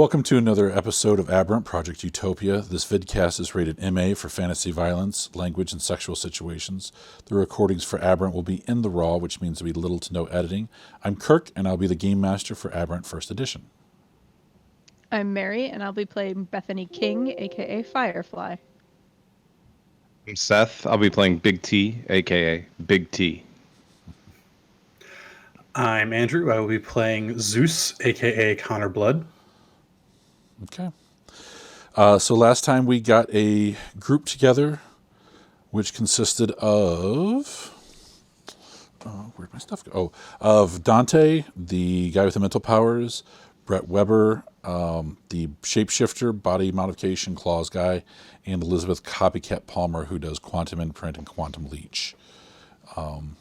Welcome to another episode of Aberrant Project Utopia. This vidcast is rated MA for fantasy violence, language, and sexual situations. The recordings for Aberrant will be in the raw, which means there'll be little to no editing. I'm Kirk, and I'll be the game master for Aberrant First Edition. I'm Mary, and I'll be playing Bethany King, aka Firefly. I'm Seth. I'll be playing Big T, aka Big T. I'm Andrew. I will be playing Zeus, aka Connor Blood. Okay. So last time we got a group together, which consisted of... where'd my stuff go? Of Dante, the guy with the mental powers, Brett Weber, the shapeshifter, body modification, claws guy, and Elizabeth Copycat Palmer, who does quantum imprint and quantum leech. And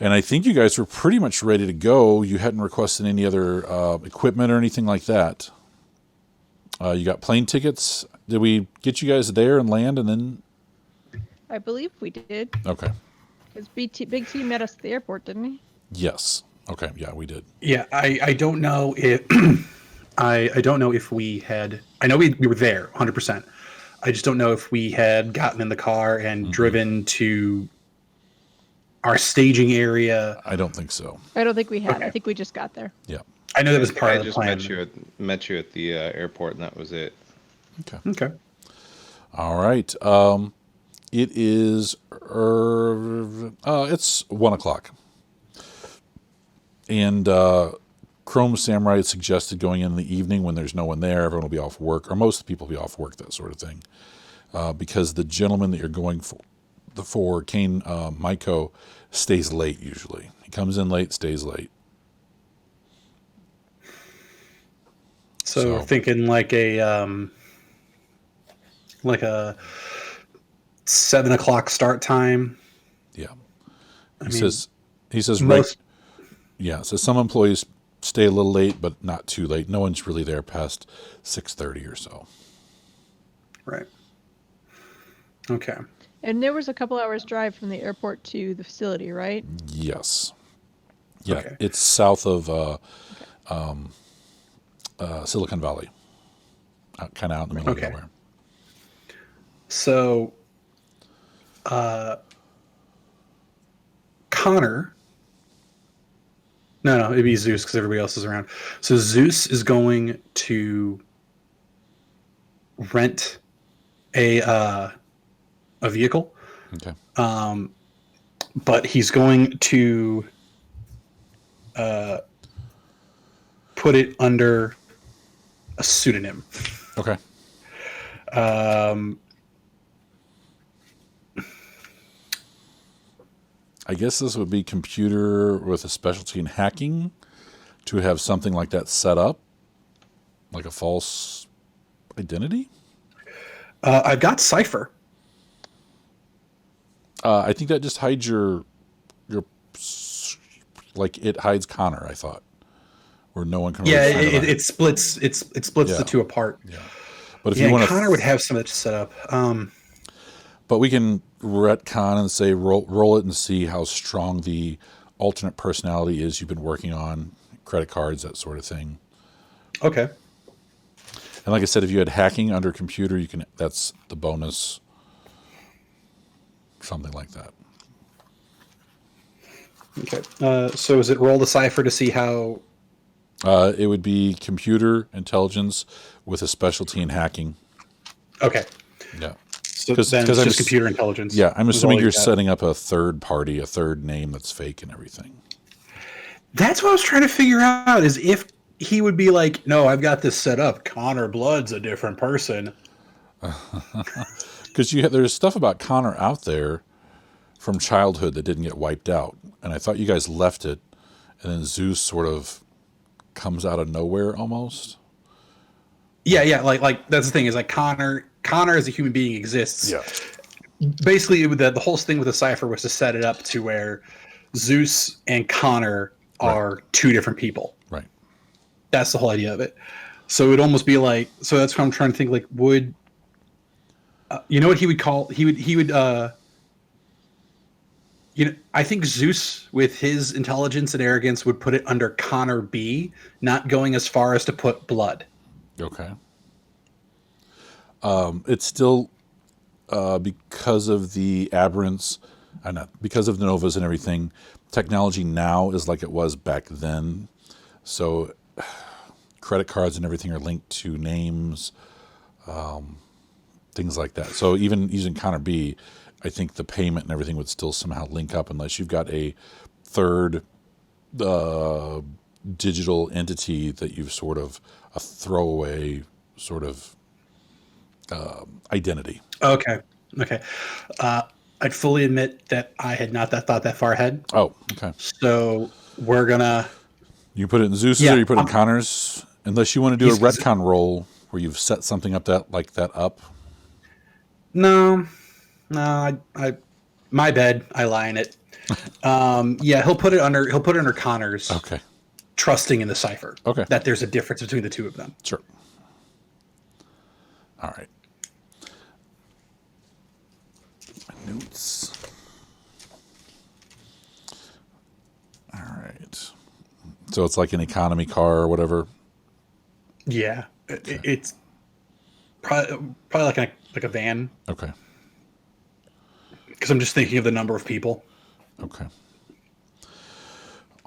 I think you guys were pretty much ready to go. You hadn't requested any other equipment or anything like that. You got plane tickets. Did we get you guys there and land and then? I believe we did. Okay. Because Big T met us at the airport, didn't he? Yes. Okay. Yeah, we did. Yeah, I don't know if I don't know if we had. I know we were there 100%. I just don't know if we had gotten in the car and driven to our staging area. I don't think so. I don't think we had. Okay. I think we just got there. Yeah. I know that was part I of the just plan. met you at the airport, and that was it. Okay. Okay. All right. It is. It's 1:00, and Chrome Samurai suggested going in the evening when there's no one there. Everyone will be off work, or most people will be off work, that sort of thing. Because the gentleman that you're going for Kane Maiko, stays late usually. He comes in late, stays late. So thinking like a 7:00 start time. Yeah. He says most. Yeah. So some employees stay a little late, but not too late. No one's really there past 6:30 or so. Right. Okay. And there was a couple hours drive from the airport to the facility, right? Yes. Yeah. Okay. It's south of Silicon Valley. Kind of out in the middle of nowhere. So, Connor. No, it'd be Zeus because everybody else is around. So Zeus is going to rent a vehicle. Okay. But he's going to put it under a pseudonym. Okay. I guess this would be computer with a specialty in hacking to have something like that set up, like a false identity. I've got Cypher. I think that just hides your like it hides Connor. I thought, where no one can. Really It splits. It splits the two apart. Yeah, but if you want, Connor would have some of that set up. But we can retcon and say roll it and see how strong the alternate personality is you've been working on, credit cards, that sort of thing. Okay. And like I said, if you had hacking under computer, you can. That's the bonus. Something like that. Okay. So is it roll the cipher to see how? It would be computer intelligence with a specialty in hacking. Okay. Yeah. So then it's just computer intelligence. Yeah, I'm assuming you're setting up a third party, a third name that's fake and everything. That's what I was trying to figure out, is if he would be like, no, I've got this set up. Connor Blood's a different person. Because there's stuff about Connor out there from childhood that didn't get wiped out. And I thought you guys left it, and then Zeus sort of comes out of nowhere almost. Yeah, like that's the thing, is like Connor as a human being exists. Yeah. Basically, the whole thing with the cipher was to set it up to where Zeus and Connor are two different people. Right. That's the whole idea of it. So it would almost be like, so that's what I'm trying to think, like, would, you know what he would call, he would, you know, I think Zeus, with his intelligence and arrogance, would put it under Connor B, not going as far as to put Blood. Okay. It's still because of the aberrants, because of the novas and everything. Technology now is like it was back then. So credit cards and everything are linked to names, things like that. So even using counter B, I think the payment and everything would still somehow link up unless you've got a third digital entity that you've sort of a throwaway sort of identity. Okay. I'd fully admit that I had not thought that far ahead. Oh, okay. So we're gonna. You put it in Zeus's or you put it in Connor's, unless you want to do a retcon roll where you've set something up that up. No, I my bad. I lie in it. Yeah, he'll put it under Connor's. Okay. Trusting in the cipher. Okay. That there's a difference between the two of them. Sure. All right. My notes. All right. So it's like an economy car or whatever. Yeah, it's probably like a van. Okay. Because I'm just thinking of the number of people. Okay.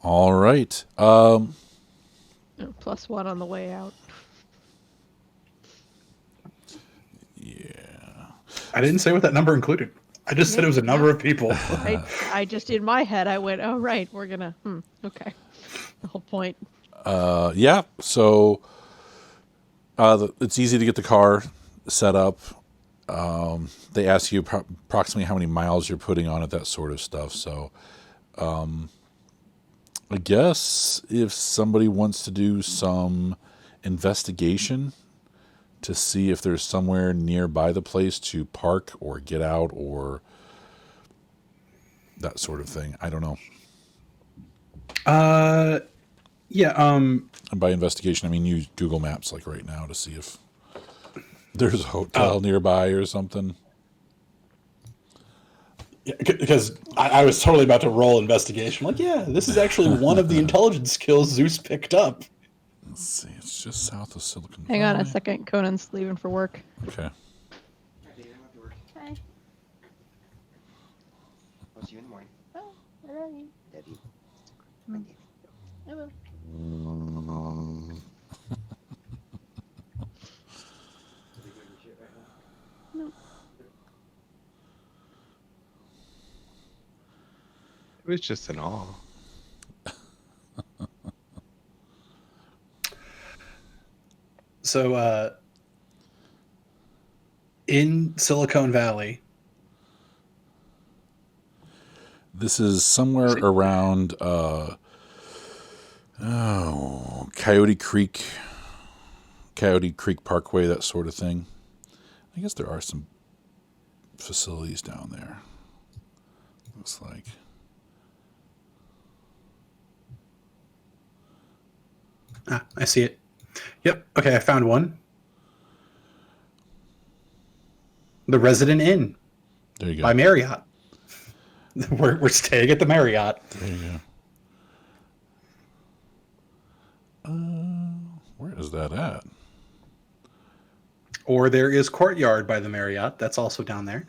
All right. +1 on the way out. Yeah. I didn't say what that number included. I just said it was a number of people. I just, in my head, I went, oh, right, we're going to, okay. The whole point. Yeah. So it's easy to get the car set up. They ask you approximately how many miles you're putting on it, that sort of stuff. So I guess if somebody wants to do some investigation to see if there's somewhere nearby the place to park or get out or that sort of thing. I don't know. Yeah. And by investigation, I mean use Google Maps like right now to see if there's a hotel nearby or something. Yeah, because I was totally about to roll investigation. Like, yeah, this is actually one of the intelligence skills Zeus picked up. Let's see. It's just south of Silicon Hang on a Valley. second. Conan's leaving for work. Okay. Hi. I'll see you in the morning. Oh, I love you. Love you. I will. It was just an awe. So, in Silicon Valley, This is somewhere around Coyote Creek Parkway, that sort of thing. I guess there are some facilities down there. Looks like. I see it. Yep. Okay, I found one. The Resident Inn There you go. by Marriott. We're staying at the Marriott. There you go. Where is that at? Or there is Courtyard by the Marriott. That's also down there.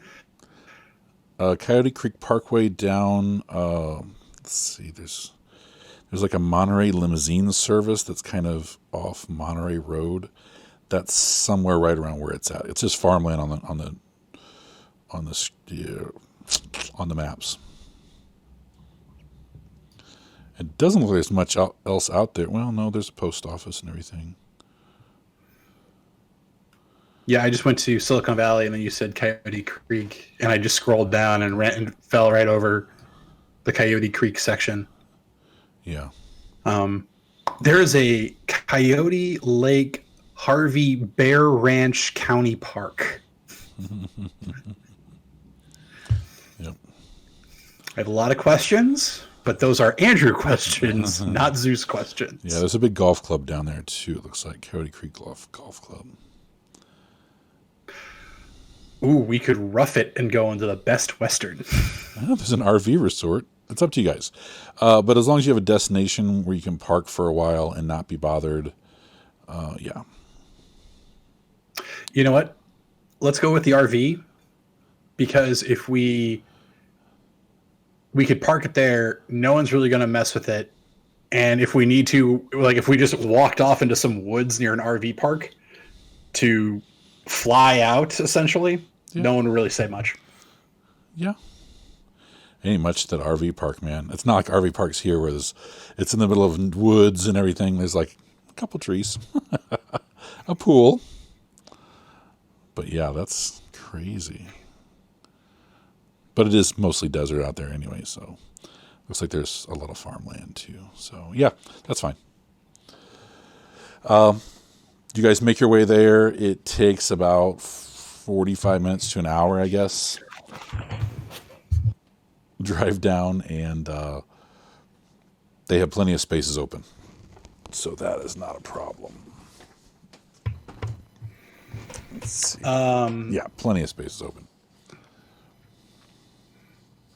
Coyote Creek Parkway down. Let's see. There's like a Monterey limousine service that's kind of off Monterey Road. That's somewhere right around where it's at. It's just farmland on the maps. It doesn't look like there's much else out there. Well, no, there's a post office and everything. Yeah, I just went to Silicon Valley, and then you said Coyote Creek, and I just scrolled down and fell right over the Coyote Creek section. Yeah. There is a Coyote Lake Harvey Bear Ranch County Park. Yep. I have a lot of questions, but those are Andrew questions, not Zeus questions. Yeah, there's a big golf club down there too. It looks like Coyote Creek Golf Club. Ooh, we could rough it and go into the Best Western. Oh, there's an RV resort. It's up to you guys. But as long as you have a destination where you can park for a while and not be bothered, yeah. You know what? Let's go with the RV, because if we could park it there, no one's really going to mess with it. And if we need to, like if we just walked off into some woods near an RV park to fly out, essentially, no one would really say much. Yeah. Ain't much that RV park, man. It's not like RV parks here where it's in the middle of woods and everything. There's like a couple trees, a pool. But yeah, that's crazy. But it is mostly desert out there anyway, so looks like there's a lot of farmland too. So yeah, that's fine. You guys make your way there. It takes about 45 minutes to an hour, I guess. Drive down, and they have plenty of spaces open. So that is not a problem. Let's see. Yeah, plenty of spaces open.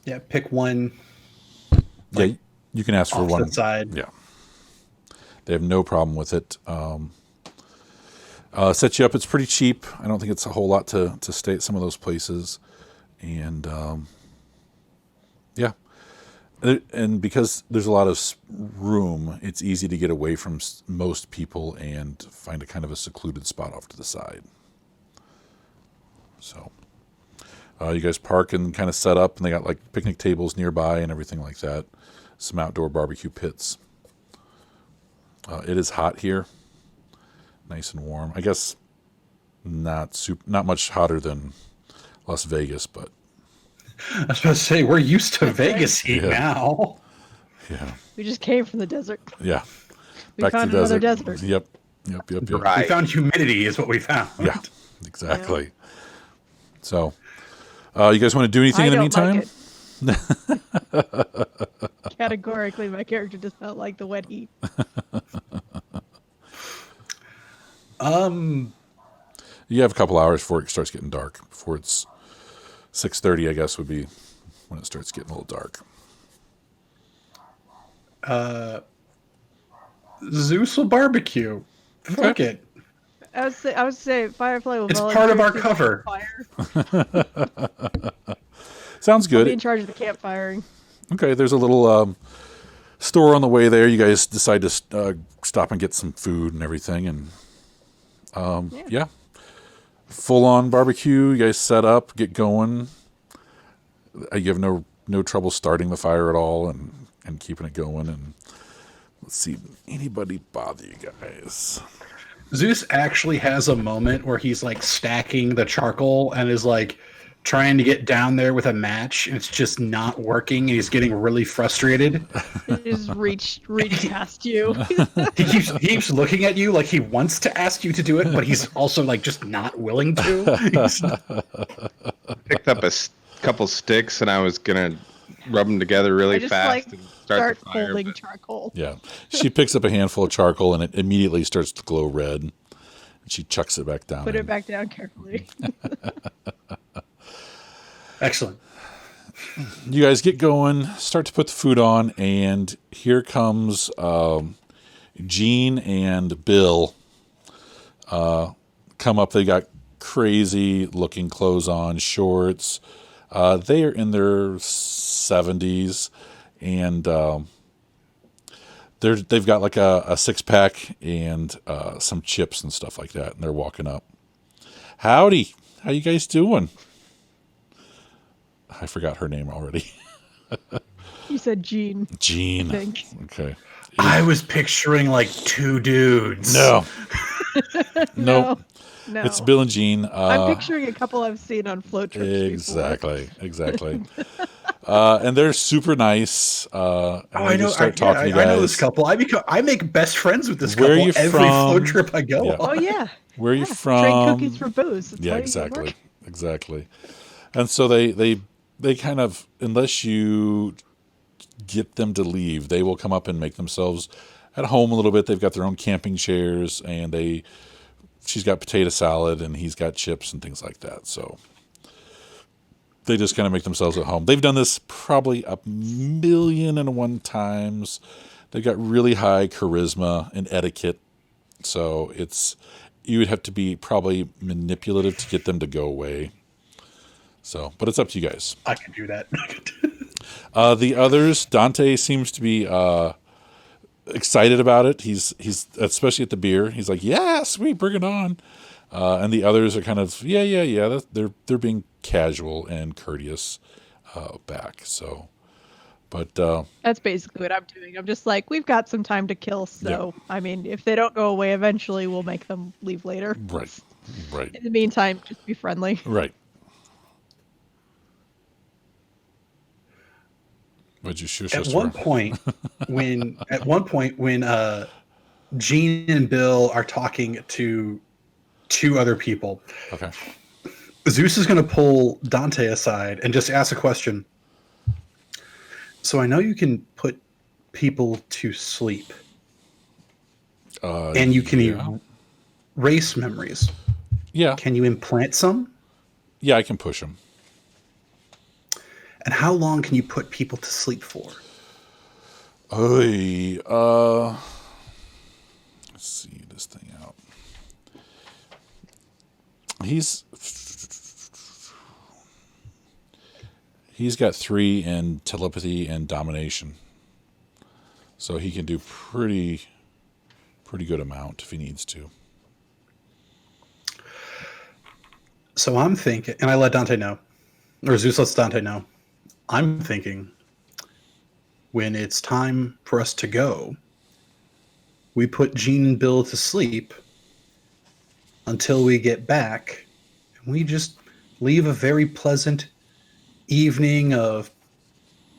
Yeah, pick one. Yeah, you can ask for Off one. the side. Yeah. They have no problem with it. Set you up. It's pretty cheap. I don't think it's a whole lot to stay at some of those places. And yeah. And because there's a lot of room, it's easy to get away from most people and find a kind of a secluded spot off to the side. So you guys park and kind of set up, and they got like picnic tables nearby and everything like that. Some outdoor barbecue pits. It is hot here. Nice and warm. I guess not much hotter than Las Vegas, but I was about to say, we're used to Vegas heat now. yeah. We just came from the desert. Yeah. We found another desert. Yep. Right. We found humidity is what we found. Yeah, exactly. So, you guys want to do anything in the meantime? Like it. Categorically, my character does not like the wet heat. You have a couple hours before it starts getting dark. Before it's 6:30, I guess, would be when it starts getting a little dark. Zeus will barbecue. Fuck it. I would say Firefly will It's volunteer part of our to cover. campfire. Sounds good. Be in charge of the campfiring. Okay, there's a little store on the way there. You guys decide to stop and get some food and everything, and yeah. Full-on barbecue. You guys set up, get going. You have no trouble starting the fire at all and keeping it going. And let's see, anybody bother you guys? Zeus actually has a moment where he's like stacking the charcoal and is like trying to get down there with a match, and it's just not working, and he's getting really frustrated. He just reach past you. He keeps looking at you like he wants to ask you to do it, but he's also like just not willing to. Picked up a couple sticks, and I was gonna rub them together really just, fast like, and start the fire. folding But charcoal. Yeah. She picks up a handful of charcoal, and it immediately starts to glow red. And she chucks it back down. Put it back down carefully. Excellent. You guys get going, start to put the food on, and here comes Gene and Bill come up. They got crazy looking clothes on, shorts. They are in their 70s, and they've got like a 6-pack and some chips and stuff like that, and they're walking up. Howdy, how you guys doing? I forgot her name already. You said Jean. Gene. I think. Okay. I was picturing like two dudes. No. Nope. No. It's Bill and Gene. I'm picturing a couple I've seen on float trips Exactly. And they're super nice. And I they know. just start talking to you guys. I know this couple. I make best friends with this Where are couple you every from? float trip I go Yeah. on. Oh yeah. Where are you Yeah. from? Trade cookies for booze. That's Yeah, how you get work. exactly. And so they kind of, unless you get them to leave, they will come up and make themselves at home a little bit. They've got their own camping chairs, and she's got potato salad, and he's got chips and things like that. So they just kind of make themselves at home. They've done this probably 1,000,001 times. They've got really high charisma and etiquette. So it's you would have to be probably manipulative to get them to go away. So, but it's up to you guys. I can do that. The others, Dante seems to be excited about it. He's especially at the beer. He's like, "Yeah, sweet, bring it on." And the others are kind of, yeah. They're being casual and courteous back. So, but That's basically what I'm doing. I'm just like, we've got some time to kill, so I mean, if they don't go away eventually, we'll make them leave later. right. In the meantime, just be friendly. Right. What'd you shoot? At one point, when Gene and Bill are talking to two other people, Okay. Zeus is going to pull Dante aside and just ask a question. So I know you can put people to sleep, and you can erase memories. Yeah. Can you implant some? Yeah, I can push him. And how long can you put people to sleep for? Let's see this thing out. He's got 3 in telepathy and domination, so he can do pretty good amount if he needs to. So I'm thinking, and I let Dante know, or Zeus lets Dante know. I'm thinking when it's time for us to go, we put Gene and Bill to sleep until we get back, and we just leave a very pleasant evening of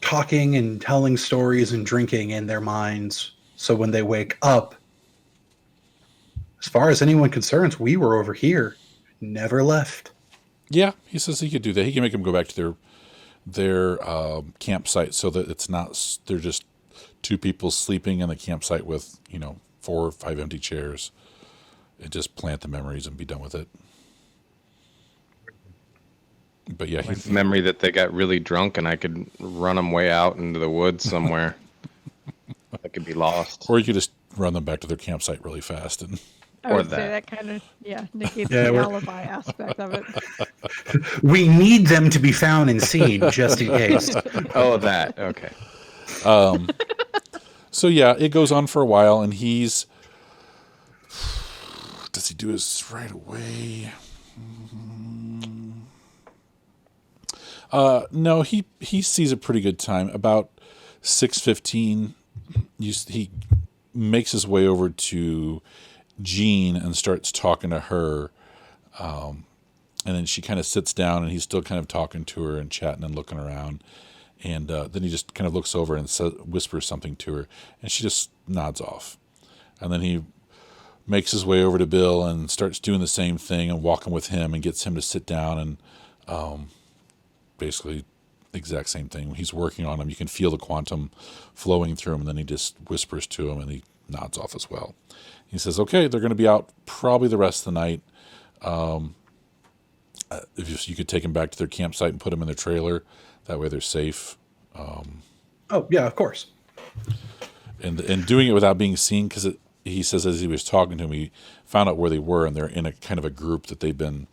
talking and telling stories and drinking in their minds. So when they wake up, as far as anyone concerns, we were over here, never left. Yeah, he says he could do that. He can make them go back to their campsite so that it's not, they're just 2 people sleeping in the campsite with 4 or 5 empty chairs, and just plant the memories and be done with it. But yeah, Like the memory that they got really drunk and I could run them way out into the woods somewhere. I could be lost. or you could just run them back to their campsite really fast. And I would Or say that. that kind of negates Yeah, the we're- alibi aspect of it. We need them to be found and seen just in case. Oh, that. Okay. so yeah, it goes on for a while, and does he do his right away? No, he sees a pretty good time. About 6:15, he makes his way over to Jean and starts talking to her. And then she kind of sits down, and he's still kind of talking to her and chatting and looking around. And then he just kind of looks over and whispers something to her, and she just nods off. And then he makes his way over to Bill and starts doing the same thing and walking with him and gets him to sit down, and basically exact same thing. He's working on him. You can feel the quantum flowing through him, and then he just whispers to him, and he nods off as well. He says, okay, they're going to be out probably the rest of the night. If you could take them back to their campsite and put them in their trailer, that way they're safe. Oh, yeah, of course. And doing it without being seen, because he says as he was talking to him, he found out where they were, and they're in a kind of a group that they've been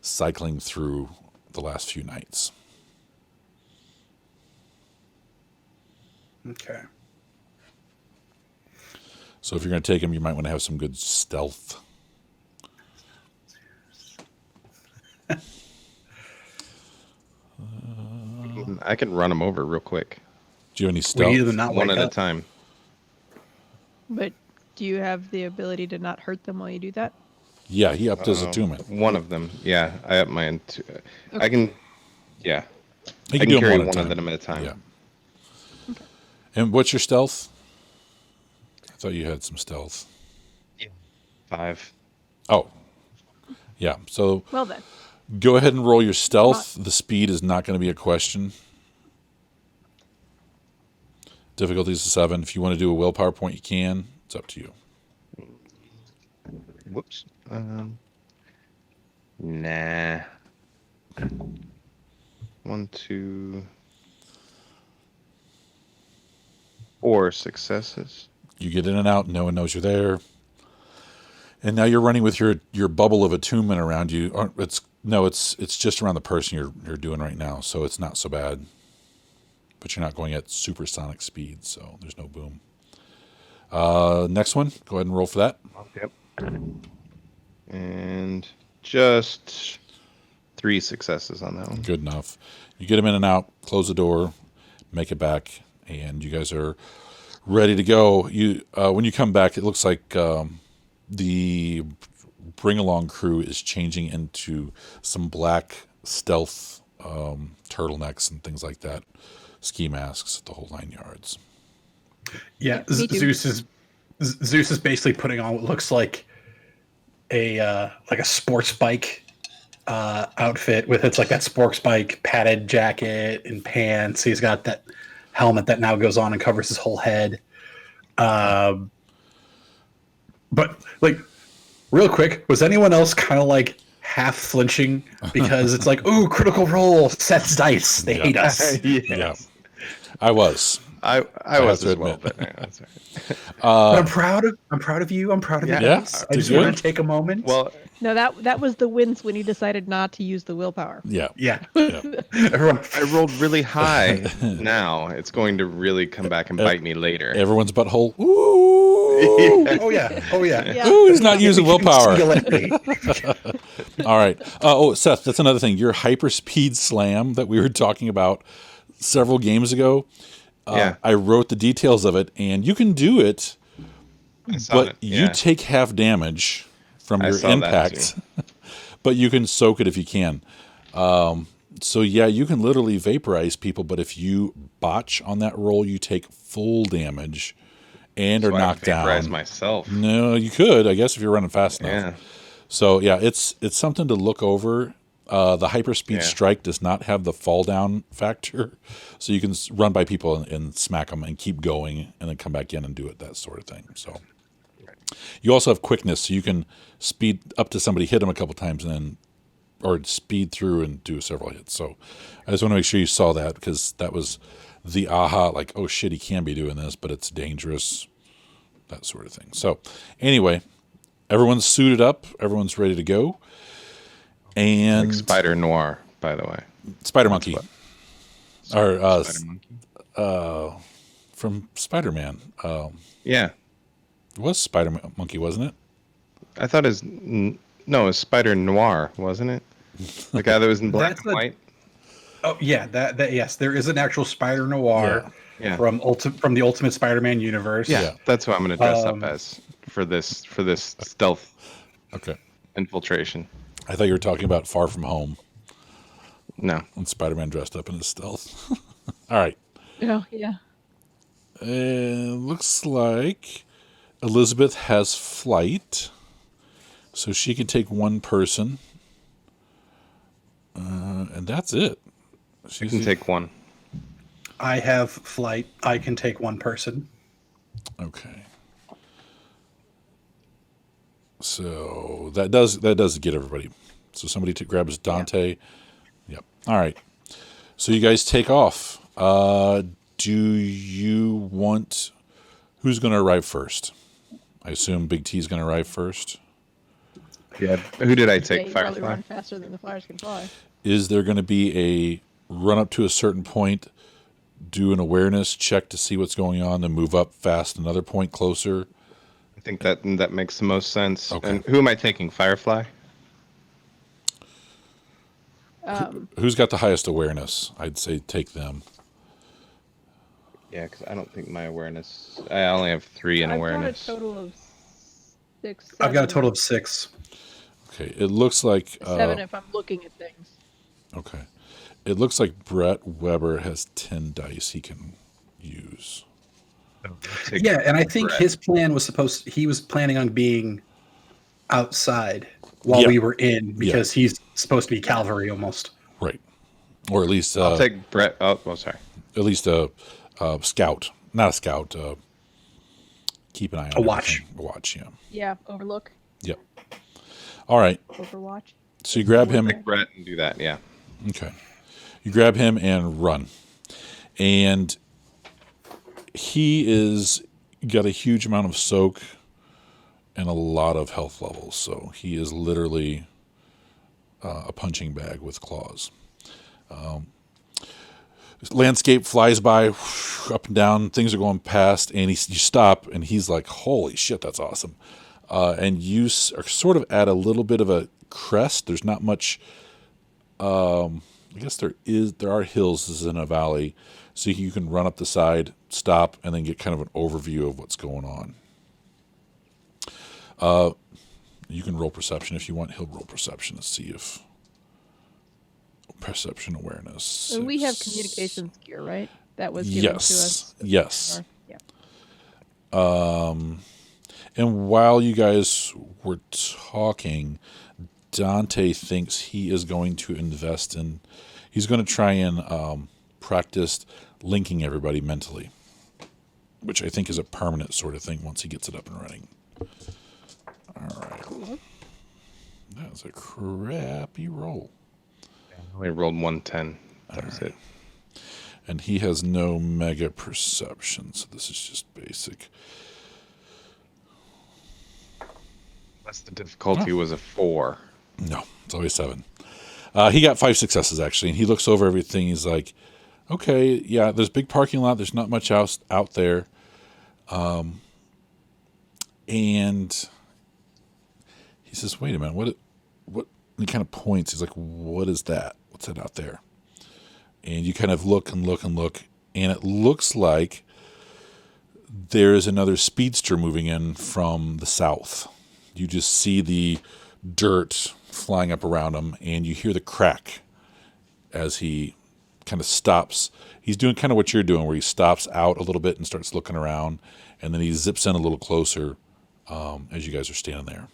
cycling through the last few nights. Okay. So if you're going to take them, you might want to have some good stealth. I can run them over real quick. Do you have any We stealth? need them not One wake at a up. time. But do you have the ability to not hurt them while you do that? Yeah, he upped his attunement. One of them. Yeah, I up my... I can... Yeah. He I can can do them carry one at a one of time. them at a time. Yeah. And what's your stealth? I thought you had some stealth. 5. Oh, yeah. So Well then. go ahead and roll your stealth. The speed is not going to be a question. Difficulty is a 7. If you want to do a willpower point, you can. It's up to you. Whoops. Nah. 1, 2... 4 successes. You get in and out. No one knows you're there. And now you're running with your bubble of attunement around you. It's just around the person you're doing right now, so it's not so bad. But you're not going at supersonic speed, so there's no boom. Next one, go ahead and roll for that. Yep. And just 3 successes on that one. Good enough. You get him in and out, close the door, make it back, and you guys are ready to go. When you come back, it looks like the bring along crew is changing into some black stealth turtlenecks and things like that, ski masks, the whole 9 yards. Yeah, Me too. Zeus is basically putting on what looks like a sports bike outfit with it's like that sports bike padded jacket and pants. He's got that helmet that now goes on and covers his whole head. But like, real quick, was anyone else kind of like half flinching because it's like, ooh, critical roll, Seth's dice, they hate us. Yes. Yeah, I was. I was have as to well, admit. but yeah, that's all right. But I'm proud of you. I'm proud of you Yeah. guys. I Did just you? want to take a moment. Well, No, that was the wins when he decided not to use the willpower. Yeah. yeah. Yeah. Everyone, I rolled really high. Now it's going to really come back and bite me later. Everyone's butthole. Ooh. oh yeah. Yeah. Ooh, he's not using willpower. Singularity. All right. Seth, that's another thing. Your hyperspeed slam that we were talking about several games ago. Yeah. I wrote the details of it, and you can do it, I saw but it. you Yeah. take half damage from I your saw that impact. But you can soak it if you can. So yeah, you can literally vaporize people, but if you botch on that roll, you take full damage and are So I knocked vaporize down. myself. No, you could, I guess, if you're running fast enough. Yeah. So yeah, it's something to look over. The hyperspeed Yeah. strike does not have the fall down factor, so you can run by people and smack them and keep going, and then come back in and do it, that sort of thing. So you also have quickness, so you can speed up to somebody, hit them a couple times, and then or speed through and do several hits. So I just want to make sure you saw that, because that was the aha, like, oh shit, he can be doing this, but it's dangerous, that sort of thing. So anyway, everyone's suited up, everyone's ready to go. And Like Spider Noir, by the way. Spider Monkey, or Spider Monkey. from Spider-Man. Yeah. It was Spider Monkey, wasn't it? I thought it was Spider Noir, wasn't it? The guy that was in black That's and white. Oh yeah, that yes, there is an actual Spider Noir Yeah. from the Ultimate Spider-Man universe. Yeah, that's what I'm going to dress Um, up as for this stealth Okay. infiltration. I thought you were talking about Far From Home, No. when Spider-Man dressed up in his stealth. All right. Oh, yeah. Looks like Elizabeth has flight, so she can take one person, and that's it. You can take one. I have flight. I can take one person. Okay. So that does get everybody. So somebody grabs Dante. Yep. All right. So you guys take off. Do you want? Who's going to arrive first? I assume Big T's going to arrive first. Yeah. Who did I Yeah, take? you probably Firefly. run faster than the flyers can fly. Is there going to be a run up to a certain point, do an awareness check to see what's going on, then move up fast another point closer? I think that makes the most sense. Okay. And who am I taking? Firefly. Who's got the highest awareness? I'd say take them. Yeah, because I don't think my awareness. I only have 3 in awareness. I've got a total of 6. I've got a 7. total of 6. Okay. It looks like 7 if I'm looking at things. okay. It looks like Brett Weber has 10 dice he can use. Take Yeah, and I think Brett. his plan was he was planning on being outside while Yeah. we were in because he's supposed to be cavalry almost. Right. Or at least I'll take Brett. Oh, sorry. at least a scout, not a scout. Keep an eye on A watch. everything. A watch. Yeah. Yeah, overlook, Yep. All right. overwatch. So you grab him. Take Brett and do that. Yeah. Okay. You grab him and run, and he is got a huge amount of soak and a lot of health levels. So he is literally a punching bag with claws. Landscape flies by, up and down. Things are going past, and you stop, and he's like, "Holy shit, that's awesome!" And you are sort of at a little bit of a crest. There's not much. I guess there are hills. This is in a valley, so you can run up the side, stop, and then get kind of an overview of what's going on. You can roll perception if you want. He'll roll perception to see if perception awareness. So we have 6. communications gear, right? That was given to us. Yes. Yeah. And while you guys were talking, Dante thinks he is going to invest in. He's going to try and practice linking everybody mentally, which I think is a permanent sort of thing once he gets it up and running. All right. Cool. That was a crappy roll. I only rolled 110. That was it. And he has no mega perception, so this is just basic. Unless the difficulty was a 4. No, it's always 7. He got 5 successes, actually, and he looks over everything. He's like, okay, yeah, there's a big parking lot. There's not much else out there. And he says, wait a minute, what? And he kind of points. He's like, what is that? What's that out there? And you kind of look and look and look, and it looks like there is another speedster moving in from the south. You just see the dirt flying up around him, and you hear the crack as he kind of stops. He's doing kind of what you're doing, where he stops out a little bit and starts looking around, and then he zips in a little closer as you guys are standing there.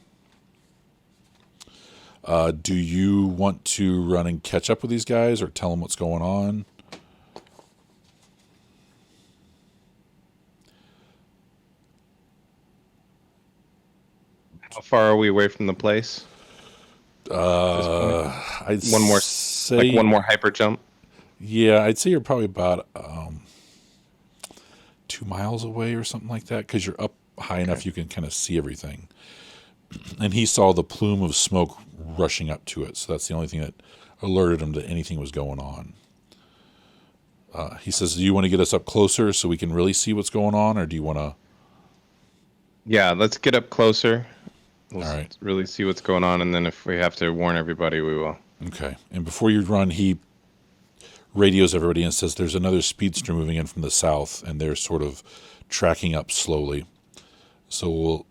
Do you want to run and catch up with these guys or tell them what's going on? How far are we away from the place? I'd One more, say, like one more hyper jump. Yeah, I'd say you're probably about 2 miles away or something like that, because you're up high enough you can kind of see everything. And he saw the plume of smoke rushing up to it, so that's the only thing that alerted him that anything was going on. He says, do you want to get us up closer so we can really see what's going on, or do you want to... Yeah, let's get up closer. We'll All right. really see what's going on, and then if we have to warn everybody, we will. Okay. And before you run, he radios everybody and says there's another speedster moving in from the south, and they're sort of tracking up slowly. So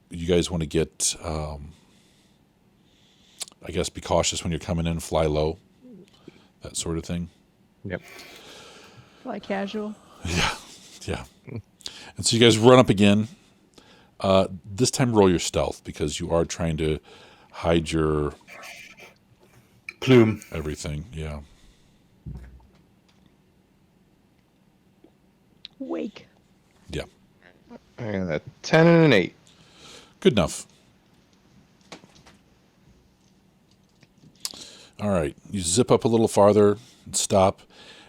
you guys want to get, I guess, be cautious when you're coming in, fly low, that sort of thing. Yep. Fly casual. Yeah. And so you guys run up again. This time roll your stealth, because you are trying to hide your Plume. everything. Yeah. Wake. Yeah. I got a 10 and an 8. Good enough. All right. You zip up a little farther and stop.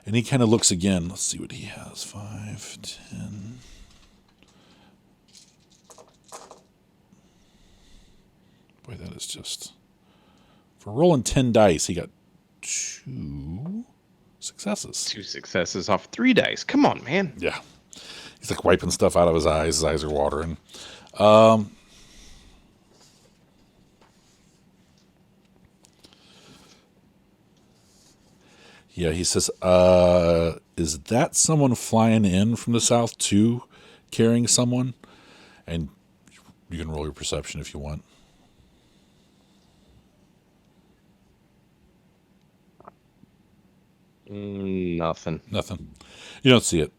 And he kind of looks again. Let's see what he has. 5, 10. Boy, that is just... For rolling 10 dice, he got 2 successes. 2 successes off 3 dice. Come on, man. Yeah. He's like wiping stuff out of his eyes. His eyes are watering. Yeah, he says, is that someone flying in from the south too, carrying someone? And you can roll your perception if you want. Nothing. Nothing. You don't see it.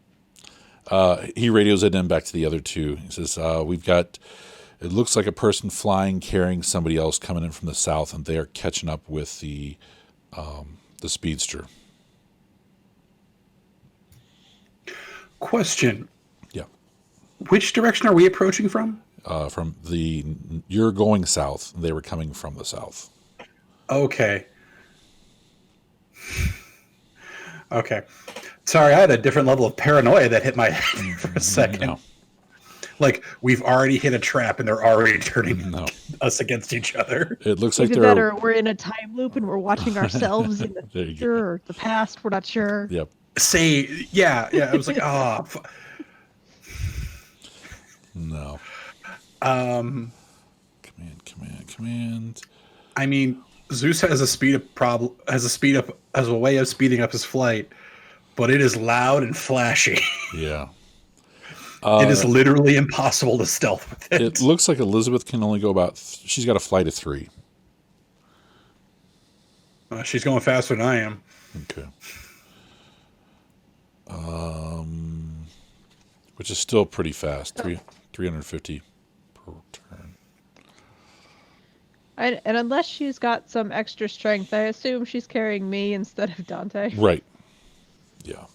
He radios it in back to the other two. He says, we've got, it looks like a person flying, carrying somebody else coming in from the south, and they are catching up with the speedster. Question. Yeah. Which direction are we approaching from? You're going south. They were coming from the south. Okay. Okay. Sorry, I had a different level of paranoia that hit my head for a second. No. Like we've already hit a trap and they're already turning No. us against each other. It looks like Even they're better, we're in a time loop and we're watching ourselves in the There you go. future or the past. We're not sure. Yep. Yeah. I was like, No. um, Command. I mean, Zeus has a way of speeding up his flight, but it is loud and flashy. Yeah. It is literally impossible to stealth with it. It looks like Elizabeth can only go about. She's got a flight of 3. She's going faster than I am. Okay. Which is still pretty fast. 350 per turn. And unless she's got some extra strength, I assume she's carrying me instead of Dante. Right. Yeah.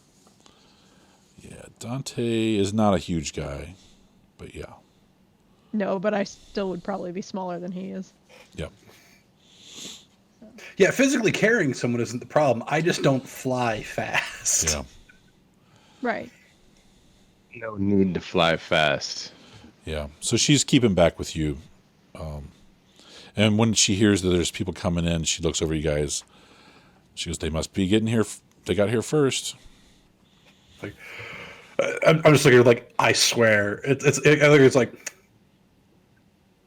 Yeah. Dante is not a huge guy, but yeah. No, but I still would probably be smaller than he is. Yep. Yeah, physically carrying someone isn't the problem. I just don't fly fast. Yeah. Right. No need to fly fast. Yeah. So she's keeping back with you. And when she hears that there's people coming in, she looks over you guys. She goes, they must be getting here. They got here first. Like, I'm just looking at like, I swear. I think it's like,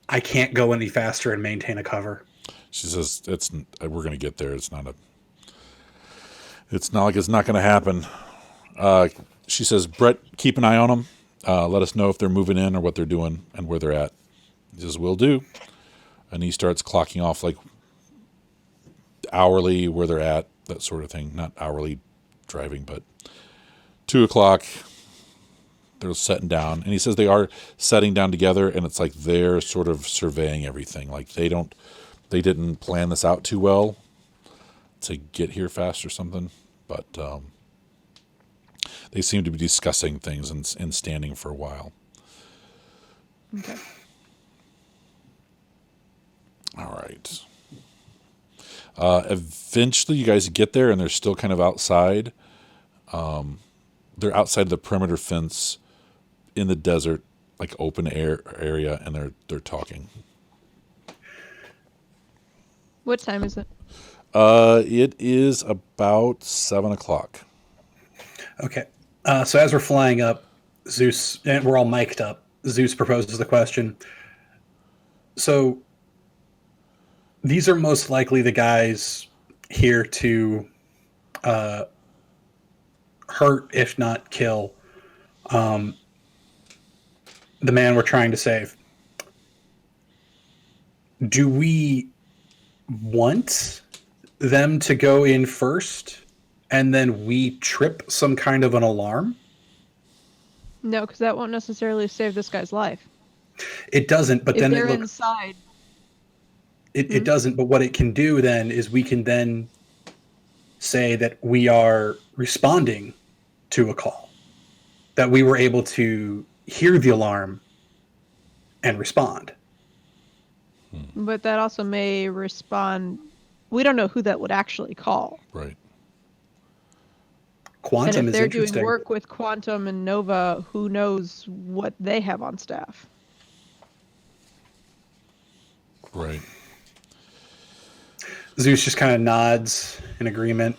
I can't go any faster and maintain a cover. She says, we're going to get there. It's not like it's not going to happen. She says, Brett, keep an eye on them. Let us know if they're moving in or what they're doing and where they're at. He says, will do. And he starts clocking off like hourly where they're at, that sort of thing. Not hourly driving, but 2:00, they're setting down. And he says they are setting down together, and it's like they're sort of surveying everything. Like they didn't plan this out too well to get here fast or something. But they seem to be discussing things and standing for a while. Okay. All right. Eventually, you guys get there, and they're still kind of outside. They're outside the perimeter fence in the desert, like open air area, and they're talking. What time is it? It is about 7:00. Okay. So as we're flying up, Zeus, and we're all mic'd up, Zeus proposes the question. So these are most likely the guys here to hurt, if not kill, the man we're trying to save. Do we want them to go in first and then we trip some kind of an alarm? No, because that won't necessarily save this guy's life. It doesn't, but If then they're it looks... inside, It doesn't, but what it can do then is we can then say that we are responding to a call, that we were able to hear the alarm and respond. but that also may respond. We don't know who that would actually call. Right. Quantum And if is they're interesting. doing work with Quantum and Nova, who knows what they have on staff? Right. Zeus just kind of nods in agreement.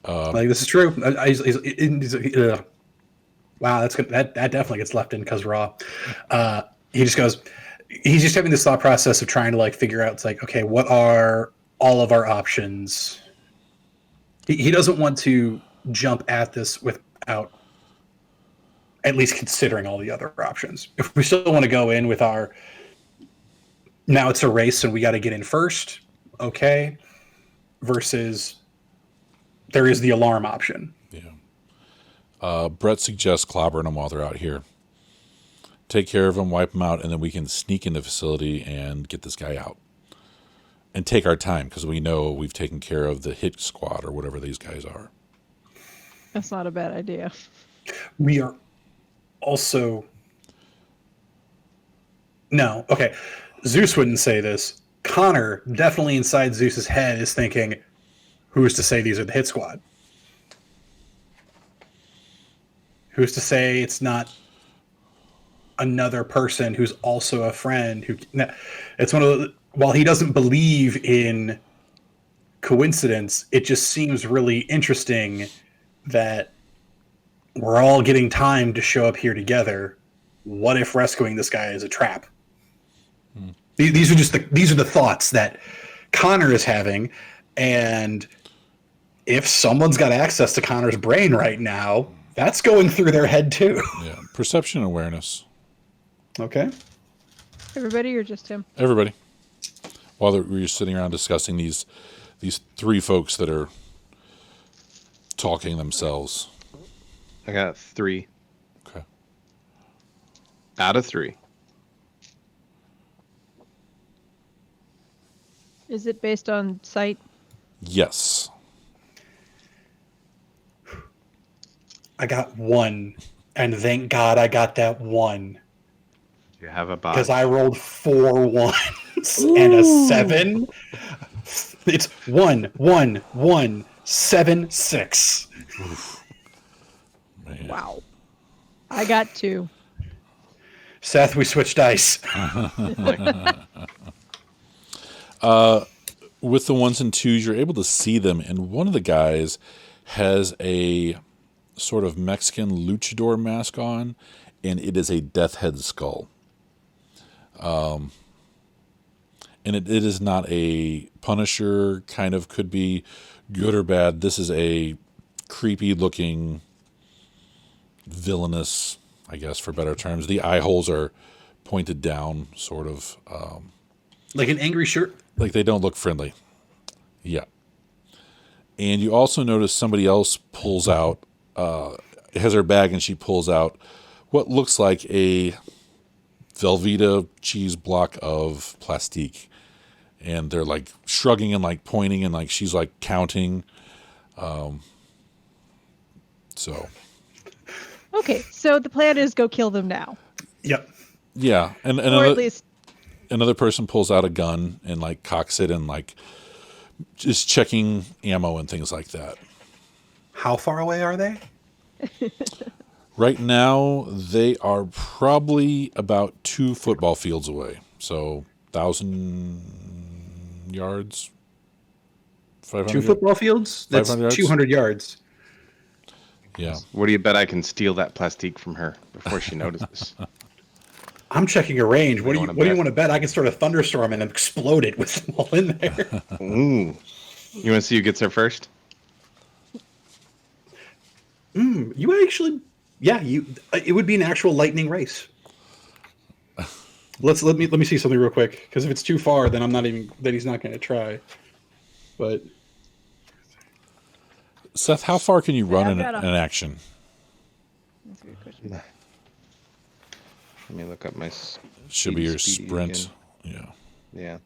Like, this is true. Wow, that's good. That definitely gets left in because raw. He just goes. He's just having this thought process of trying to like figure out. It's like, okay, what are all of our options? He doesn't want to jump at this without at least considering all the other options. If we still want to go in with our, now it's a race and we got to get in first, okay, versus there is the alarm option. Yeah. Brett suggests clobbering them while they're out here. Take care of them, wipe them out, and then we can sneak in the facility and get this guy out. And take our time, because we know we've taken care of the hit squad or whatever these guys are. That's not a bad idea. We are also... No, okay. Zeus wouldn't say this. Connor, definitely inside Zeus's head, is thinking, who's to say these are the hit squad? Who's to say it's not another person who's also a friend who it's one of the, while he doesn't believe in coincidence, it just seems really interesting that we're all getting time to show up here together. What if rescuing this guy is a trap? These are the thoughts that Connor is having, and if someone's got access to Connor's brain right now, that's going through their head too. Yeah. Perception awareness. Okay. Everybody or just him? Everybody. While we're sitting around discussing these three folks that are talking themselves. I got 3 Okay. out of 3. Is it based on sight? Yes. I got 1, and thank God I got that 1 You have a bot. because I rolled 4 ones and a 7. It's 1, 1, 1, 7, 6. Man. Wow. I got 2. Seth, we switched dice. With the 1s and 2s, you're able to see them, and one of the guys has a sort of Mexican luchador mask on, and it is a death head skull. And it is not a Punisher, kind of could be good or bad. This is a creepy looking, villainous, I guess for better terms. The eye holes are pointed down, sort of. Like an angry shirt. Like they don't look friendly. Yeah. And you also notice somebody else pulls out, has her bag and she pulls out what looks like a Velveeta cheese block of plastique. And they're like shrugging and like pointing and like she's like counting. So. Okay, so the plan is go kill them now. Yep. Yeah. And Or at least another person pulls out a gun and like cocks it and like just checking ammo and things like that. How far away are they? Right now, they are probably about 2 football fields away. So 1,000 yards, 500. 2 football fields? That's 500 yards? 200 yards. Yeah. What do you bet I can steal that plastique from her before she notices? I'm checking a range. What do you wanna what do you bet? want to bet? I can start a thunderstorm and explode it with them all in there. Ooh. You want to see who gets there first? You actually, yeah, it would be an actual lightning race. Let me see something real quick, because if it's too far, then he's not going to try. But Seth, how far can you run I've in got an action? that's a good question. Let me look up my Should be your speed sprint. again. Yeah. Yeah.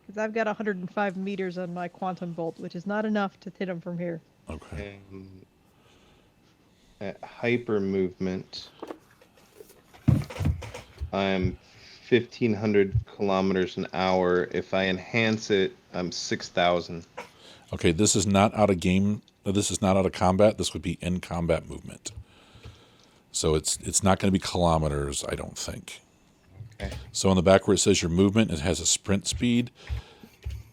Because I've got 105 meters on my quantum bolt, which is not enough to hit him from here. Okay. At hyper movement, I'm 1,500 kilometers an hour. If I enhance it, I'm 6,000. Okay, this is not out of game. This is not out of combat. This would be in combat movement. So it's not going to be kilometers, I don't think. Okay. So on the back where it says your movement, it has a sprint speed.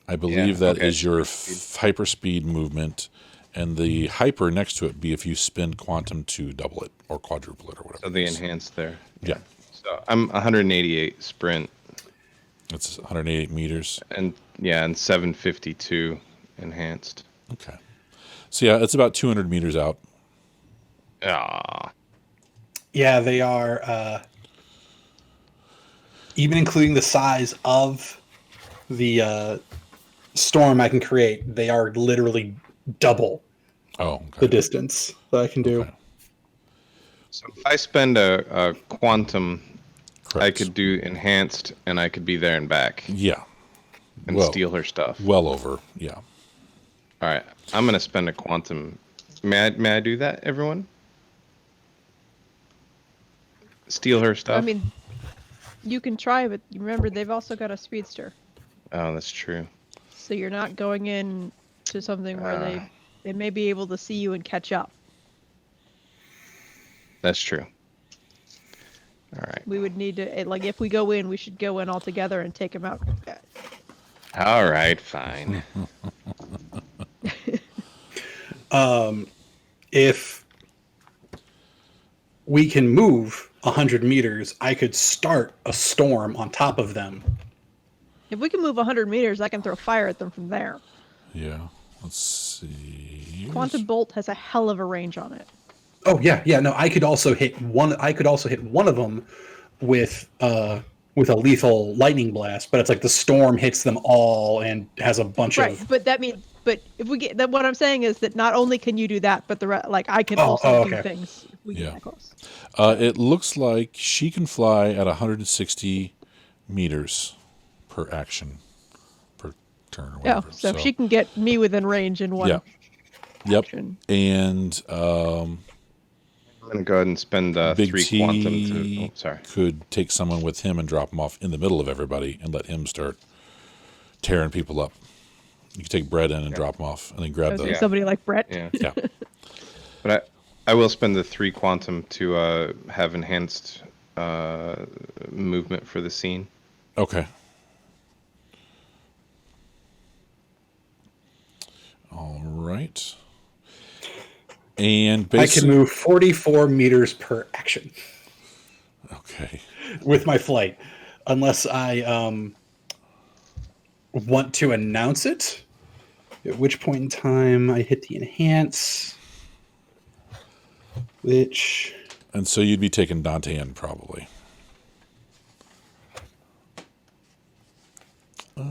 I believe that is your hyperspeed movement, and the hyper next to it be if you spin quantum to double it or quadruple it or whatever. So the enhanced there. Yeah, So I'm 188 sprint it's 188 meters. and 752 enhanced. Okay. So yeah, it's about 200 meters out. Ah. yeah, they are, even including the size of the storm I can create, they are literally double Oh, the okay. distance that I can do. Okay. So if I spend a quantum, I Correct. could do enhanced and I could be there and back Yeah. and Well, steal her stuff. well over. Yeah. All right. I'm going to spend a quantum. May I do that, everyone? Steal her stuff? I mean, you can try, but remember, they've also got a speedster. Oh, that's true. So you're not going in to something where they may be able to see you and catch up. That's true. All right. We would need to, like, if we go in, we should go in all together and take him out. All right, fine. If we can move 100 meters, I could start a storm on top of them. If we can move 100 meters, I can throw fire at them from there. Yeah. Let's see. Quantum bolt has a hell of a range on it. Oh yeah. No, I could also hit one of them with a lethal lightning blast, but it's like the storm hits them all and has a bunch Right, of. but that means, but if we get that, what I'm saying is that not only can you do that, but like I can also do okay. things. If we get that close. It looks like she can fly at 160 meters per action per turn or Yeah, whatever. so if she can get me within range in one. Yeah. Yep. action. And I'm gonna go ahead and spend Big 3 T quantum to. Oh, sorry. could take someone with him and drop him off in the middle of everybody and let him start tearing people up. You could take Brett in and drop him off and then grab the. Somebody like Brett. Yeah. Yeah. But I will spend the 3 quantum to have enhanced movement for the scene. Okay. All right. And I basically, can move 44 meters per action okay. with my flight, unless I want to announce it. At which point in time I hit the enhance, which. And so you'd be taking Dante in probably. I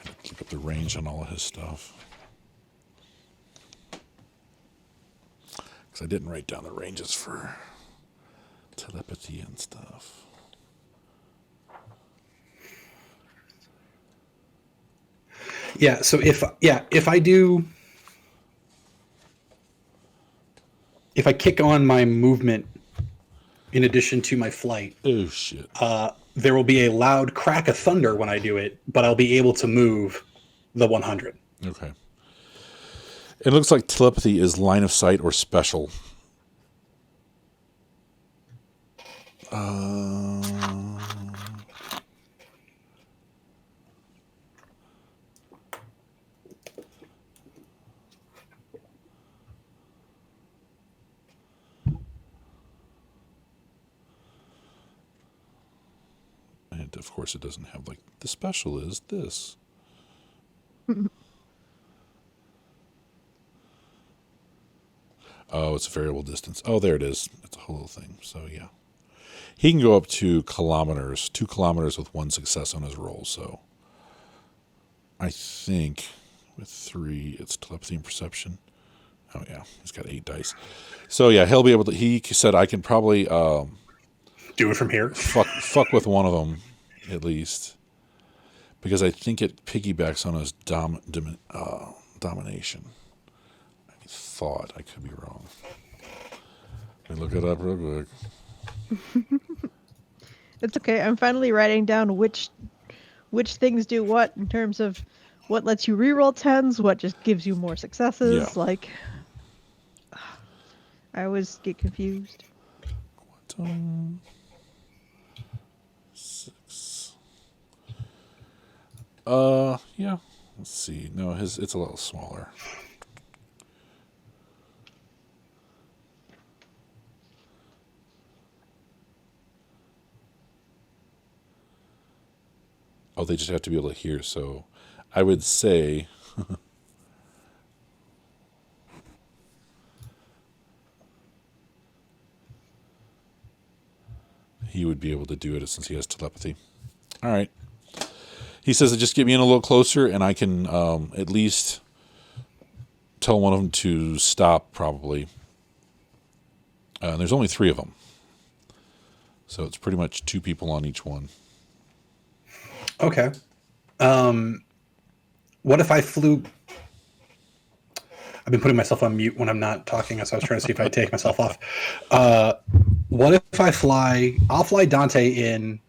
have to keep up the range on all of his stuff. Because I didn't write down the ranges for telepathy and stuff. Yeah, so if I kick on my movement in addition to my flight, Oh, shit. there will be a loud crack of thunder when I do it, but I'll be able to move the 100. Okay. It looks like telepathy is line of sight or special. And of course, it doesn't have like the special is this. Oh, it's a variable distance. Oh, there it is. It's a whole little thing. So, yeah. He can go up to kilometers, 2 kilometers with 1 success on his roll. So, I think with 3, it's telepathy and perception. Oh, yeah. He's got 8 dice. So, yeah, he'll be able to. He said, I can probably Do it from here. fuck with one of them, at least. Because I think it piggybacks on his domination. Thought. I could be wrong. Let me look it up real quick. It's okay. I'm finally writing down which things do what in terms of what lets you reroll 10s, what just gives you more successes. Yeah. Like, I always get confused. Quantum 6. Yeah. Let's see. No, it's a little smaller. Oh, they just have to be able to hear. So I would say he would be able to do it since he has telepathy. All right. He says, just get me in a little closer and I can at least tell one of them to stop, probably. There's only 3 of them. So it's pretty much 2 people on each one. Okay. What if I flew? I've been putting myself on mute when I'm not talking, so I was trying to see if I take myself off. What if I fly? I'll fly Dante in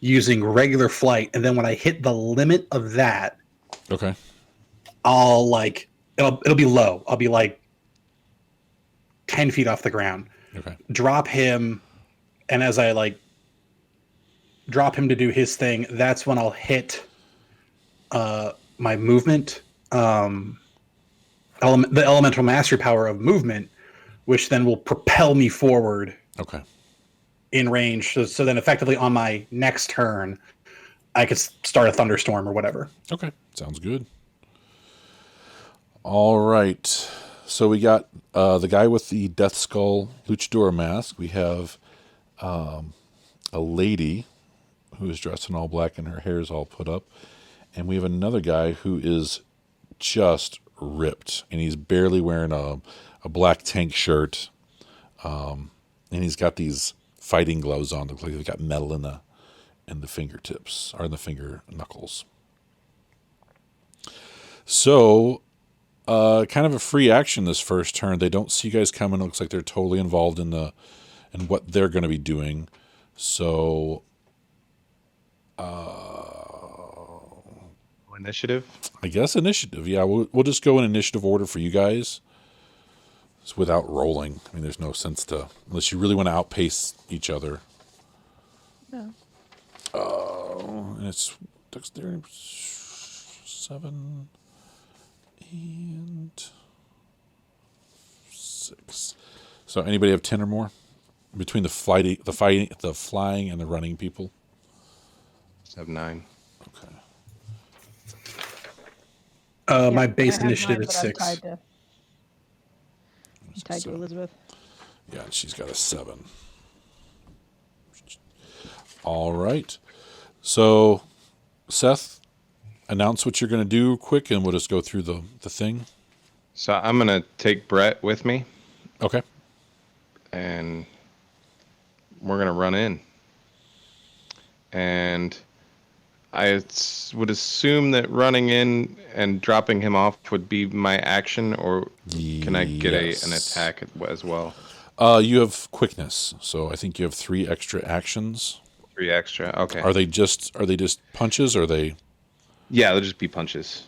using regular flight, and then when I hit the limit of that, Okay. I'll it'll be low. I'll be like 10 feet off the ground. Okay. Drop him, and as I like drop him to do his thing, that's when I'll hit my movement, the elemental mastery power of movement, which then will propel me forward Okay. in range. So then effectively on my next turn, I could start a thunderstorm or whatever. Okay. Sounds good. All right. So we got the guy with the Death Skull luchador mask. We have a lady who is dressed in all black and her hair is all put up. And we have another guy who is just ripped. And he's barely wearing a black tank shirt. And he's got these fighting gloves on. Looks like he's got metal in the fingertips, or in the finger knuckles. So, kind of a free action this first turn. They don't see you guys coming. It looks like they're totally involved in what they're going to be doing. So, Initiative. I guess initiative. Yeah, we'll just go in initiative order for you guys. It's without rolling. I mean, there's no sense to, unless you really want to outpace each other. No. And it's dexterity 7 and 6. So anybody have 10 or more between the flying, and the running people? Just have 9. Okay. My Yep, base I have initiative 9, is but I'm 6. tied to Elizabeth. Yeah, and she's got a 7. All right. So, Seth, announce what you're going to do quick, and we'll just go through the thing. So I'm gonna take Brett with me, Okay. and we're gonna run in. And would assume that running in and dropping him off would be my action, or can I get Yes. an attack as well? You have quickness, so I think you have 3 extra actions. 3 extra. Okay. Are they just punches, or are they? Yeah, they'll just be punches.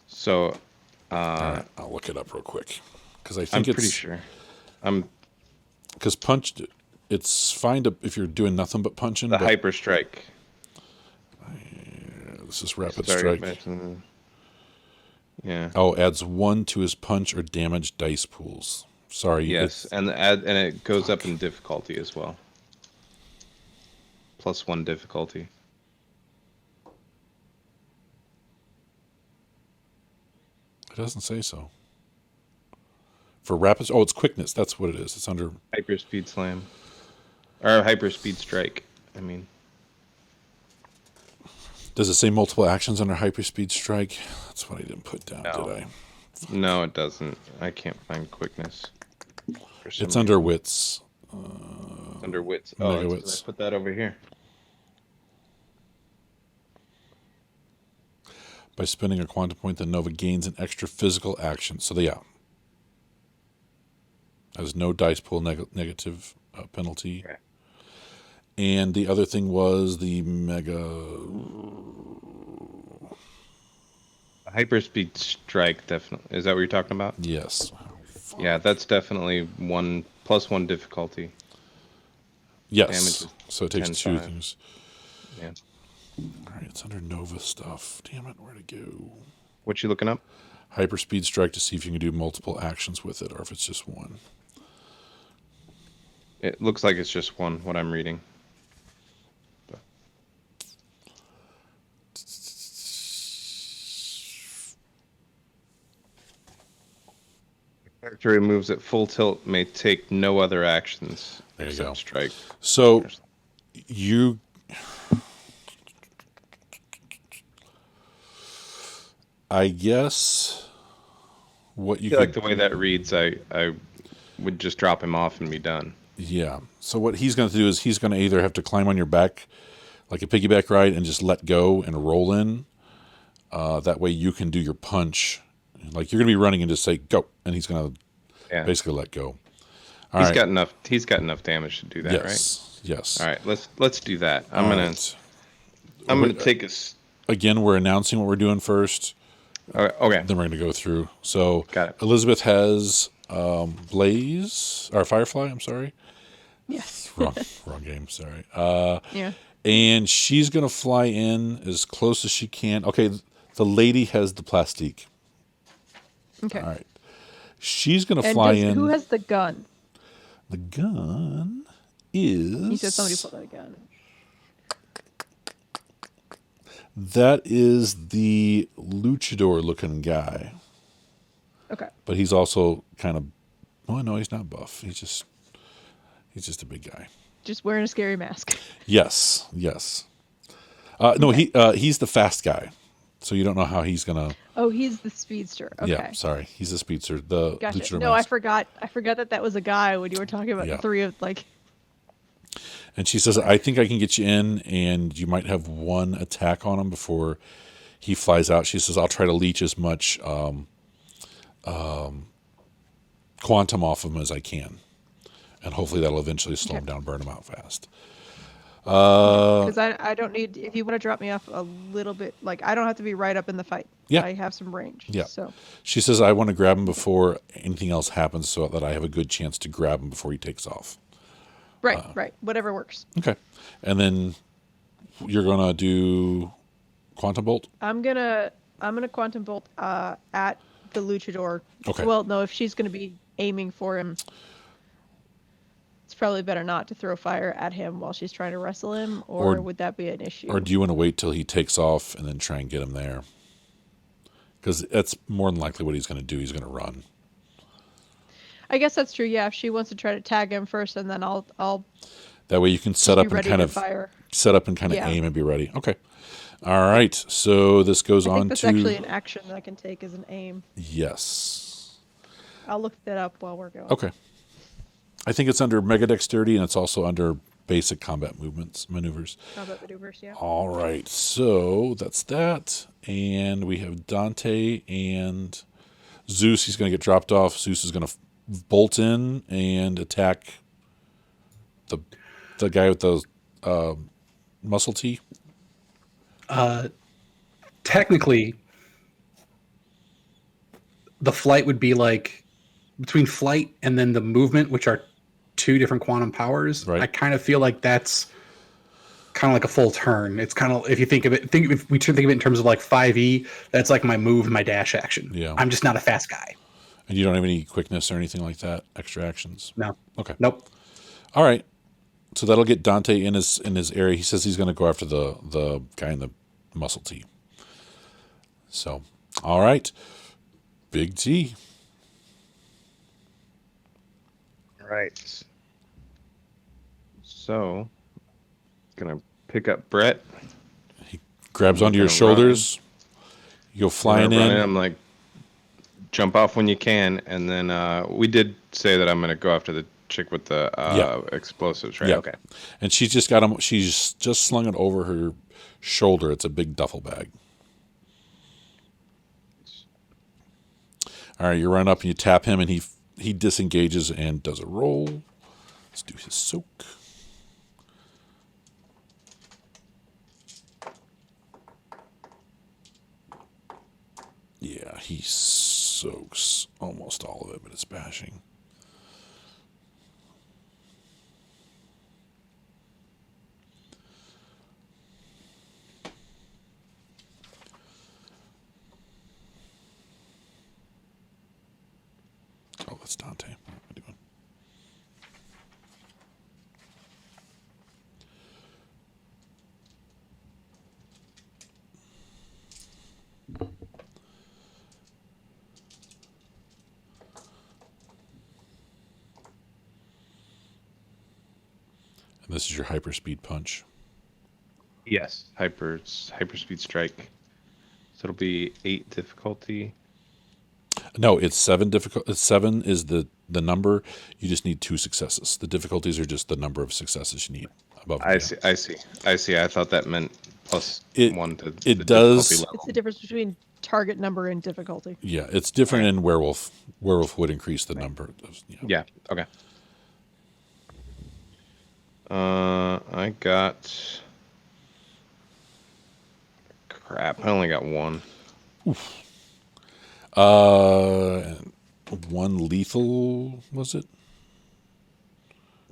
So All right, I'll look it up real quick because I I'm think pretty sure. I'm because punch. It's fine if you're doing nothing but punching. the but hyper strike. this is rapid Sorry, strike. Yeah. Oh, adds 1 to his punch or damage dice pools. Sorry. Yes, and it goes up in difficulty as well. +1 difficulty. It doesn't say so. For rapid, it's quickness. That's what it is. It's under. Hyper speed slam, or hyper speed strike. I mean, Does it say multiple actions under hyperspeed strike? That's what I didn't put down, No. did I? no, it doesn't. I can't find quickness. For some It's under wits. reason. Under wits. Mega Oh, it's 'cause wits. I put that over here. By spending a quantum point, the Nova gains an extra physical action. So, yeah. Has no dice pool negative penalty. Right. And the other thing was the mega. Hyper speed strike, definitely. Is that what you're talking about? Yes. Yeah, that's definitely +1 difficulty. Yes. Damage So it takes 10 2 times. things. Yeah. All right, it's under Nova stuff. Damn it, where to go? What you looking up? Hyperspeed strike to see if you can do multiple actions with it, or if it's just 1. It looks like it's just 1. What I'm reading. But character who moves at full tilt may take no other actions There you except go. strike. So you. I guess what you I feel could, like the way that reads, I would just drop him off and be done. yeah. So what he's going to do is he's going to either have to climb on your back like a piggyback ride and just let go and roll in. That way you can do your punch. Like you're going to be running and just say go, and he's going to Yeah, basically let go. he's got enough. He's got enough damage to do that, right? Yes. Yes. All right, let's do that. All right. I'm gonna take us. Again, we're announcing what we're doing first. Okay. Then we're going to go through. So Got it. Elizabeth has Blaze or Firefly. I'm sorry. Yes. Wrong game. Sorry. Yeah. And she's gonna fly in as close as she can. Okay, the lady has the plastique. Okay. All right. She's gonna And fly in. who has the gun? The gun is. You said somebody pulled out a gun. That is the luchador-looking guy, Okay. but he's also kind of. Oh no, he's not buff. He's just a big guy. Just wearing a scary mask. Yes. No, he's the fast guy, so you don't know how he's gonna. Oh, he's the speedster. Okay. Yeah, sorry, he's the speedster. The Gotcha. luchador No, mask. I forgot that was a guy when you were talking about Yeah. the three of like. And she says, "I think I can get you in, and you might have one attack on him before he flies out." She says, "I'll try to leech as much quantum off of him as I can, and hopefully that'll eventually slow him down, burn him out fast." Because I don't need, if you want to drop me off a little bit, like I don't have to be right up in the fight. Yeah. I have some range. Yeah. So She says, "I want to grab him before anything else happens, so that I have a good chance to grab him before he takes off." right, whatever works. Okay, and then you're gonna do quantum bolt. I'm gonna quantum bolt at the luchador. Okay. Well, no, if she's gonna be aiming for him, it's probably better not to throw fire at him while she's trying to wrestle him, or would that be an issue? Or do you want to wait till he takes off and then try and get him there? Because that's more than likely what he's going to do. He's going to run. I guess that's true. Yeah, if she wants to try to tag him first, and then I'll That way you can set be up and ready kind to of fire. Yeah. aim and be ready. Okay. All right. So this goes I on think that's to actually an action that I can take as an aim. yes. I'll look that up while we're going. Okay. I think it's under mega dexterity and it's also under basic combat maneuvers. Combat maneuvers, yeah. All right. So that's that, and we have Dante and Zeus. He's going to get dropped off. Zeus is going to bolt in and attack the guy with the muscle tee. Technically, the flight would be like between flight and then the movement, which are two different quantum powers. Right. I kind of feel like that's kind of like a full turn. It's kind of, if you think of it, if we think of it in terms of like 5e, that's like my move, my dash action. Yeah. I'm just not a fast guy. And you don't have any quickness or anything like that, extra actions? No. Okay. Nope. All right. So that'll get Dante in his area. He says he's going to go after the guy in the muscle tee. So, all right. Big T. Right. So, gonna pick up Brett. Grabs onto your gonna shoulders. You go flying When I run in. I'm like, jump off when you can, and then we did say that I'm gonna go after the chick with the explosives, right? Yeah. Okay. And she's just got him. She's just slung it over her shoulder. It's a big duffel bag. All right, you run up and you tap him, and he disengages and does a roll. Let's do his soak. Yeah, he soaks almost all of it, but it's bashing. Oh, that's Dante. What am I doing? And this is your hyperspeed punch. Yes. Hyperspeed strike. So it'll be 8 difficulty. No, it's 7 difficult. 7 is the number. You just need 2 successes. The difficulties are just the number of successes you need above. and I beyond. see. I thought that meant plus It- 1 to it the does- difficulty It's level. the difference between target number and difficulty. Yeah, it's different in werewolf. Werewolf would increase the number. Yeah. Okay. I got. Crap! I only got 1. one lethal, was it?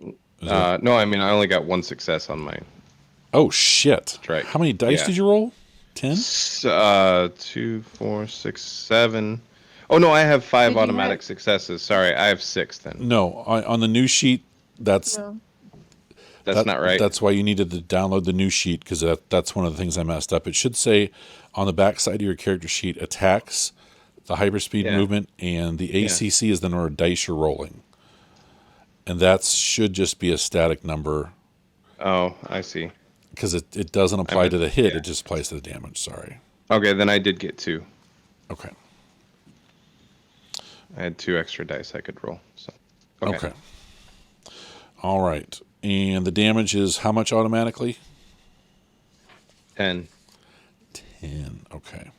Is that- No, I mean, I only got one success on my Oh, shit. strike. How many dice Yeah. did you roll? 10? 2, 4, 6, 7. Oh, no, I have 5 Did you automatic have- successes. Sorry, I have 6 then. No, on the new sheet, that's No. That's not right. That's why you needed to download the new sheet, because that's one of the things I messed up. It should say on the back side of your character sheet, attacks, the hyperspeed Yeah. movement, and the ACC is the number of dice you're rolling. And that should just be a static number, Oh, I see. because it doesn't apply to the hit, yeah. it just applies to the damage. Sorry. Okay, then I did get 2. Okay. I had 2 extra dice I could roll. So Okay. All right. And the damage is how much automatically? 10. 10. Okay.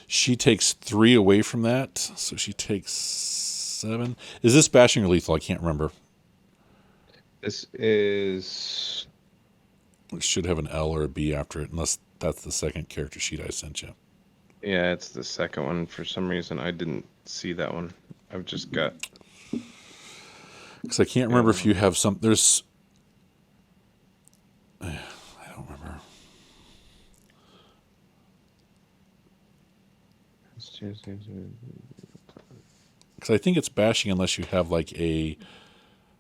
She takes 3 away from that, so she takes 7. Is this bashing or lethal? I can't remember. This is It should have an L or a B after it, unless that's the second character sheet I sent you. yeah, it's the second one. For some reason, I didn't see that one. I've just got. Because I can't remember if you have some. There's. I don't remember. Because I think it's bashing unless you have like a.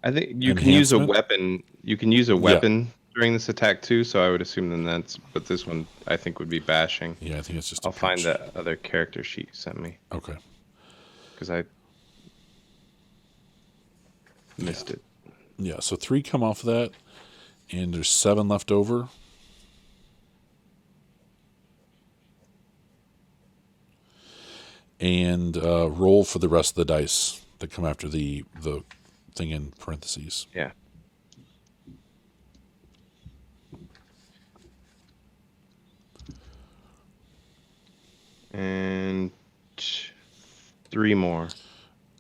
I think you can use a Enhancement? weapon. You can use a weapon during this attack too. So I would assume then that's. But this one I think would be bashing. Yeah, I think it's just. I'll find the other character sheet you sent me Okay. because I missed it. Yeah, so 3 come off of that, and there's 7 left over. And roll for the rest of the dice that come after the thing in parentheses. Yeah. And 3 more.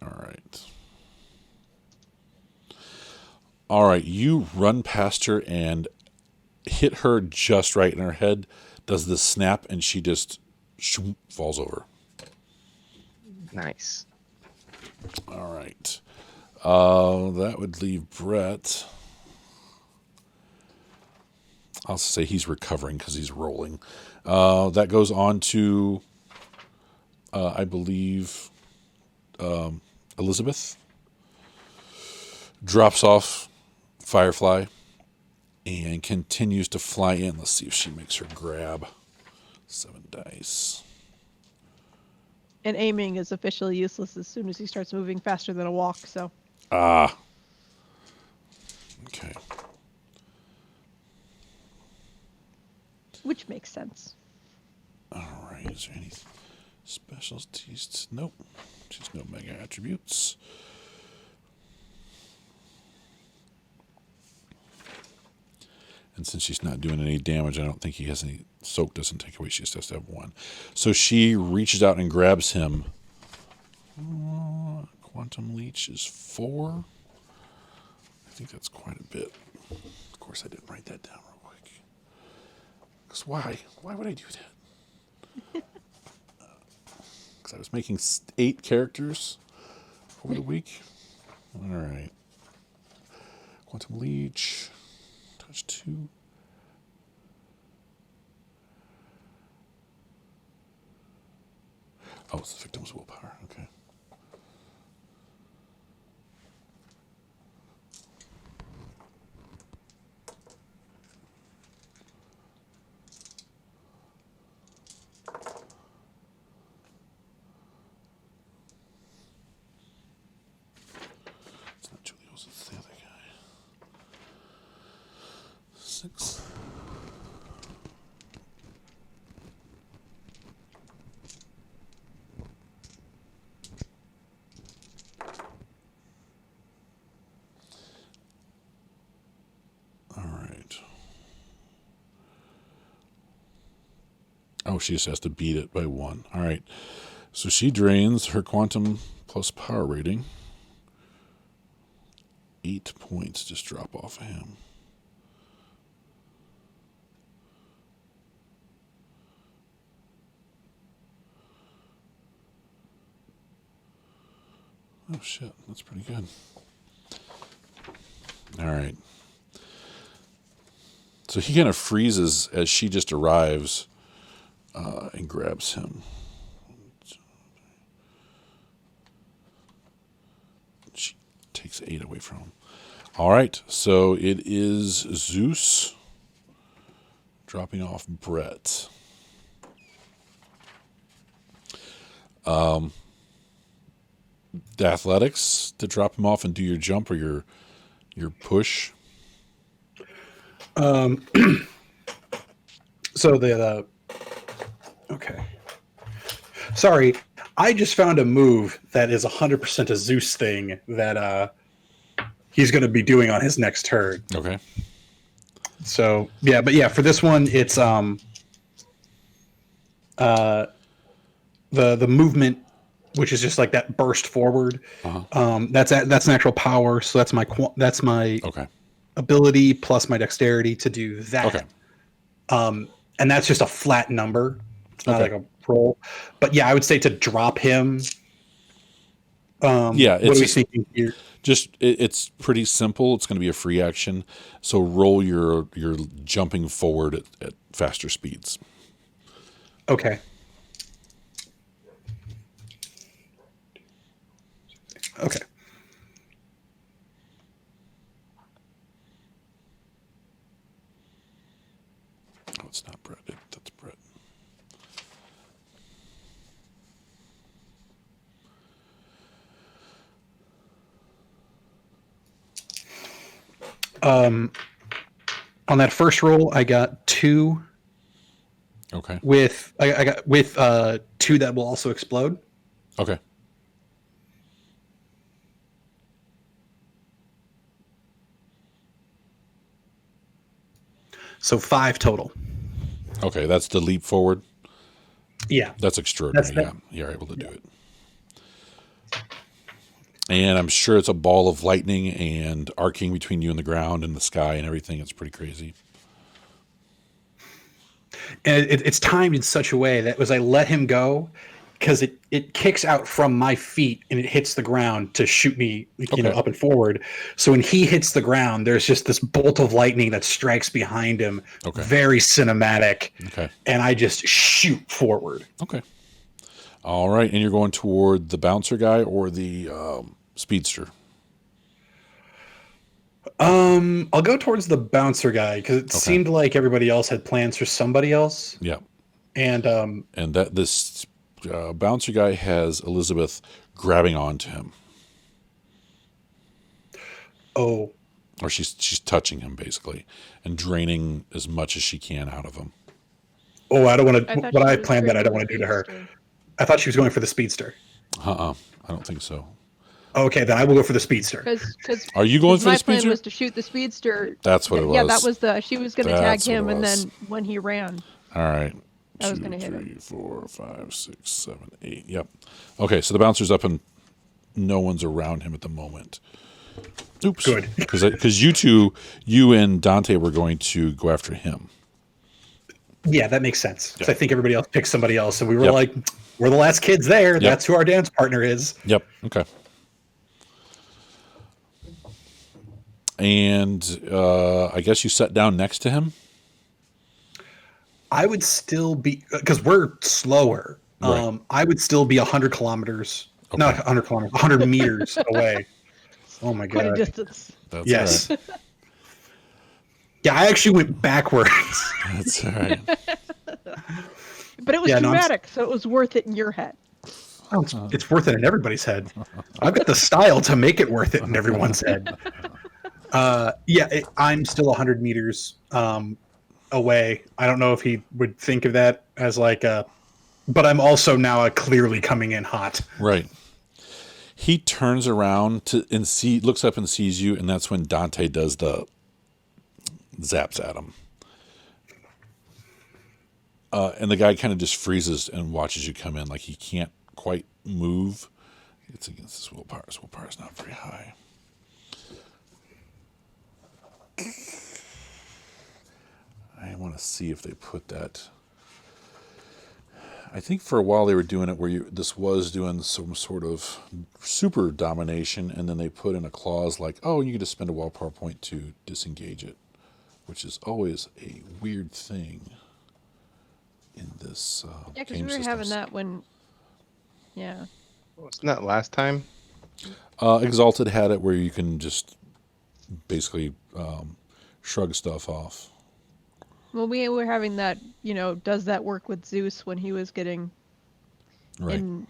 All right. All right, you run past her and hit her just right in her head. Does the snap, and she just falls over. Nice. All right. That would leave Brett. I'll say he's recovering because he's rolling. That goes on to, I believe, Elizabeth. Drops off Firefly and continues to fly in. Let's see if she makes her grab. 7 dice. And aiming is officially useless as soon as he starts moving faster than a walk, so. Ah. Okay. Which makes sense. All right. Is there any specialties? Nope. Just no mega attributes. And since she's not doing any damage, I don't think he has any. Soak doesn't take away. She just has to have 1. So she reaches out and grabs him. Quantum Leech is 4. I think that's quite a bit. Of course, I didn't write that down real quick. Because why? Why would I do that? Because I was making 8 characters over the week. All right. Quantum Leech. Touch 2. Oh, it's the victim's willpower. Okay. It's not Julius, it's the other guy. 6. All right. Oh, she just has to beat it by 1. All right. So she drains her quantum plus power rating. 8 points just drop off of him. Oh shit, that's pretty good. All right. So he kind of freezes as she just arrives and grabs him. She takes 8 away from him. All right, so it is Zeus dropping off Brett. The athletics to drop him off and do your jump or your push. So the okay. Sorry, I just found a move that is 100% a Zeus thing that he's going to be doing on his next turn. Okay. So yeah, but yeah, for this one, it's the movement, which is just like that burst forward. That's natural power. So that's my Okay. ability plus my dexterity to do that. Okay. And that's just a flat number. It's not Okay. like a roll. But yeah, I would say to drop him. Yeah, what it's are we thinking here? just it's pretty simple. It's going to be a free action. So roll your jumping forward at faster speeds. Okay. Okay. Oh, it's not Brett. That's Brett. On that first roll, I got 2 Okay. with I got with 2 that will also explode. Okay. So 5 total. Okay, that's the leap forward. Yeah. That's extraordinary. That's Yeah, you're able to do it. And I'm sure it's a ball of lightning and arcing between you and the ground and the sky and everything. It's pretty crazy. And it's timed in such a way that as I let him go, because it kicks out from my feet and it hits the ground to shoot me, up and forward. So when he hits the ground, there's just this bolt of lightning that strikes behind him. Okay. Very cinematic. Okay. And I just shoot forward. Okay. All right. And you're going toward the bouncer guy or the speedster? I'll go towards the bouncer guy because it seemed like everybody else had plans for somebody else. Yeah. And that this bouncer guy has Elizabeth grabbing onto him. Oh. Or she's touching him basically and draining as much as she can out of him. Oh, I don't want to. What I was planned that I don't drinking want to do to her. Speedster. I thought she was going for the speedster. I don't think so. Okay, then I will go for the speedster. Because Are you going for the my speedster? plan was to shoot the speedster. That's what it was. Yeah, that was she was going to tag That's what it him, and was. then when he ran, All right. I was 2, gonna hit 3, him. 4, 5, 6, 7, 8. Yep. Okay, so the bouncer's up and no one's around him at the moment. Oops. Good. Because you and Dante were going to go after him. Yeah, that makes sense. 'Cause Yeah. I think everybody else picked somebody else, and we were Yep. like, we're the last kids there. That's who our dance partner is. Yep. Okay. And I guess you sat down next to him. I would still be because we're slower. Right. I would still be 100 kilometers, not 100 kilometers, 100 meters away. Oh my quite a god! distance. That's Yes. all right. Yeah, I actually went backwards. That's all right. But it was Yeah, no, I'm dramatic, so it was worth it in your head. Oh, it's worth it in everybody's head. I've got the style to make it worth it in everyone's head. I'm still 100 meters away. I don't know if he would think of that as like but I'm also now clearly coming in hot. Right. He turns around looks up and sees you, and that's when Dante does the zaps at him. And the guy kind of just freezes and watches you come in, like he can't quite move. It's against his willpower. His willpower is not very high. I want to see if they put that. I think for a while they were doing it where this was doing some sort of super domination, and then they put in a clause like, oh, you can just spend a willpower point to disengage it, which is always a weird thing in this Yeah, because game we were systems. having that when. Yeah. Wasn't that last time? Exalted had it where you can just basically shrug stuff off. Well, we were having that. Does that work with Zeus when he was getting? Right. And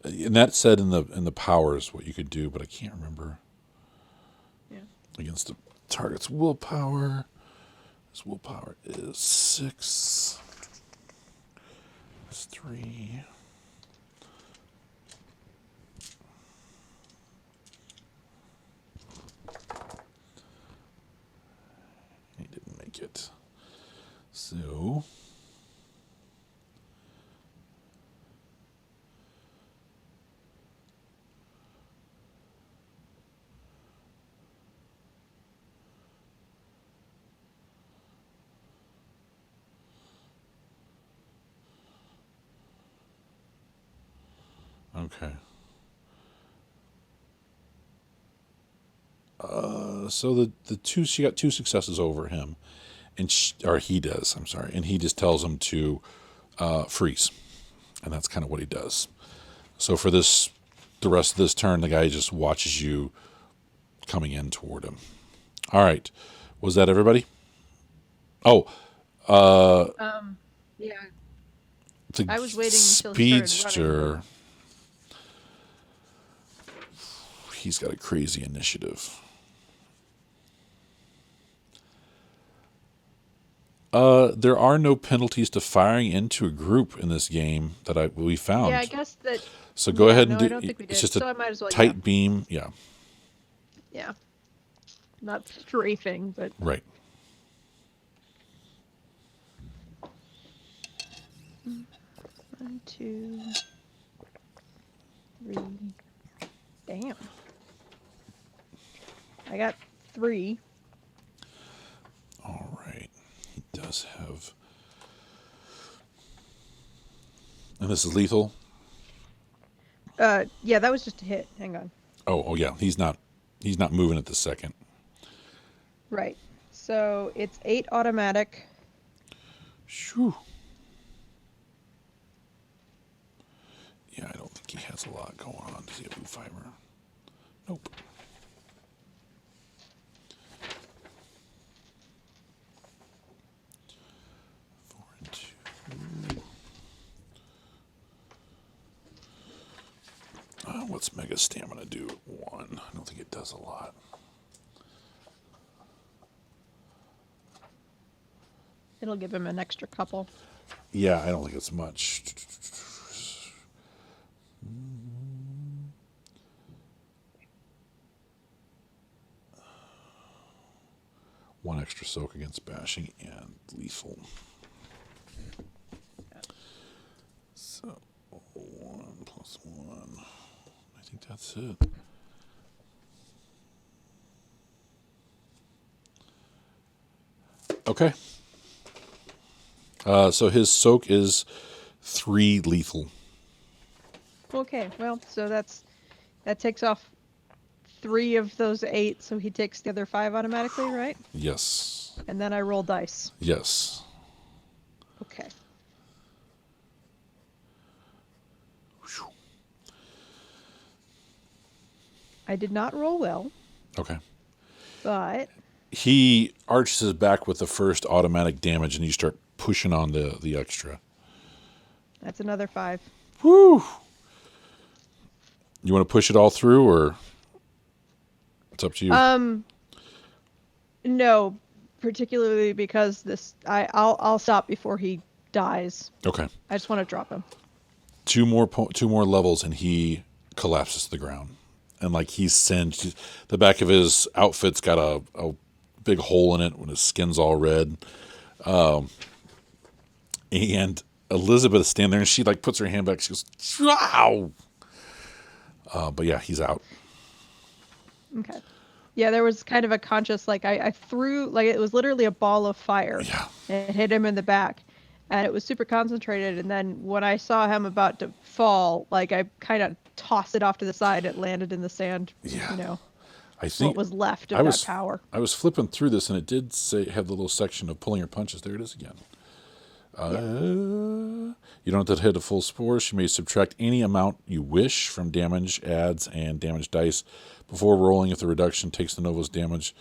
that said in the powers what you could do, but I can't remember. Yeah. Against the target's willpower. His willpower is 6. It's 3. He didn't make it. So okay. So the two, she got 2 successes over him, and he does. I'm sorry, and he just tells him to freeze, and that's kind of what he does. So for the rest of this turn, the guy just watches you coming in toward him. All right, was that everybody? Oh, Yeah. the I was waiting until he started speedster. He's got a crazy initiative. There are no penalties to firing into a group in this game that we found. Yeah, I guess that. So go ahead and no, do. I don't think we did. It's just So a I might as well. tight beam. Yeah. Yeah. Not strafing, but. Right. One, 2, 3. Damn. I got 3. All right. He does have. And this is lethal. Yeah, that was just a hit. Hang on. Oh yeah. He's not moving at the second. Right. So it's 8 automatic. Shoo. Yeah, I don't think he has a lot going on. Does he have blue fiber? Nope. Four and 2. What's Mega Stamina do at 1? I don't think it does a lot. It'll give him an extra couple. Yeah, I don't think it's much. One extra soak against bashing and lethal. So 1 plus 1. I think that's it. Okay. So his soak is 3 lethal. Okay, well, so that takes off 3 of those 8, so he takes the other 5 automatically, right? Yes. And then I roll dice. Yes. Okay. I did not roll well, Okay. but He arches his back with the first automatic damage, and you start pushing on the extra. that's another 5. Woo! You want to push it all through, or it's up to you? No, particularly because I'll stop before he dies. Okay. I just want to drop him. 2 more levels, and he collapses to the ground, and like he's singed. The back of his outfit's got a big hole in it when his skin's all red. And Elizabeth is standing there, and she like puts her hand back. She goes, "Wow!" But yeah, he's out. Okay. Yeah, there was kind of a conscious, like, I threw, like, it was literally a ball of fire. Yeah. And it hit him in the back. and it was super concentrated. And then when I saw him about to fall, like I kind of tossed it off to the side. It landed in the sand. Yeah. You know, I what think was left of I that was power. I was flipping through this, and it did say have the little section of pulling your punches. There it is again. You don't have to hit a full force. You may subtract any amount you wish from damage, adds, and damage dice before rolling. If the reduction takes the Nova's damage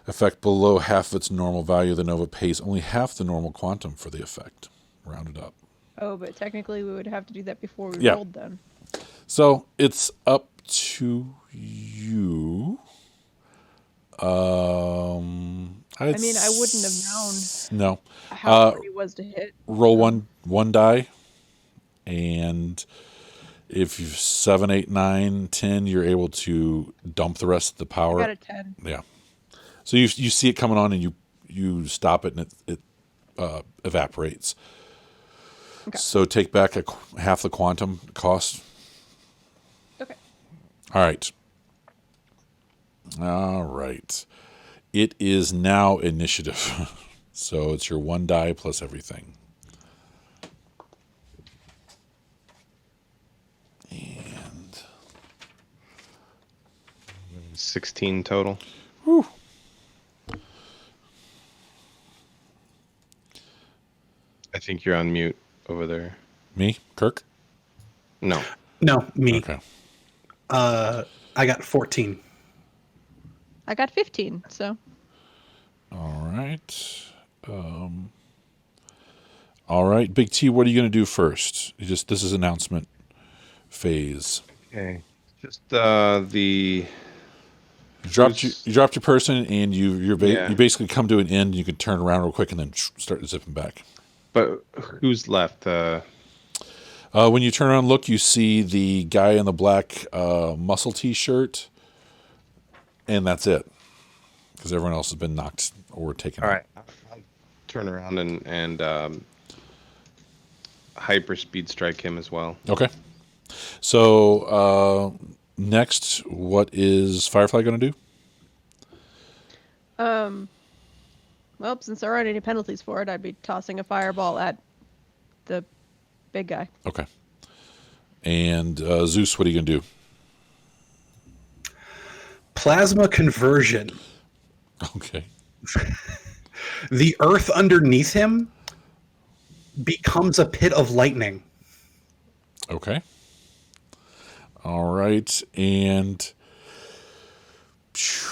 effect below half of its normal value, the Nova pays only half the normal quantum for the effect. Rounded up. Oh, but technically we would have to do that before we Yeah. rolled then. So it's up to you. I mean, I wouldn't have known No. how hard he was to hit. Roll one die, and if you 7, 8, 9, 10, you're able to dump the rest of the I power. got a 10. Yeah. So you see it coming on, and you stop it, and it evaporates. Okay. So take back half the quantum cost. Okay. All right. All right. It is now initiative. So it's your one die plus everything. And 16 total. whew. I think you're on mute over there. Me, Kirk? No. No, me. Okay. I got 14. I got 15, so. All right. All right, Big T, what are you going to do first? This is announcement phase. Okay. Just the. You dropped your person, and you Yeah. basically come to an end. You can turn around real quick and then start zipping back. But who's left? When you turn around and look, you see the guy in the black muscle T-shirt, and that's it. Because everyone else has been knocked or taken All out. right. I'll turn around and hyper speed strike him as well. Okay. So next, what is Firefly going to do? Well, since there aren't any penalties for it, I'd be tossing a fireball at the big guy. Okay. And Zeus, what are you going to do? Plasma conversion. Okay. The earth underneath him becomes a pit of lightning. Okay. All right. And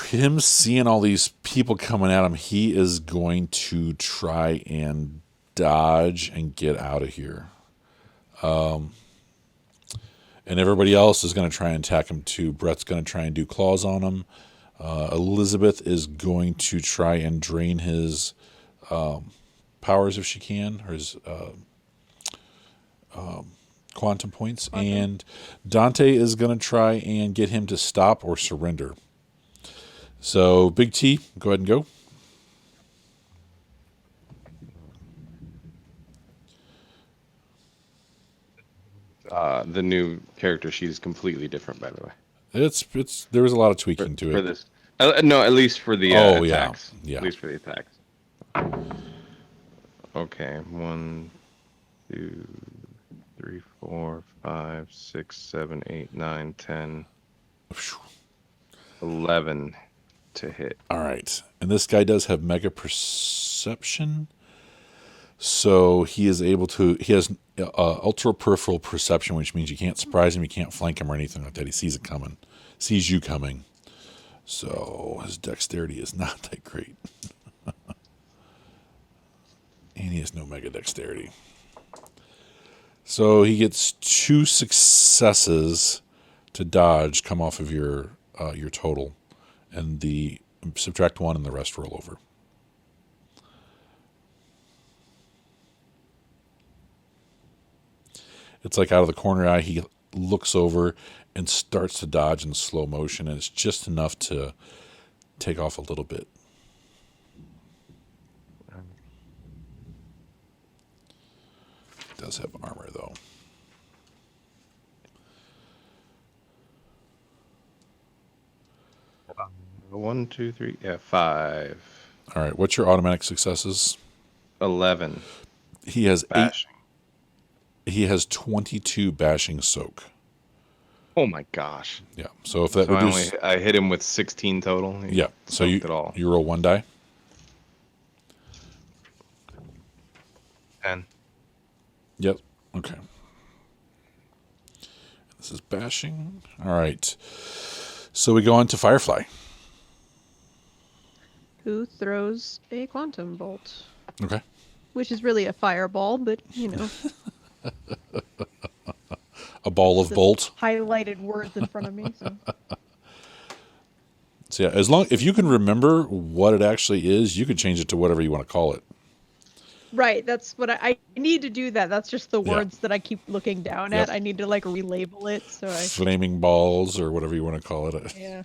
him seeing all these people coming at him, he is going to try and dodge and get out of here. And everybody else is going to try and attack him too. Brett's going to try and do claws on him. Elizabeth is going to try and drain his powers if she can, or his quantum points. And Dante is going to try and get him to stop or surrender. So, Big T, go ahead and go. The new character, she's completely different, by the way. There was a lot of tweaking to For it. this. No, at least for the Oh, yeah. attacks. Yeah. At least for the attacks. Okay. 1, 2, 3, 4, 5, 6, 7, 8, 9, 10, 11 to hit. All right. And this guy does have mega perception. So he has ultra peripheral perception, which means you can't surprise him, you can't flank him or anything like that. He sees it coming, sees you coming. So his dexterity is not that great. And he has no mega dexterity. So he gets 2 successes to dodge come off of your total. And the subtract 1 and the rest roll over. It's like out of the corner eye, he looks over and starts to dodge in slow motion, and it's just enough to take off a little bit. Does have armor, though. One, two, three, 5. All right, what's your automatic successes? 11. He has Bashing. He has 22 bashing soak. Oh my gosh. Yeah. So if that So reduces, I hit him with 16 total. He yeah. So soaked it all. you roll 1 die. 10. Yep. Okay. This is bashing. All right. So we go on to Firefly. Who throws a quantum bolt? Okay. Which is really a fireball, but you know, A ball of the bolt. highlighted words in front of me. So. So yeah, if you can remember what it actually is, you can change it to whatever you want to call it. Right, that's what I need to do. That's just the Yeah. words that I keep looking down Yep. at. I need to like relabel it. So I. Flaming balls or whatever you want to call it. Yeah.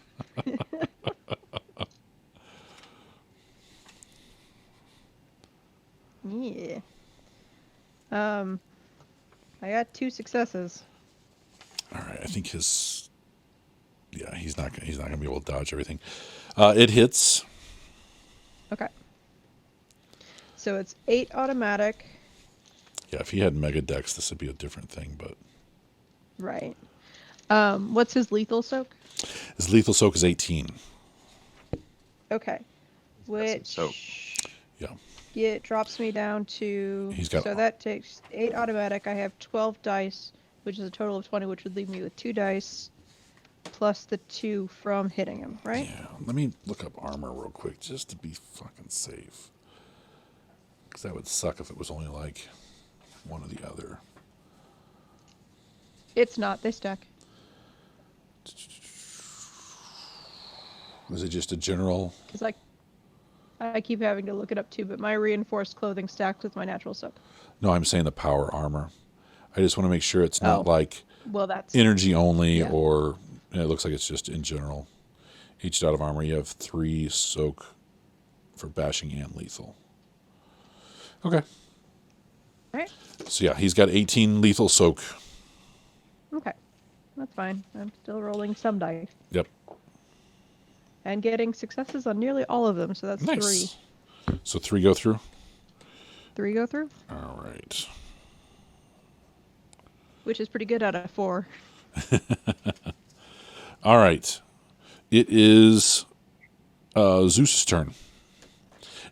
Yeah. I got 2 successes. All right, I think he's not gonna be able to dodge everything. It hits. Okay. So it's 8 automatic. Yeah, if he had Mega Dex, this would be a different thing. But Right. What's his lethal soak? his lethal soak is 18. Okay. Which soak. Yeah. it drops me down to. He's got- So that takes 8 automatic. I have 12 dice, which is a total of 20, which would leave me with 2 dice plus the 2 from hitting him, right? Yeah. Let me look up armor real quick just to be fucking safe. Because that would suck if it was only like one or the other. It's not. They stack. Is it just a general? Because I keep having to look it up too, but my reinforced clothing stacks with my natural soak. No, I'm saying the power armor. I just want to make sure it's not Oh. like Well, that's. energy only Yeah. or it looks like it's just in general. Each dot of armor, you have 3 soak for bashing and lethal. Okay. Right. So yeah, he's got 18 lethal soak. Okay. That's fine. I'm still rolling some dice. Yep. And getting successes on nearly all of them, so that's Nice. 3. So 3 go through? 3 go through, All right. which is pretty good out of 4. All right. It is Zeus's turn.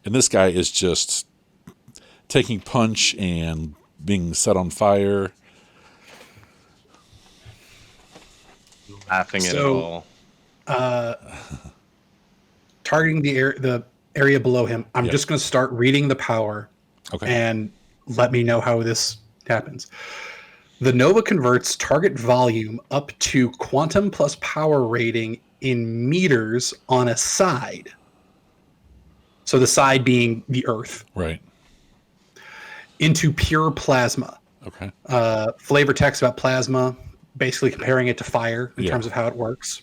And this guy is just taking punch and being set on fire. Laughing at it So- all. Targeting the area below him. I'm Yeah. just going to start reading the power Okay. and let me know how this happens. The Nova converts target volume up to quantum plus power rating in meters on a side. So the side being the Earth, Right. into pure plasma. Okay. Flavor text about plasma, basically comparing it to fire in Yeah. terms of how it works.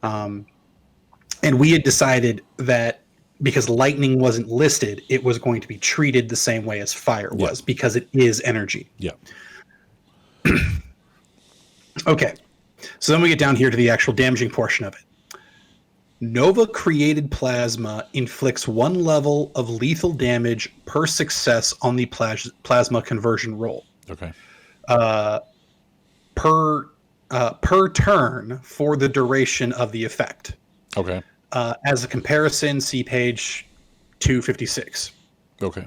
And we had decided that because lightning wasn't listed, it was going to be treated the same way as fire Yeah. was because it is energy. Yeah. Okay. So then we get down here to the actual damaging portion of it. Nova created plasma inflicts 1 level of lethal damage per success on the plasma conversion roll. Okay. Per turn for the duration of the effect. Okay. As a comparison, see page 256. Okay.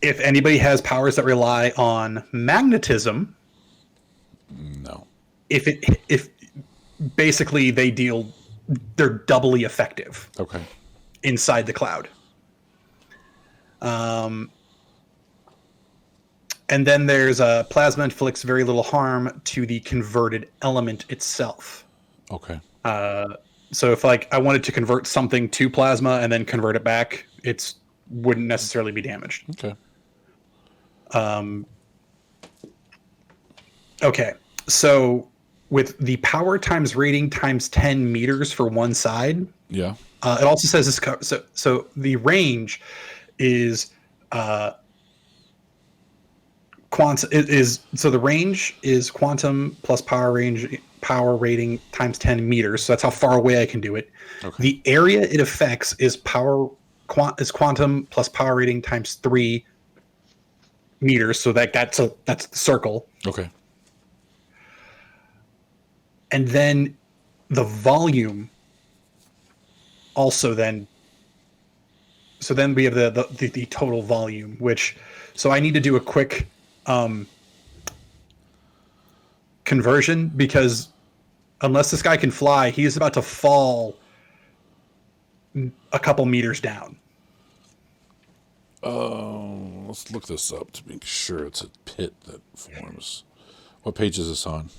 If anybody has powers that rely on magnetism, No. if basically they're doubly effective Okay. inside the cloud. And then there's plasma inflicts very little harm to the converted element itself. Okay. So if I wanted to convert something to plasma and then convert it back, it wouldn't necessarily be damaged. Okay. Okay, so with the power times rating times 10 meters for one side, Yeah. it also says this. So the range is quantum so the range is quantum plus power rating times 10 meters. So that's how far away I can do it. Okay. The area it affects is is quantum plus power rating times 3 meters. So that's the circle. Okay. And then the volume also then. So then we have the total volume, which, so I need to do a quick conversion, because unless this guy can fly, he is about to fall a couple meters down. Let's look this up to make sure it's a pit that forms. What page is this on?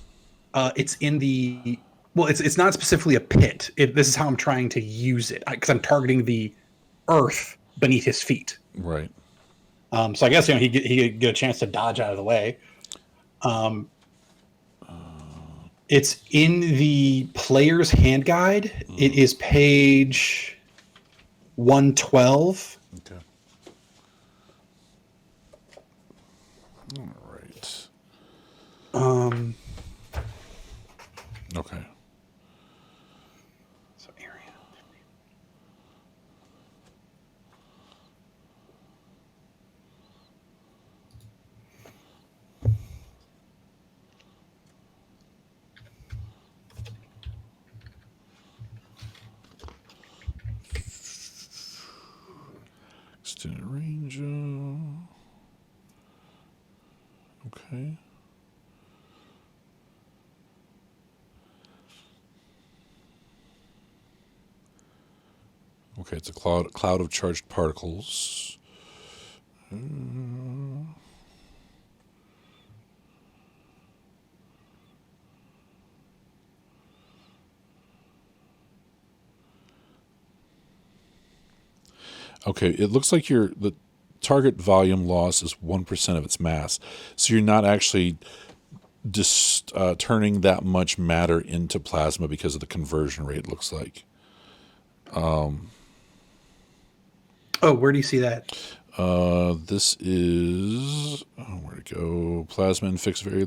It's in the, well, it's not specifically a pit. This is how I'm trying to use it, because I'm targeting the earth beneath his feet. Right. So I guess he could get a chance to dodge out of the way. It's in the player's hand guide. It is page 112. Okay. All right. Okay. So area. Extended range. Okay. Okay, it's a cloud of charged particles. Okay, it looks like the target volume loss is 1% of its mass. So you're not actually just turning that much matter into plasma because of the conversion rate, it looks like. Oh, where do you see that? This is, where'd it go? Plasma inflicts very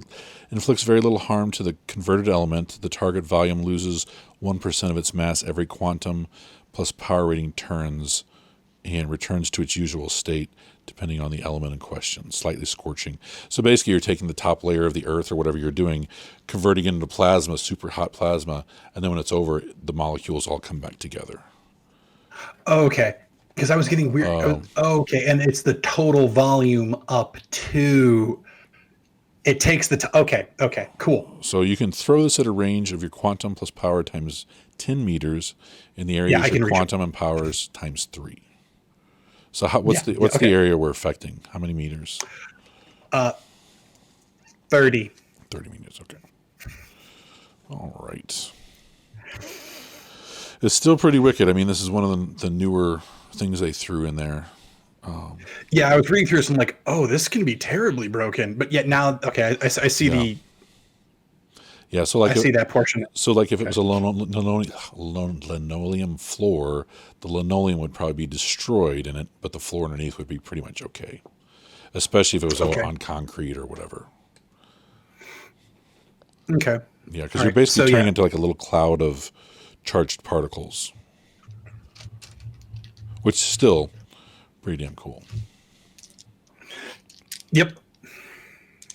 little harm to the converted element. The target volume loses 1% of its mass every quantum plus power rating turns and returns to its usual state depending on the element in question, slightly scorching. So basically you're taking the top layer of the earth or whatever you're doing, converting it into plasma, super hot plasma, and then when it's over, the molecules all come back together. Okay. Because I was getting weird. Okay, and it's the total volume up to. It takes the. Okay, cool. So you can throw this at a range of your quantum plus power times 10 meters in the area of your quantum and powers times 3. So what's the area we're affecting? How many meters? 30. 30 meters, okay. All right. It's still pretty wicked. I mean, this is one of the newer things they threw in there. Yeah, I was reading through this and I'm like, oh, this can be terribly broken. But yet now, okay, I see the. Yeah, so like I see that portion. So like if it was a linoleum floor, the linoleum would probably be destroyed in it, but the floor underneath would be pretty much okay. Especially if it was on concrete or whatever. Okay. Yeah, because you're basically turning into like a little cloud of charged particles. Which is still pretty damn cool. Yep.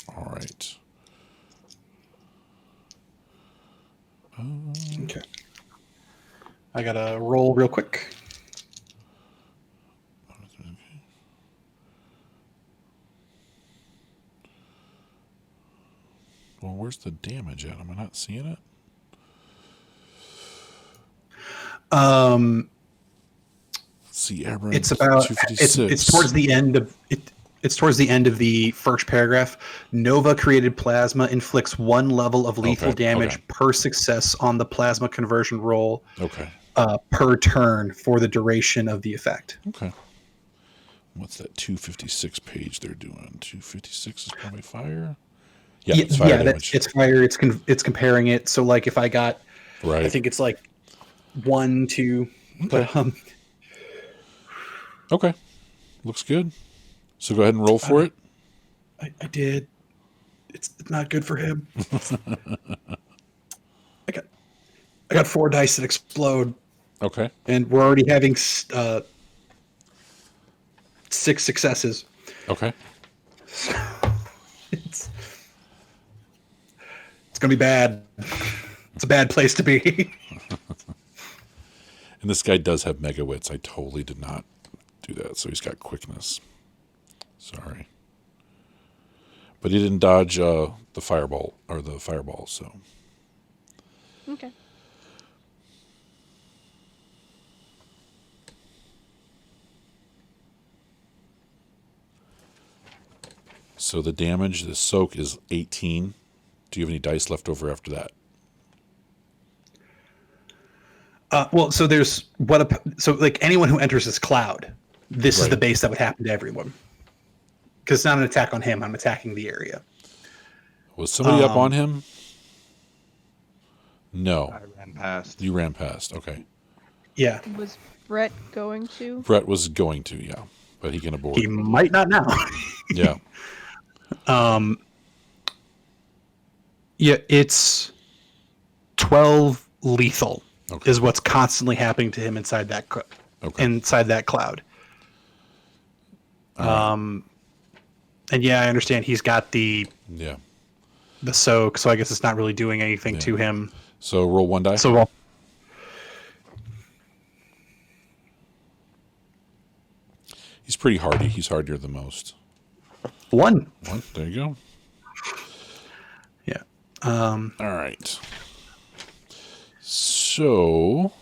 All right. Okay. I gotta roll real quick. Well, where's the damage at? Am I not seeing it? See, Aberrant. It's about. It's towards the end of it. It's towards the end of the first paragraph. Nova created plasma inflicts 1 level of lethal damage per success on the plasma conversion roll. Okay. Per turn for the duration of the effect. Okay. What's that 256 page they're doing? 256 is probably fire. Yeah, it's fire damage. It's fire. It's comparing it. So like if I got, right, I think it's like 1, 2. Okay. But okay, looks good. So go ahead and roll for it. I did. It's not good for him. I got 4 dice that explode. Okay. And we're already having 6 successes. Okay. It's gonna be bad. It's a bad place to be. And this guy does have mega wits. I totally did not do that. So he's got quickness. Sorry. But he didn't dodge the fireball or the fireball, so. Okay. So the damage, the soak is 18. Do you have any dice left over after that? Well, so there's so like anyone who enters this cloud, this is Right. the base that would happen to everyone. Because it's not an attack on him. I'm attacking the area. Was somebody up on him? No. I ran past. You ran past. Okay. Yeah, Was Brett going to? Brett was going to, yeah. But he can abort. he might not now. Yeah. Yeah, it's 12 lethal Okay. is what's constantly happening to him inside that Okay. inside that cloud. And yeah, I understand he's got the Yeah. soak, so I guess it's not really doing anything to him. So roll one die. So He's pretty hardy. He's hardier than most. one. One. There you go. Yeah. All right. So So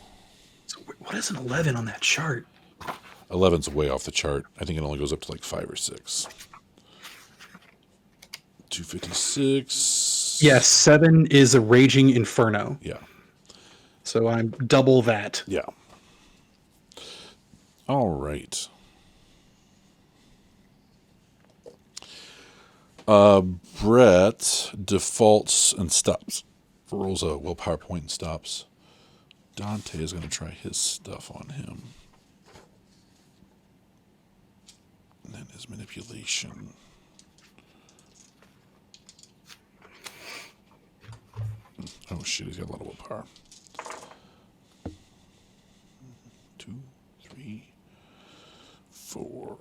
what is an 11 on that chart? 11's way off the chart. I think it only goes up to like 5 or 6. 256. Yeah, 7 is a raging inferno. Yeah. So I'm double that. Yeah. All right. Brett defaults and stops. Rolls a willpower point and stops. Dante is going to try his stuff on him. And then his manipulation. Oh shit, he's got a lot of willpower. 2, 3, 4.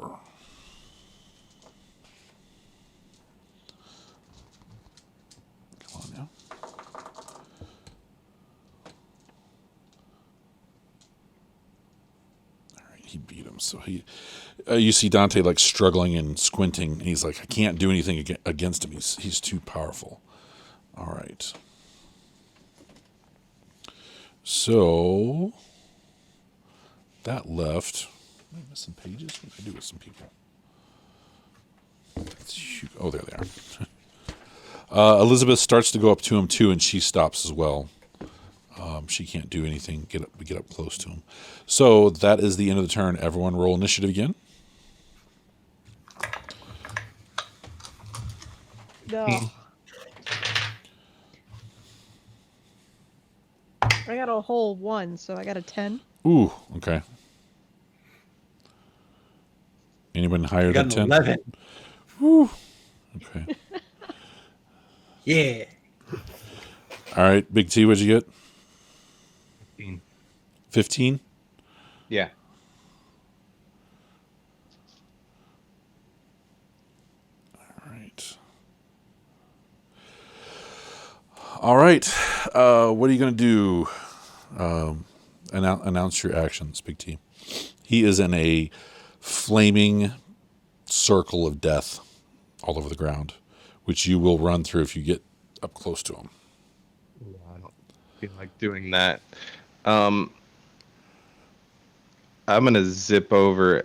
Come on now. All right, he beat him. So you see Dante like struggling and squinting. And he's like, I can't do anything against him. He's too powerful. All right. So that left. Am I missing pages? What did I do with some people? Oh, there they are. Elizabeth starts to go up to him too, and she stops as well. She can't do anything. Get up close to him. So that is the end of the turn. Everyone roll initiative again. No. I got a whole 1, so I got a 10. Ooh, okay. Anyone higher I than got an 10? 11. Woo. Okay. Yeah. All right, Big T, what'd you get? 15. 15? Yeah. All right. All right. What are you going to do? Announce your actions, Big T. He is in a flaming circle of death all over the ground, which you will run through if you get up close to him. I don't feel like doing that. I'm gonna zip over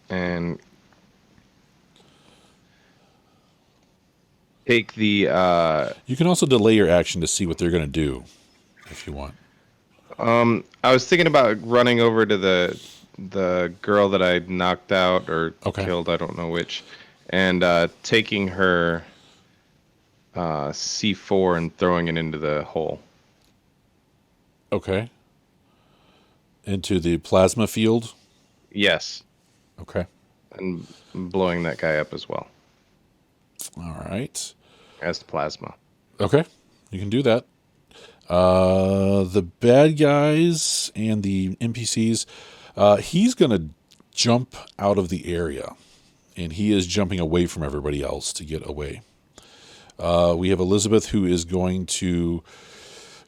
and take the. You can also delay your action to see what they're going to do if you want. I was thinking about running over to the girl that I knocked out or killed. I don't know which, and taking her C4 and throwing it into the hole. Okay. Into the plasma field? Yes. Okay. And blowing that guy up as well. All right. As plasma. Okay. You can do that. The bad guys and the NPCs, he's going to jump out of the area, and he is jumping away from everybody else to get away. We have Elizabeth, who is going to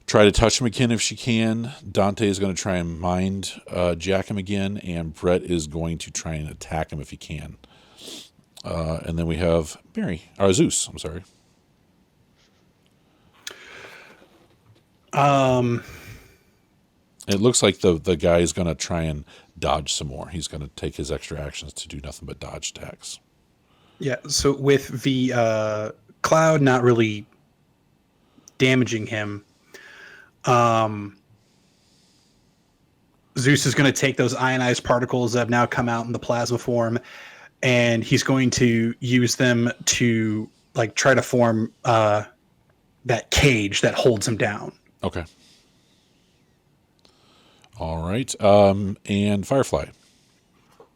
try to touch him again if she can. Dante is going to try and mind jack him again, and Brett is going to try and attack him if he can. And then we have Zeus. I'm sorry. It looks like the guy is going to try and dodge some more. He's going to take his extra actions to do nothing but dodge attacks. Yeah, so with the cloud not really damaging him, Zeus is going to take those ionized particles that have now come out in the plasma form, and he's going to use them to like try to form that cage that holds him down. Okay. All right. And Firefly.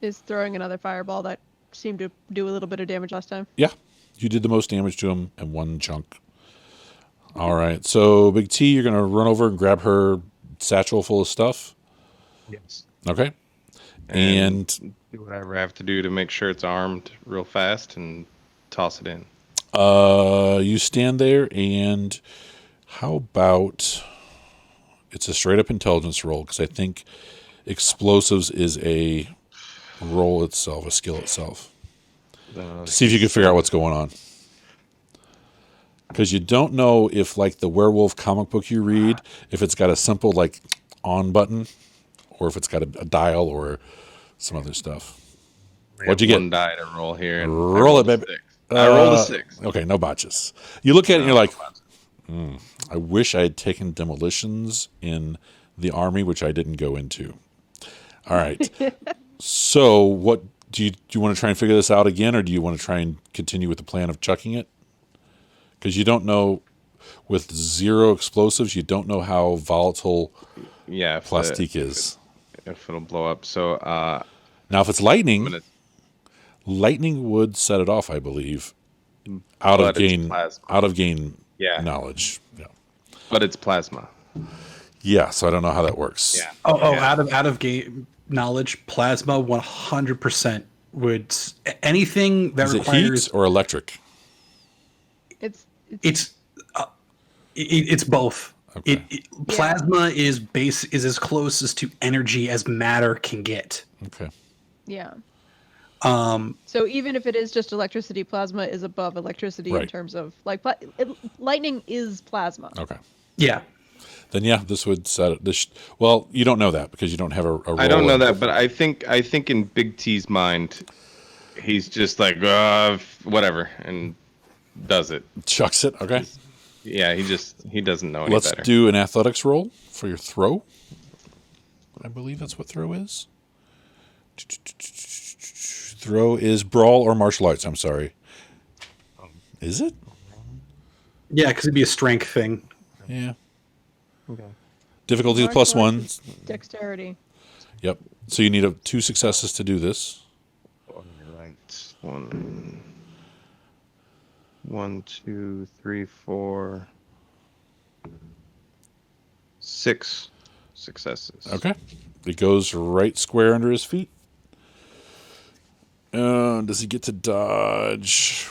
Is throwing another fireball that seemed to do a little bit of damage last time. Yeah. You did the most damage to him in one chunk. All right. So, Big T, you're going to run over and grab her satchel full of stuff? Yes. Okay. And do whatever I have to do to make sure it's armed real fast and toss it in. You stand there, and how about it's a straight up intelligence roll, because I think explosives is a roll itself, a skill itself. See if you can figure out what's going on. Because you don't know if, like the werewolf comic book you read, if it's got a simple like on button, or if it's got a dial or some other stuff. What'd you get? One die to roll here. And Roll it, baby. I rolled a 6. Okay, no botches. You look at it and you're like, I wish I had taken demolitions in the army, which I didn't go into. All right. So what do you want to try and figure this out again, or do you want to try and continue with the plan of chucking it? Because you don't know, with 0 explosives, you don't know how volatile plastique is. If it'll blow up. So now if it's lightning, lightning would set it off, I believe. Out of gain knowledge. Yeah. But it's plasma. Yeah, so I don't know how that works. Yeah. Out of game knowledge, plasma 100% would anything that is requires it heat or electric? It's both. Okay. Plasma is as close as to energy as matter can get. Okay. Yeah. So even if it is just electricity, plasma is above electricity in terms of like lightning is plasma. Okay. Yeah. Then this would set it. Well, you don't know that because you don't have a roll. I don't know that, but I think in Big T's mind, he's just like whatever and does it. Chucks it. Okay. Yeah, he doesn't know any better. Let's do an athletics roll for your throw. I believe that's what throw is. Throw is brawl or martial arts. I'm sorry. Is it? Yeah, because it'd be a strength thing. Yeah. Okay. Difficulty is +1. Dexterity. Yep. So you need 2 successes to do this. Oh, you're right. 1, 2, 3, 4, 6 successes. Okay. It goes right square under his feet. Does he get to dodge?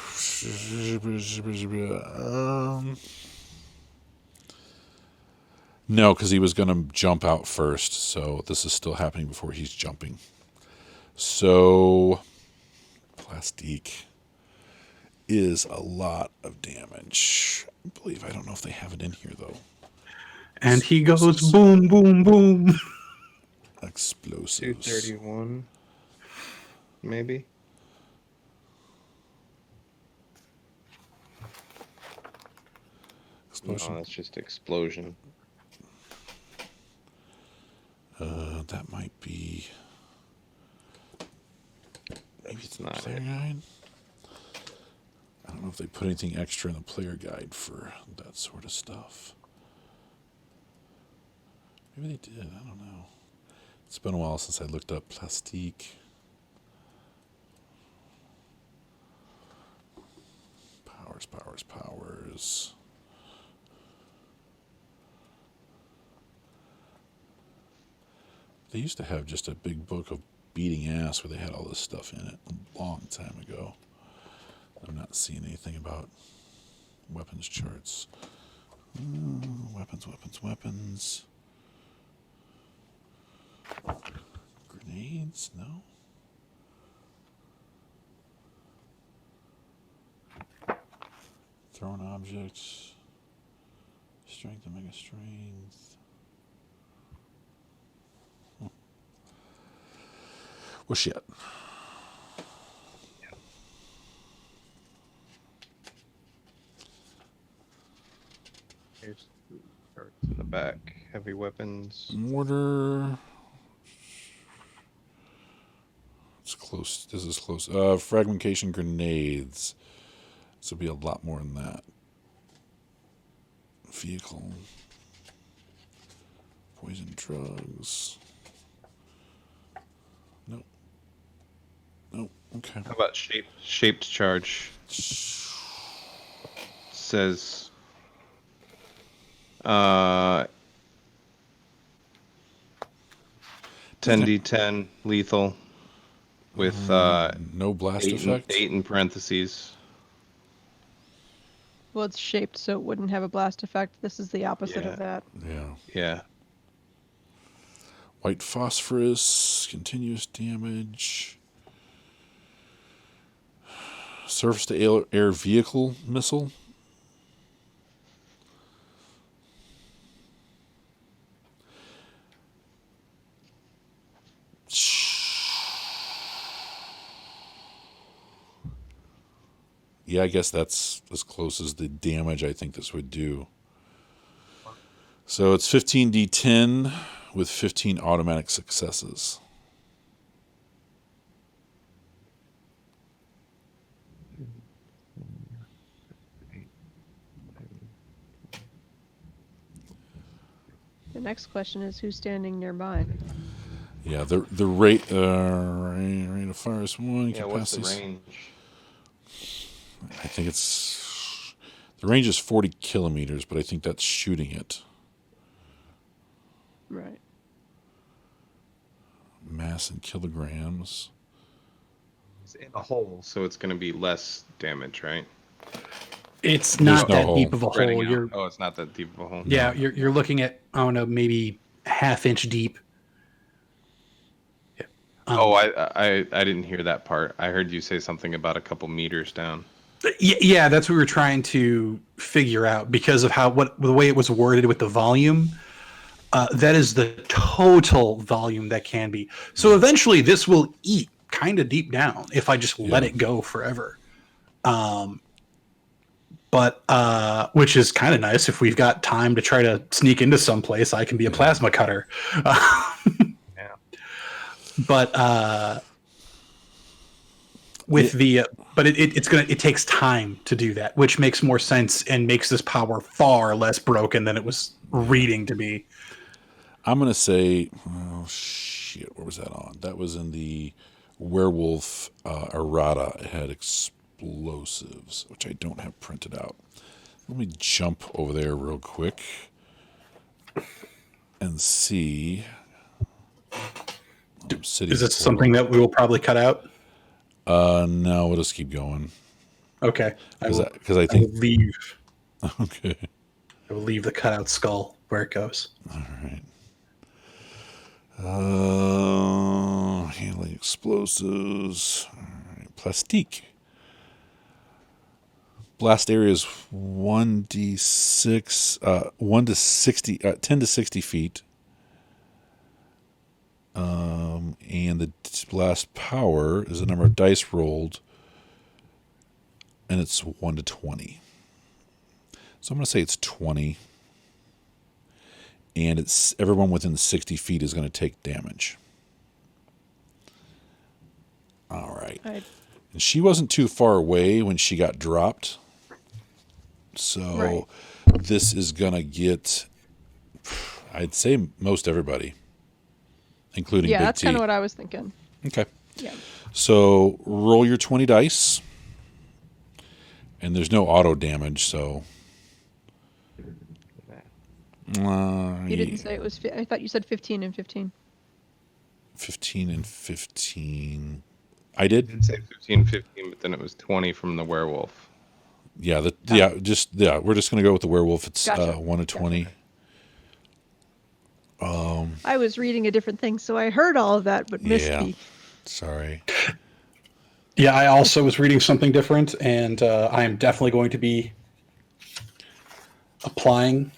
No, because he was going to jump out first. So this is still happening before he's jumping. So plastique is a lot of damage. I don't know if they have it in here, though. And he goes boom, boom, boom. Explosives. 231, maybe. Explosion. No, that's just explosion. That might be. Maybe it's not player it. guide. I don't know if they put anything extra in the player guide for that sort of stuff. Maybe they did. I don't know. It's been a while since I looked up plastique. Powers. They used to have just a big book of beating ass where they had all this stuff in it a long time ago. I'm not seeing anything about weapons charts. Weapons. Grenades? No. Thrown objects. Strength and mega strength. What's she at? Here's the charts in the back. Heavy weapons. Mortar. It's close. This is close. Fragmentation grenades. This will be a lot more than that. Vehicle. Poison drugs. Nope. Okay. How about shaped charge? Says 10d10 lethal with no blast effect. 8 in parentheses. Well, it's shaped so it wouldn't have a blast effect. This is the opposite of that. Yeah. White phosphorus, continuous damage. Surface to air vehicle missile. Yeah, I guess that's as close as the damage I think this would do. So it's 15d10 with 15 automatic successes. The next question is who's standing nearby? Yeah, the rate of fire is 1. Yeah, what's the Capacity. range? I think it's the range is 40 kilometers, but I think that's shooting it. Right. Mass in kilograms. It's in a hole, so it's going to be less damage, right? It's not no that hole. deep of a Spreading hole. out. You're Oh, it's not that deep of a hole. yeah, you're looking at, I don't know, maybe half-inch deep. Yeah. Oh, I didn't hear that part. I heard you say something about a couple meters down. Yeah, that's what we were trying to figure out because of the way it was worded with the volume. That is the total volume that can be. So eventually, this will eat kind of deep down if I just let it go forever. But which is kind of nice if we've got time to try to sneak into some place. I can be a plasma cutter. Yeah. But with the but it takes time to do that, which makes more sense and makes this power far less broken than it was reading to be. I'm gonna say, oh shit, where was that on? That was in the werewolf errata. It had explosives, which I don't have printed out. Let me jump over there real quick and see. Is this something that we will probably cut out? No, we'll just keep going. Okay. Because I think. I will leave. Okay. I will leave the cutout skull where it goes. All right. Handling explosives. All right. Plastique. Blast area is 1d6, 1 to 60, 10 to 60 feet. And the blast power is the number of dice rolled, and it's 1 to 20. So I'm going to say it's 20. And it's everyone within 60 feet is going to take damage. All right. And she wasn't too far away when she got dropped. So this is going to get, I'd say, most everybody, including Big T. Yeah, that's kind of what I was thinking. Okay. Yeah. So roll your 20 dice. And there's no auto damage, so... You didn't say it was... I thought you said 15 and 15. 15 and 15. I did? I did say 15, 15, but then it was 20 from the werewolf. Yeah, we're just going to go with the werewolf. It's Gotcha. 1 to 20. I was reading a different thing, so I heard all of that, but missed Yeah. the... Sorry. Yeah, I also was reading something different, and I am definitely going to be applying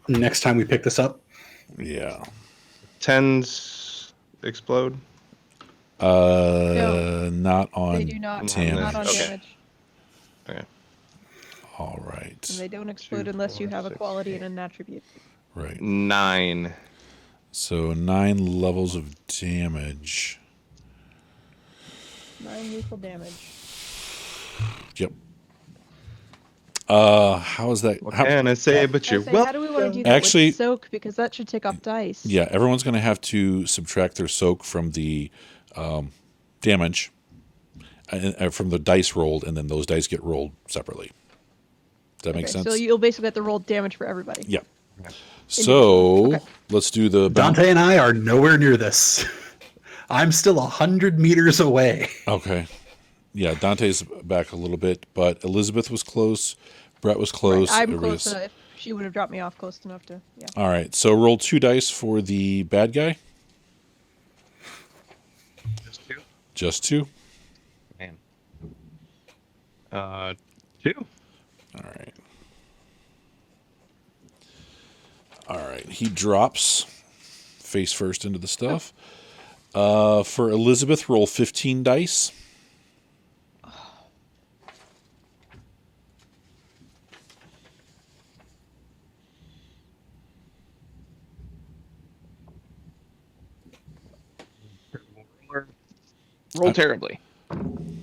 next time we pick this up. Yeah. 10s explode? No. Not on They do not. damage. Not on Okay. damage. Okay. All And right. they don't explode 2, unless you 4, have a 6, quality 8. and an attribute. Right. 9. So 9 levels of damage. 9 lethal damage. Yep. How is that? What can I say? But you're How do we want to do that Actually- with soak? Because that should take up dice. Yeah, everyone's going to have to subtract their soak from the damage, from the dice rolled, and then those dice get rolled separately. Does that make sense? So you'll basically have to roll damage for everybody. Yeah. So Okay. let's do the Dante and I are nowhere near this. I'm still 100 meters away. Okay. Yeah, Dante's back a little bit, but Elizabeth was close. Brett was close. Right, I'm It close was- enough. She would have dropped me off close enough to... Yeah. All right. So roll 2 dice for the bad guy. Just 2? Just 2. Man. 2. All right. All right. He drops face first into the stuff. For Elizabeth, roll 15 dice. Roll terribly. 1,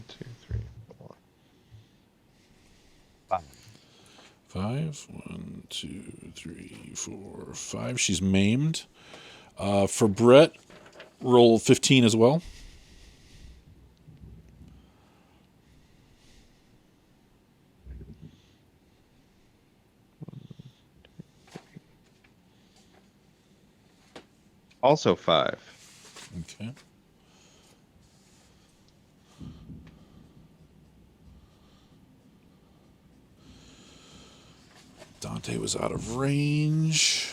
2, 3, 4. 5. 5. 1, 2, 3, 4, 5. She's maimed. For Brett, roll 15 as well. Also 5. Okay. Dante was out of range.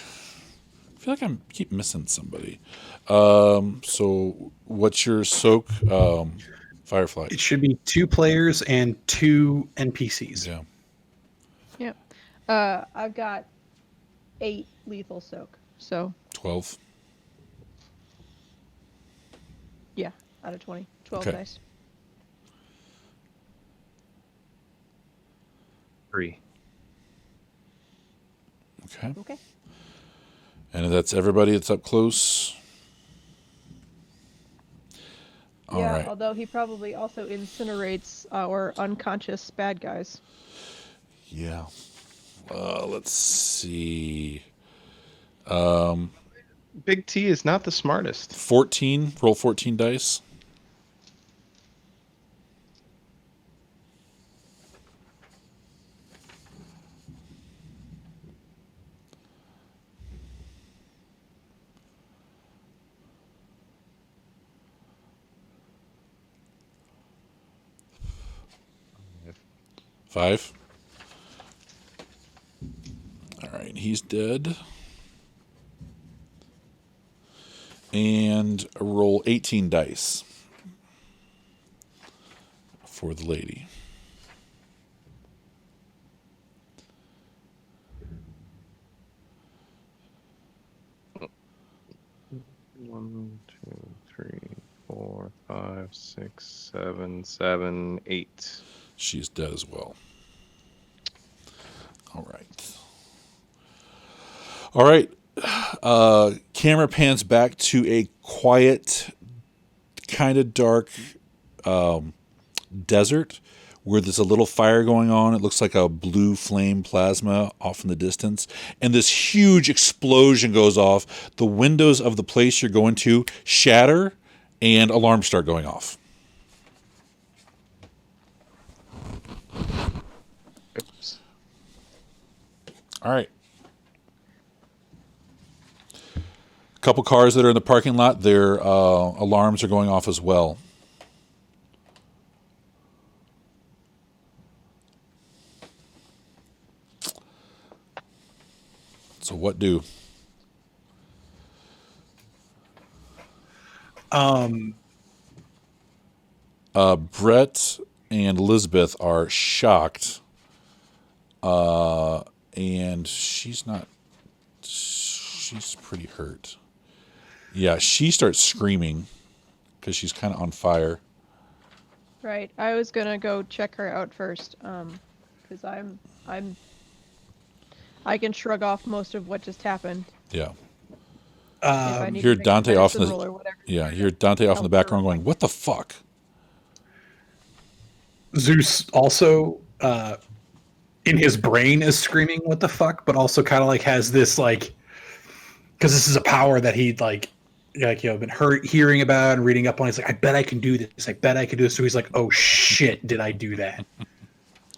I feel like I keep missing somebody. So what's your soak, Firefly? It should be 2 players and 2 NPCs. Yeah. Yep. I've got 8 lethal soak. So, 12. yeah, out of 20. 12 Okay. dice. 3. Okay. Okay. And that's everybody that's up close. All Yeah, right. although he probably also incinerates our unconscious bad guys. Yeah. Let's see. Big T is not the smartest. 14. Roll 14 dice. Five. All right, he's dead. And roll 18 dice for the lady. One, 2, 3, 4, 5, 6, 7, 7, 8. She's dead as well. All right. All right. Camera pans back to a quiet, kind of dark desert where there's a little fire going on. It looks like a blue flame plasma off in the distance. And this huge explosion goes off. The windows of the place you're going to shatter and alarms start going off. Oops. All right. couple cars that are in the parking lot, their alarms are going off as well. So what do? Brett and Elizabeth are shocked, and she's pretty hurt. Yeah, she starts screaming because she's kind of on fire. Right. I was gonna go check her out first, because I can shrug off most of what just happened. Yeah. If I need Hear to make a Dante off in medicine roll or the whatever. hear Dante off in the Help her background going, reflect. "What the fuck?" Zeus also, in his brain, is screaming, "What the fuck?" But also kind of like has this like, because this is a power that he'd been hearing about and reading up on. He's like, I bet I can do this. I bet I can do this. So he's like, oh shit, did I do that?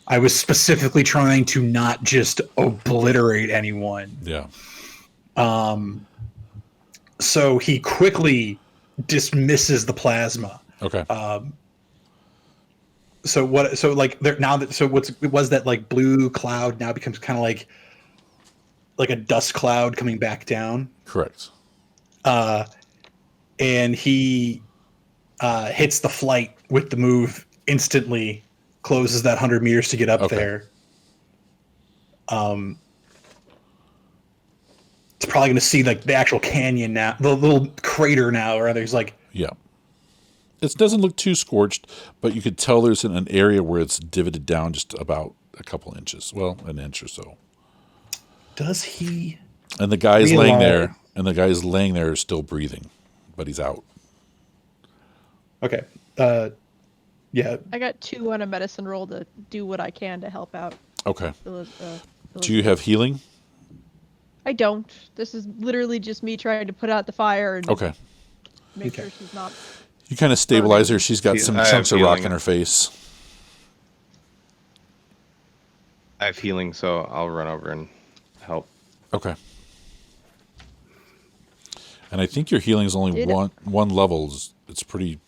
I was specifically trying to not just obliterate anyone. Yeah. So he quickly dismisses the plasma. Okay. So what? So like there now that it was that like blue cloud now becomes kind of like a dust cloud coming back down. Correct. And he hits the flight with the move instantly, closes that 100 meters to get up there. It's probably going to see like the actual canyon now, the little crater now, or there's like. Yeah. It doesn't look too scorched, but you could tell there's an area where it's divoted down just about a couple inches. Well, an inch or so. Does he? And the guy's laying there, still breathing, but he's out. Okay. Yeah. I got 2 on a medicine roll to do what I can to help out. Okay. Elizabeth. Do you have healing? I don't. This is literally just me trying to put out the fire and Okay. make sure she's not. You kind of stabilize her. She's got some I have chunks of rock healing. in her face. I have healing, so I'll run over and help. Okay. And I think your healing is only one level. It's pretty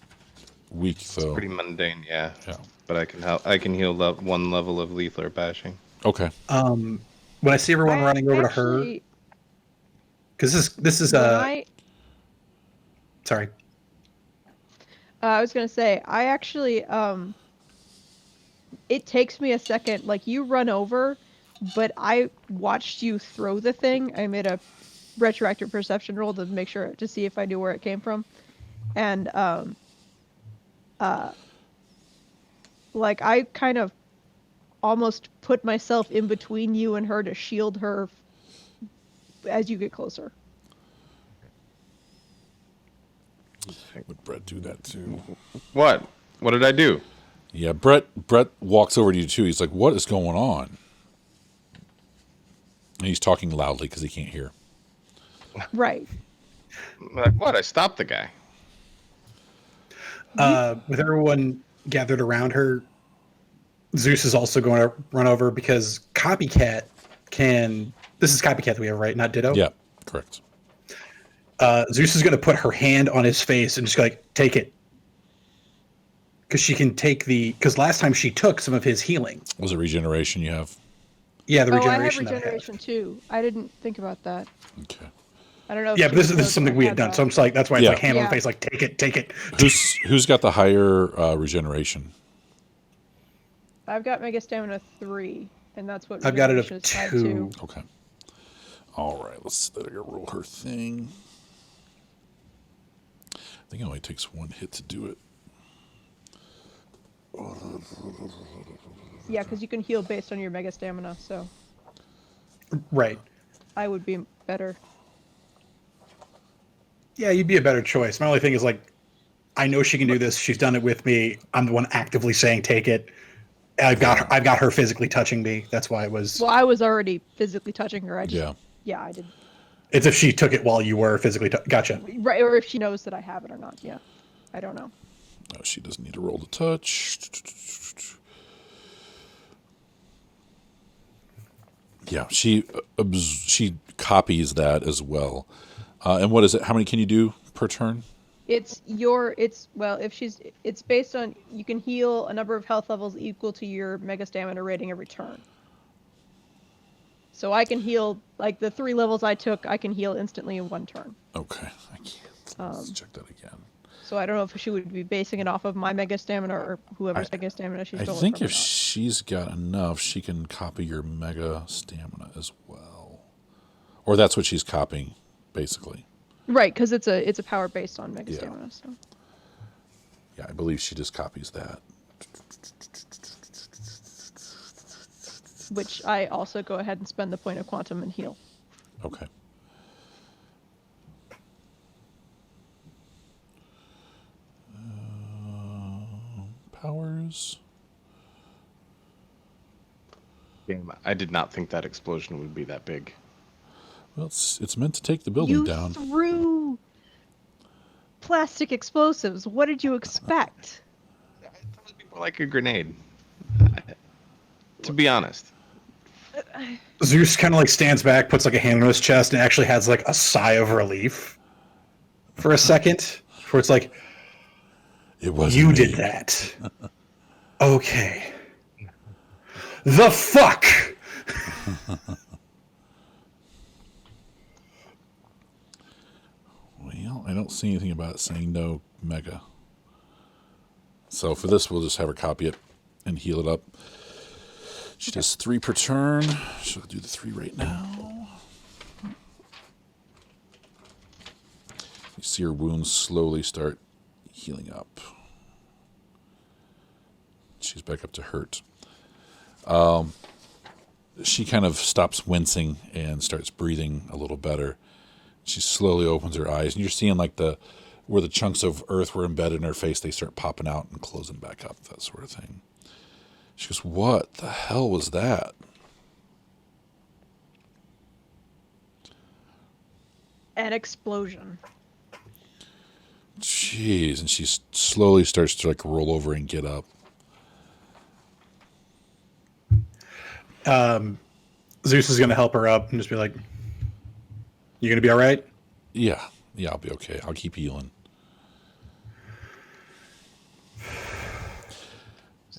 weak, though. Pretty mundane, yeah. Yeah. But I can help. I can heal 1 level of lethal or bashing. Okay. When I see everyone running over to her, because this is sorry. I was gonna say, I actually, it takes me a second. Like, you run over, but I watched you throw the thing. I made a retroactive perception roll to make sure to see if I knew where it came from, and like I kind of almost put myself in between you and her to shield her as you get closer. Would Brett do that too? What? What did I do? Yeah, Brett walks over to you too. He's like, "What is going on?" And he's talking loudly because he can't hear. Right. Like, what? I stopped the guy. With everyone gathered around her, Zeus is also going to run over because Copycat can. This is Copycat that we have, right? Not Ditto? Yeah, correct. Zeus is going to put her hand on his face and just go like, take it. Because she can take because last time she took some of his healing. Was it regeneration you have? Yeah, the Oh, I have regeneration. regeneration too. I didn't think about that. Okay. I don't know. If Yeah, she but this knows is something I we have had done. that. So I'm just like, that's why it's Yeah. like hand on Yeah. the face, like, take it, take it. Who's got the higher regeneration? I've got Mega Stamina 3, and that's what I've got it regeneration of is tied 2. to. Okay. All right. Let's let her roll her thing. I think it only takes 1 hit to do it. Yeah, because you can heal based on your Mega Stamina, so Right. I would be better. Yeah, you'd be a better choice. My only thing is like, I know she can do this. She's done it with me. I'm the one actively saying take it. I've got her physically touching me. That's why it was. Well, I was already physically touching her. I just, Yeah. yeah, I did. It's if she took it while you were physically. Gotcha. Right, or if she knows that I have it or not. Yeah, I don't know. No, she doesn't need to roll to touch. Yeah, she copies that as well. And what is it? How many can you do per turn? It's based on, you can heal a number of health levels equal to your mega stamina rating every turn. So I can heal, like the 3 levels I took, I can heal instantly in 1 turn. Okay, I can't. Let's check that again. So I don't know if she would be basing it off of my mega stamina or whoever's mega stamina she's I stolen think from if she's got enough, she can copy your mega stamina as well. Or that's what she's copying, basically. Right, because it's a power based on mega stamina. So. Yeah, I believe she just copies that. Which I also go ahead and spend the point of quantum and heal. Okay. Powers. Damn, I did not think that explosion would be that big. Well, it's meant to take the building down. You threw plastic explosives. What did you expect? I thought it would be more like a grenade. To be honest. Zeus kind of like stands back, puts like a hand on his chest, and actually has like a sigh of relief for a second, where it's like, It wasn't you me. did that. Okay. The fuck? Well, I don't see anything about it saying no mega. So for this, we'll just have her copy it and heal it up. She does 3 per turn. She'll do the 3 right now. You see her wounds slowly start healing up. She's back up to hurt. She kind of stops wincing and starts breathing a little better. She slowly opens her eyes, and you're seeing like where the chunks of earth were embedded in her face, they start popping out and closing back up, that sort of thing. She goes, "What the hell was that?" An explosion. Jeez, and she slowly starts to like roll over and get up. Zeus is going to help her up and just be like, "You going to be all right?" Yeah, I'll be okay. I'll keep healing.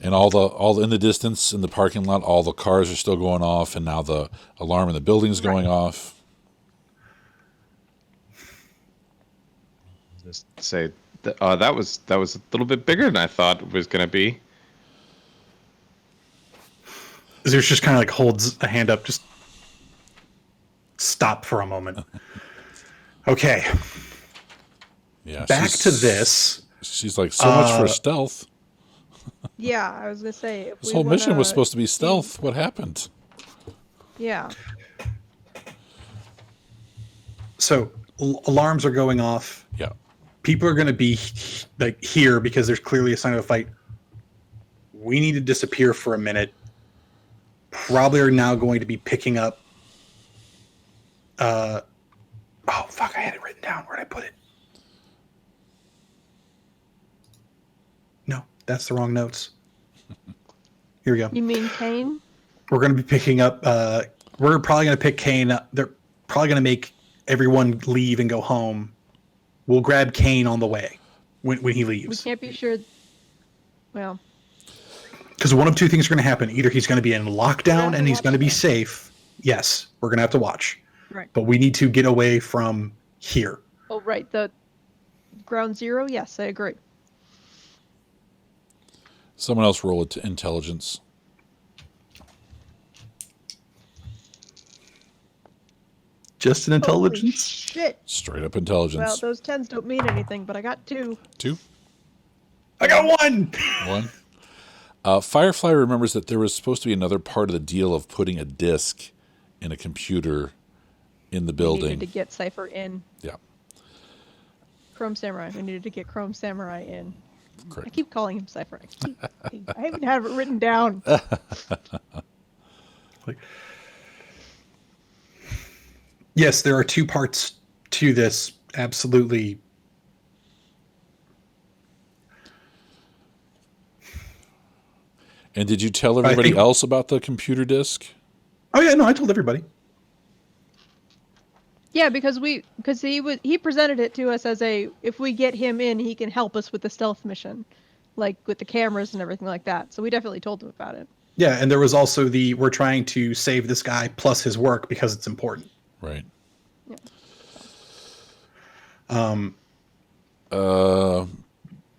And all in the distance in the parking lot, all the cars are still going off, and now the alarm in the building is going off. Just say that was a little bit bigger than I thought it was going to be. Zeus just kind of like holds a hand up, just stop for a moment. Okay. Yeah. Back to this. She's like, so much for stealth. Yeah, I was gonna say This whole mission was supposed to be stealth. What happened? Yeah. So alarms are going off. Yeah. People are going to be like here because there's clearly a sign of a fight. We need to disappear for a minute. Probably are now going to be picking up. Oh fuck! I had it written down. Where'd I put it? No, that's the wrong notes. Here we go. You mean Kane? We're going to be picking up. We're probably going to pick Kane up. They're probably going to make everyone leave and go home. We'll grab Kane on the way when he leaves. We can't be sure. Well, because one of two things are going to happen. Either he's going to be in lockdown and he's going to be safe. Yes, we're going to have to watch. right. But we need to get away from here. Oh, right. The ground zero. Yes, I agree. Someone else roll it to intelligence. Just an intelligence? Holy shit. Straight up intelligence. Well, those 10s don't mean anything, but I got 2. 2? I got 1! 1. Firefly remembers that there was supposed to be another part of the deal of putting a disk in a computer in the We building. needed to get Cypher in. Yeah, Chrome Samurai. We needed to get Chrome Samurai in. I correct. keep calling him Cypher. I haven't have it written down. Like, yes, there are 2 parts to this. Absolutely. And did you tell everybody else about the computer disk? Oh, yeah, no, I told everybody. Yeah, because he presented it to us as if we get him in, he can help us with the stealth mission, like with the cameras and everything like that. So we definitely told him about it. Yeah, and there was also we're trying to save this guy plus his work because it's important. Right. Yeah.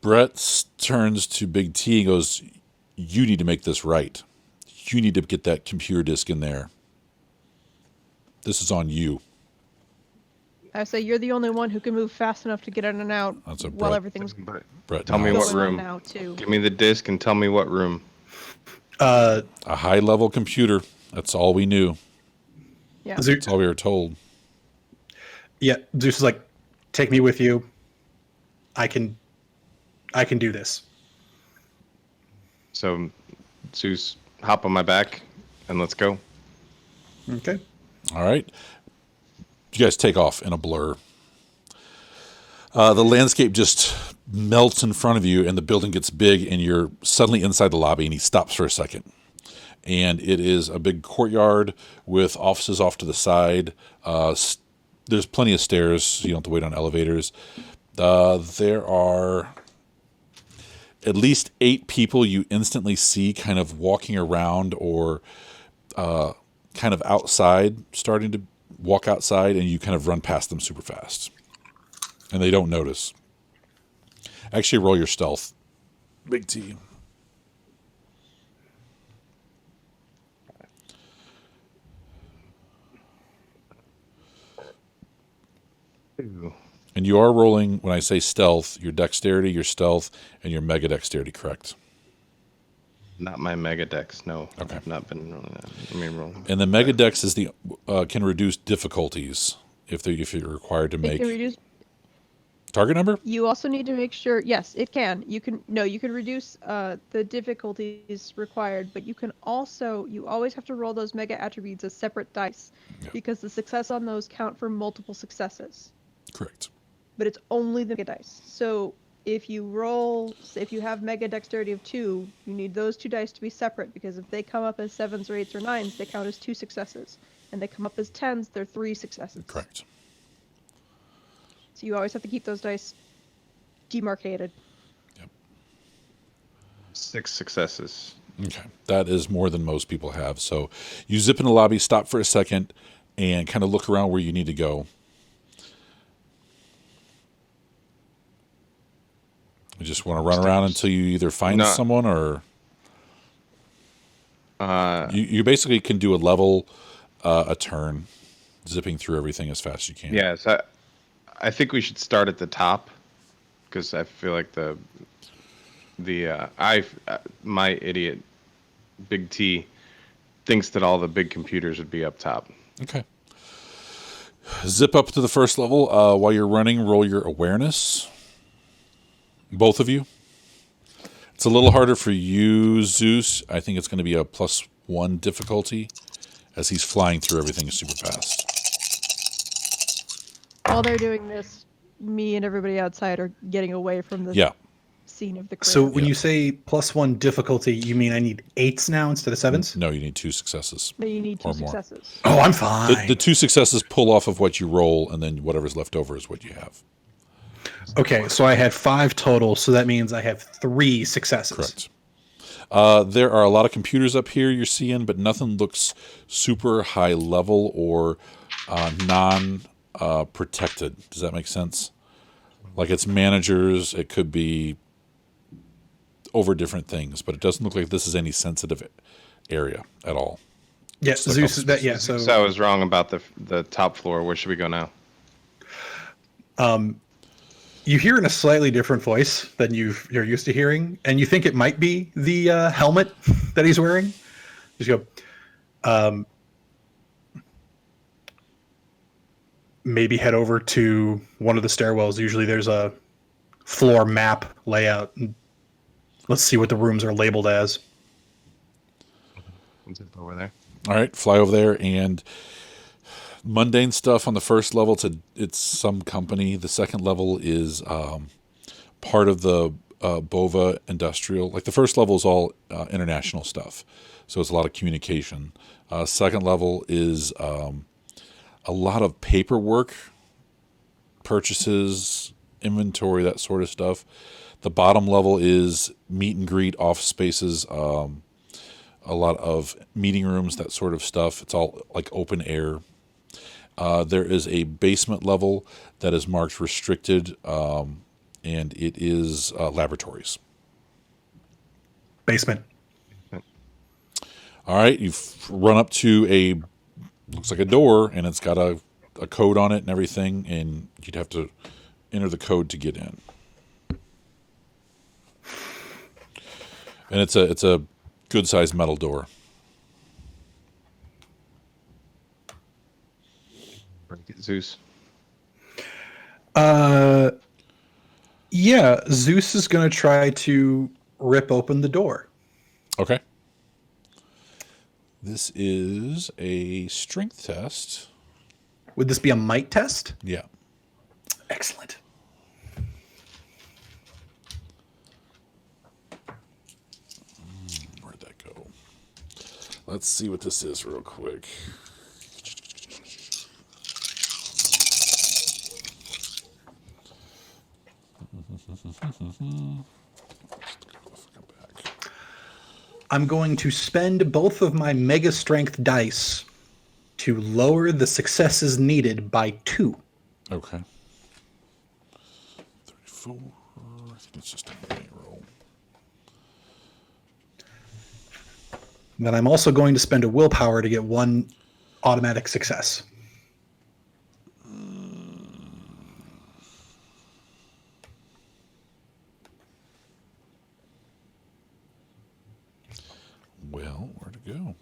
Brett turns to Big T and goes, "You need to make this right. You need to get that computer disk in there. This is on you." I say you're the only one who can move fast enough to get in and out That's a while Brett. everything's Brett, Tell me what going on room. now too. Give me the disc and tell me what room. A high-level computer. That's all we knew. Yeah. That's all we were told. Yeah, Zeus is like, take me with you. I can do this. So, Zeus, hop on my back and let's go. Okay. All right. You guys take off in a blur. The landscape just melts in front of you, and the building gets big, and you're suddenly inside the lobby, and he stops for a second. And it is a big courtyard with offices off to the side. There's plenty of stairs, so you don't have to wait on elevators. There are at least 8 people you instantly see kind of walking around or kind of outside, starting to walk outside, and you kind of run past them super fast. And they don't notice. Actually, roll your stealth. Big T. Ooh. And you are rolling, when I say stealth, your dexterity, your stealth, and your mega dexterity, correct? Not my mega dex, no. Okay. I've not been rolling that. Let me roll. And the mega dex is the can reduce difficulties if you're required to It make can reduce. target number. You also need to make sure. Yes, it can. You can reduce the difficulties required, but you always have to roll those mega attributes as separate dice, because the success on those count for multiple successes. Correct. But it's only the mega dice. So if you have mega dexterity of 2, you need those 2 dice to be separate, because if they come up as 7s or 8s or 9s, they count as 2 successes. And they come up as 10s, they're 3 successes. Correct. So you always have to keep those dice demarcated. Yep. 6 successes. Okay. That is more than most people have. So you zip in the lobby, stop for a second, and kind of look around where you need to go. You just want to run around until you either find someone or... You basically can do a level a turn, zipping through everything as fast as you can. Yes, I think we should start at the top, because I feel like my idiot Big T thinks that all the big computers would be up top. Okay. Zip up to the first level. While you're running, roll your awareness. Both of you. It's a little harder for you, Zeus. I think it's going to be a +1 difficulty, as he's flying through everything super fast. While they're doing this, me and everybody outside are getting away from the scene of the crane. So when you say +1 difficulty, you mean I need 8s now instead of 7s? No, you need 2 successes. But you need 2 or more. successes. Oh, I'm fine. The 2 successes pull off of what you roll, and then whatever's left over is what you have. Okay, so I had 5 total, so that means I have 3 successes. Correct. There are a lot of computers up here you're seeing, but nothing looks super high level or non-protected. Does that make sense? Like it's managers, it could be over different things, but it doesn't look like this is any sensitive area at all. Yes, Zeus. So I was wrong about the top floor. Where should we go now? You hear in a slightly different voice than you're used to hearing, and you think it might be the helmet that he's wearing. Just go, maybe head over to one of the stairwells. Usually there's a floor map layout. Let's see what the rooms are labeled as. Over there. All right, fly over there, and mundane stuff on the first level. It's some company. The second level is part of the Bova Industrial. Like the first level is all international stuff, so it's a lot of communication. Second level is a lot of paperwork, purchases, inventory, that sort of stuff. The bottom level is meet and greet, office spaces, a lot of meeting rooms, that sort of stuff. It's all like open air. There is a basement level that is marked restricted, and it is laboratories. Basement. All right, you've run up to looks like a door, and it's got a code on it and everything, and you'd have to enter the code to get in. And it's a good-sized metal door. Zeus. Yeah, Zeus is going to try to rip open the door. Okay. This is a strength test. Would this be a might test? Yeah. Excellent. Where'd that go? Let's see what this is real quick. I'm going to spend both of my mega strength dice to lower the successes needed by 2. Okay. 34. I think it's just a main roll. Then I'm also going to spend a willpower to get 1 automatic success. Well, where to go?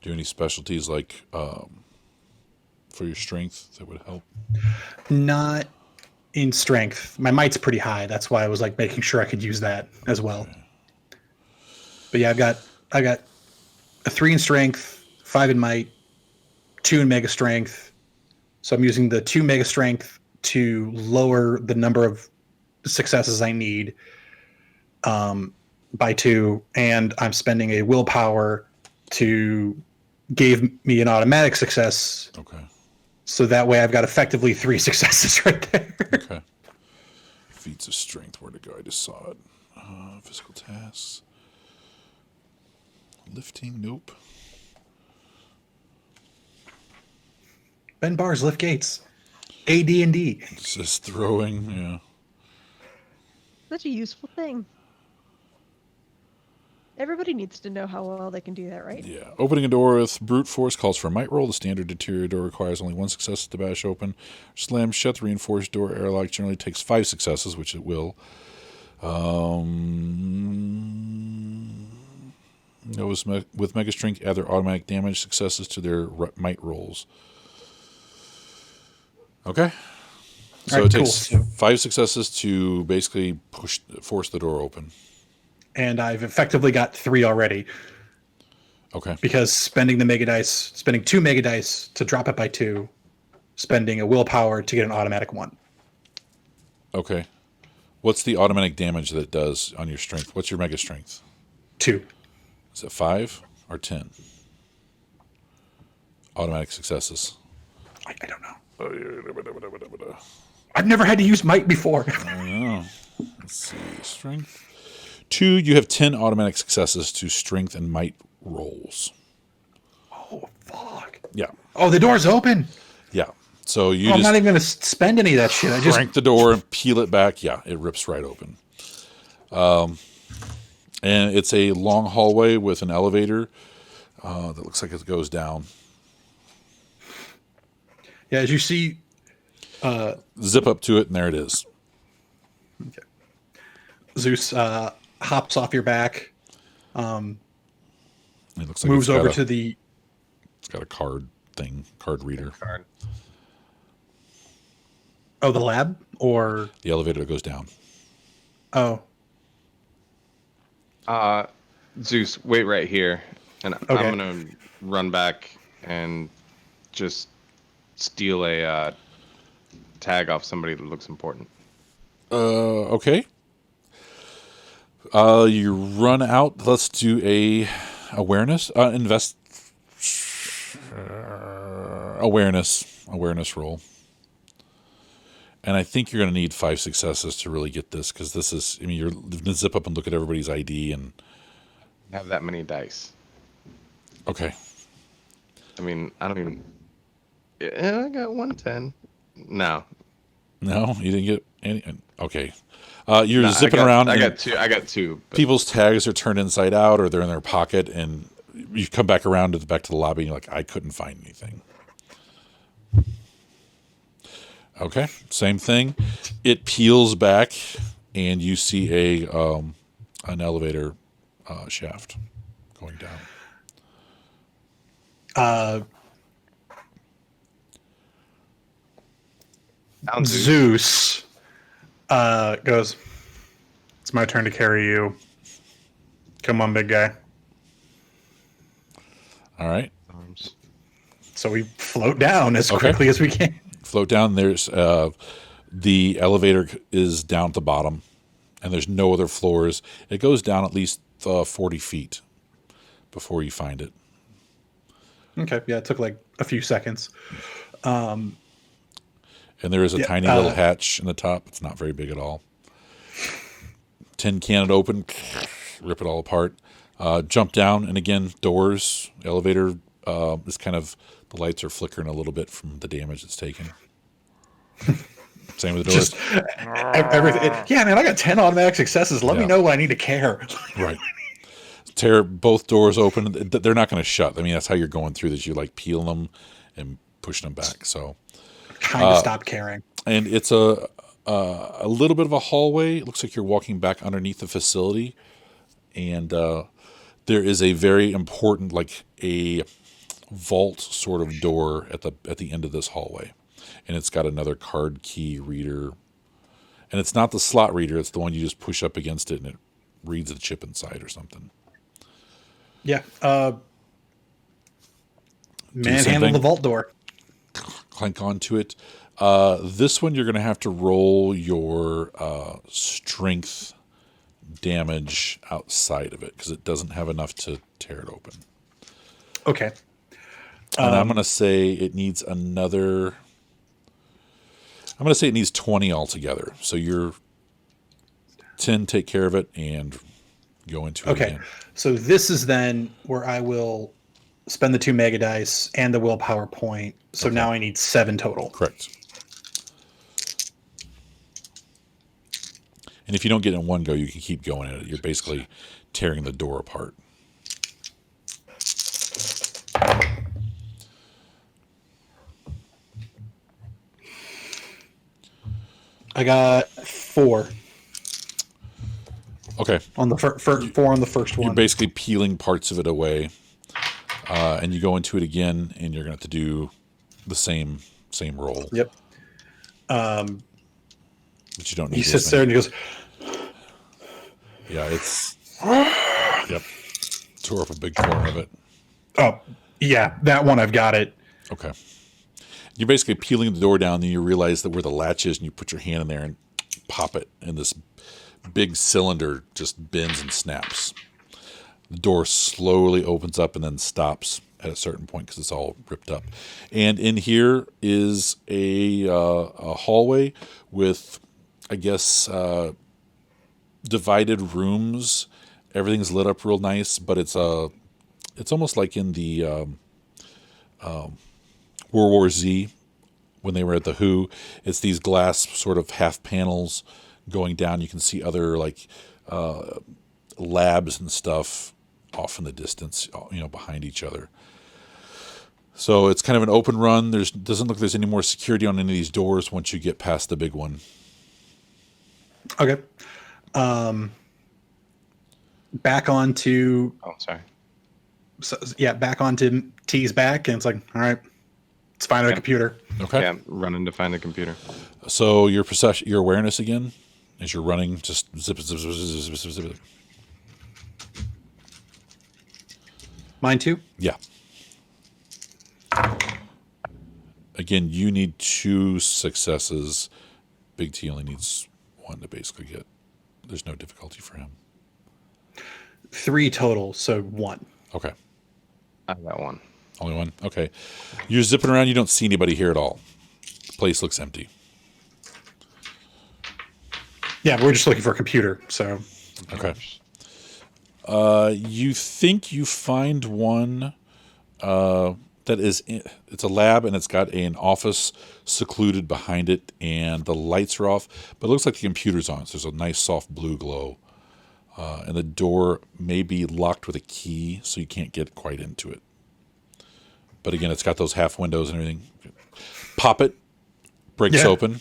Do any specialties like for your strength that would help? Not in strength. My might's pretty high. That's why I was like making sure I could use that as well. Okay. But yeah, I got a 3 in strength, 5 in might, 2 in mega strength. So I'm using the 2 mega strength to lower the number of successes I need by 2, and I'm spending a willpower to give me an automatic success. Okay. So that way I've got effectively 3 successes right there. Okay. Feats of strength. Where to go? I just saw it. Physical tasks. Lifting. Nope. Ben bars, lift gates. AD&D. It says throwing. Yeah. Such a useful thing. Everybody needs to know how well they can do that, right? Yeah. Opening a door with brute force calls for a might roll. The standard interior door requires only 1 success to bash open. Slam shut. The reinforced door airlock generally takes 5 successes, which it will. Those with mega strength add their automatic damage successes to their might rolls. Okay. So All right, it takes cool. 5 successes to basically force the door open. And I've effectively got 3 already. Okay. Because spending 2 mega dice to drop it by 2, spending a willpower to get an automatic 1. Okay. What's the automatic damage that it does on your strength? What's your mega strength? 2. Is it 5 or 10? Automatic successes. I don't know. I've never had to use might before. I know. Let's see. Strength. 2, you have 10 automatic successes to strength and might rolls. Oh, fuck. Yeah. Oh, the door's open. Yeah. So you I'm just not even going to spend any of that shit. I just crank the door and peel it back. Yeah, it rips right open. And it's a long hallway with an elevator that looks like it goes down. Yeah, as you see, Zip up to it, and there it is. okay. Zeus hops off your back, It looks like moves it's got over a- to the. It's got a card reader. Card. Oh, the lab or The elevator that goes down. oh, Zeus, wait right here, and Okay. I'm gonna run back and just steal a tag off somebody that looks important. Okay. You run out. Let's do a awareness awareness roll. And I think you're going to need 5 successes to really get this, because this is, I mean, you're going to zip up and look at everybody's ID and Have that many dice. okay. I mean, I don't even. Yeah, I got 110. No. No, you didn't get any. Okay. You're No, zipping around. I and got 2. I got 2. But people's tags are turned inside out, or they're in their pocket, and you come back around back to the lobby, and you're like, I couldn't find anything. Okay, same thing. It peels back, and you see an elevator shaft going down. Zeus goes, it's my turn to carry you. Come on, big guy. All right. arms. So we float down as quickly as we can. Float down. There's the elevator is down at the bottom, and there's no other floors. It goes down at least 40 feet before you find it. Okay, yeah, it took like a few seconds. And there is a tiny little hatch in the top. It's not very big at all. Tin can it open, rip it all apart. Jump down, and again, doors, elevator is kind of, the lights are flickering a little bit from the damage it's taken. Same with the doors. Just everything. Yeah, man, I got 10 automatic successes. Let me know when I need to care. Right. Tear both doors open. They're not going to shut. I mean, that's how you're going through this. You like peeling them and pushing them back. So kind of stop caring. And it's a little bit of a hallway. It looks like you're walking back underneath the facility, and there is a very important, like a vault sort of door at the end of this hallway, and it's got another card key reader, and it's not the slot reader. It's the one you just push up against it, and it reads a chip inside or something. Yeah. Manhandle the vault door. Clank onto it. This one you're going to have to roll your strength damage outside of it, because it doesn't have enough to tear it open. Okay. And I'm going to say it needs another... I'm going to say it needs 20 altogether. So your 10 take care of it and go into it again. So this is then where I will spend the 2 mega dice and the willpower point. So now I need 7 total. Correct. And if you don't get it in one go, you can keep going at it. You're basically tearing the door apart. I got 4. Okay. On the 4 on the first one. You're basically peeling parts of it away, and you go into it again, and you're going to have to do the same roll. Yep. But you don't need. He sits there and he goes, yeah, it's yep. Tore up a big corner of it. oh, yeah, that one I've got it. Okay. You're basically peeling the door down, and you realize that where the latch is, and you put your hand in there and pop it, and this big cylinder just bends and snaps. The door slowly opens up and then stops at a certain point because it's all ripped up. And in here is a hallway with, I guess, divided rooms. Everything's lit up real nice, but it's almost like in the World War Z when they were at the Who. It's these glass sort of half panels going down. You can see other like labs and stuff off in the distance, behind each other. So it's kind of an open run. Doesn't look like there's any more security on any of these doors once you get past the big one. Okay. Back onto. Oh, sorry. So, yeah, back onto T's back, and it's like, all right, let's find a computer. Okay. Yeah, running to find a computer. So your perception, your awareness again, as you're running, just zip, zip, zip, zip, zip, zip, zip. Mine too? Yeah. Again, you need 2 successes. Big T only needs 1 to basically get. There's no difficulty for him. 3 total, so 1. Okay. I got one. Only one? Okay. You're zipping around. You don't see anybody here at all. The place looks empty. Yeah, we're just looking for a computer, so. Okay. You think you find one that is it's a lab, and it's got an office secluded behind it, and the lights are off, but it looks like the computer's on. So there's a nice soft blue glow, and the door may be locked with a key, so you can't get quite into it. But again, it's got those half windows and everything. Pop it, breaks open.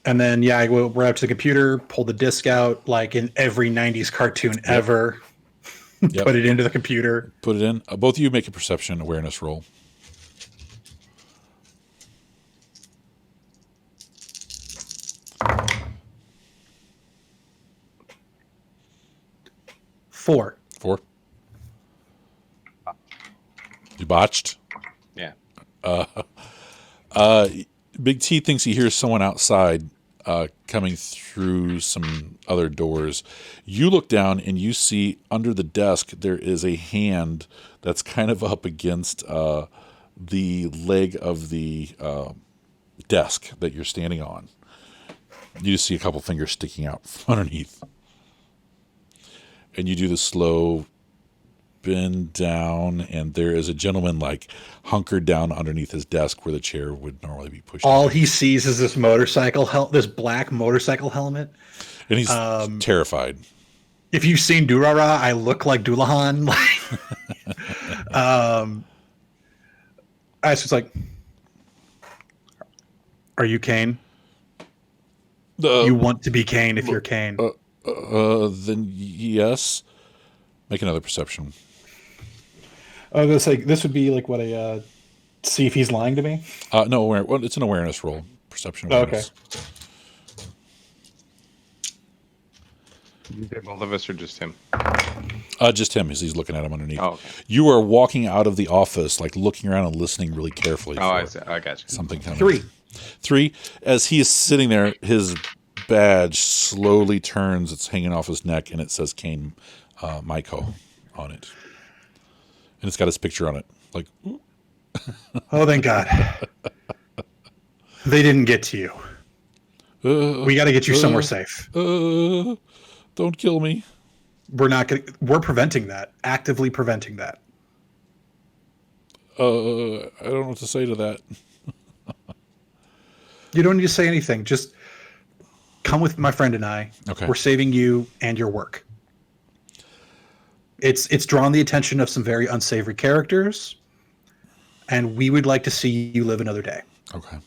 And then, I go right up to the computer, pull the disc out, like in every 90s cartoon ever. Yep. Put it into the computer. Put it in. Both of you make a perception awareness roll. Four. You botched? Yeah. Big T thinks he hears someone outside coming through some other doors. You look down and you see under the desk there is a hand that's kind of up against the leg of the desk that you're standing on. You just see a couple fingers sticking out from underneath. And you do the slow bend down, and there is a gentleman like hunkered down underneath his desk where the chair would normally be pushed. All he sees is this motorcycle this black motorcycle helmet, and he's terrified. If you've seen Durara, I look like Doulahan. I was just like, "Are you Kane? You want to be Kane if you're Kane?" Then yes. Make another perception. I was gonna say this would be like what I see if he's lying to me. No, it's an awareness roll. Perception awareness. Okay. Both of us or just him? Just him, as he's looking at him underneath. Oh, okay. You are walking out of the office, like looking around and listening really carefully. Oh, I see. I got you. Something coming. 3. As he is sitting there, his badge slowly turns. It's hanging off his neck, and it says Kane Maiko on it. And it's got his picture on it. Like, ooh. Oh, thank God. They didn't get to you. We got to get you somewhere safe. Don't kill me. We're preventing that. Actively preventing that. I don't know what to say to that. You don't need to say anything. Just come with my friend and I. Okay. We're saving you and your work. It's drawn the attention of some very unsavory characters, and we would like to see you live another day. Okay.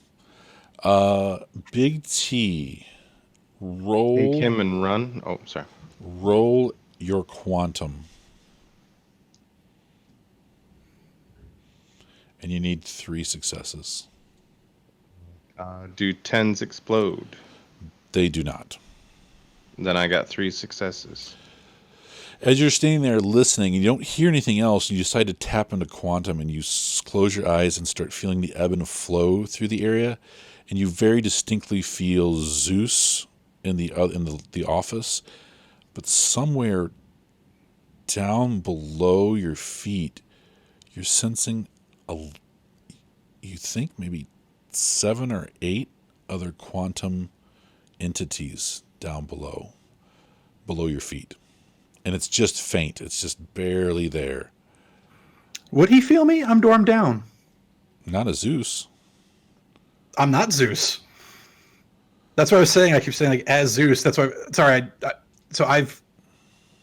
Big T, roll. Take him and run. Oh, sorry. Roll your quantum. And you need 3 successes. Do 10s explode? They do not. Then I got 3 successes. As you're standing there listening and you don't hear anything else, you decide to tap into quantum, and you close your eyes and start feeling the ebb and flow through the area, and you very distinctly feel Zeus in the office, but somewhere down below your feet, you're sensing you think maybe 7 or 8 other quantum entities down below your feet. And it's just faint. It's just barely there. Would he feel me? I'm dormed down. Not a Zeus. I'm not Zeus. That's what I was saying. I keep saying like as Zeus. That's why. Sorry.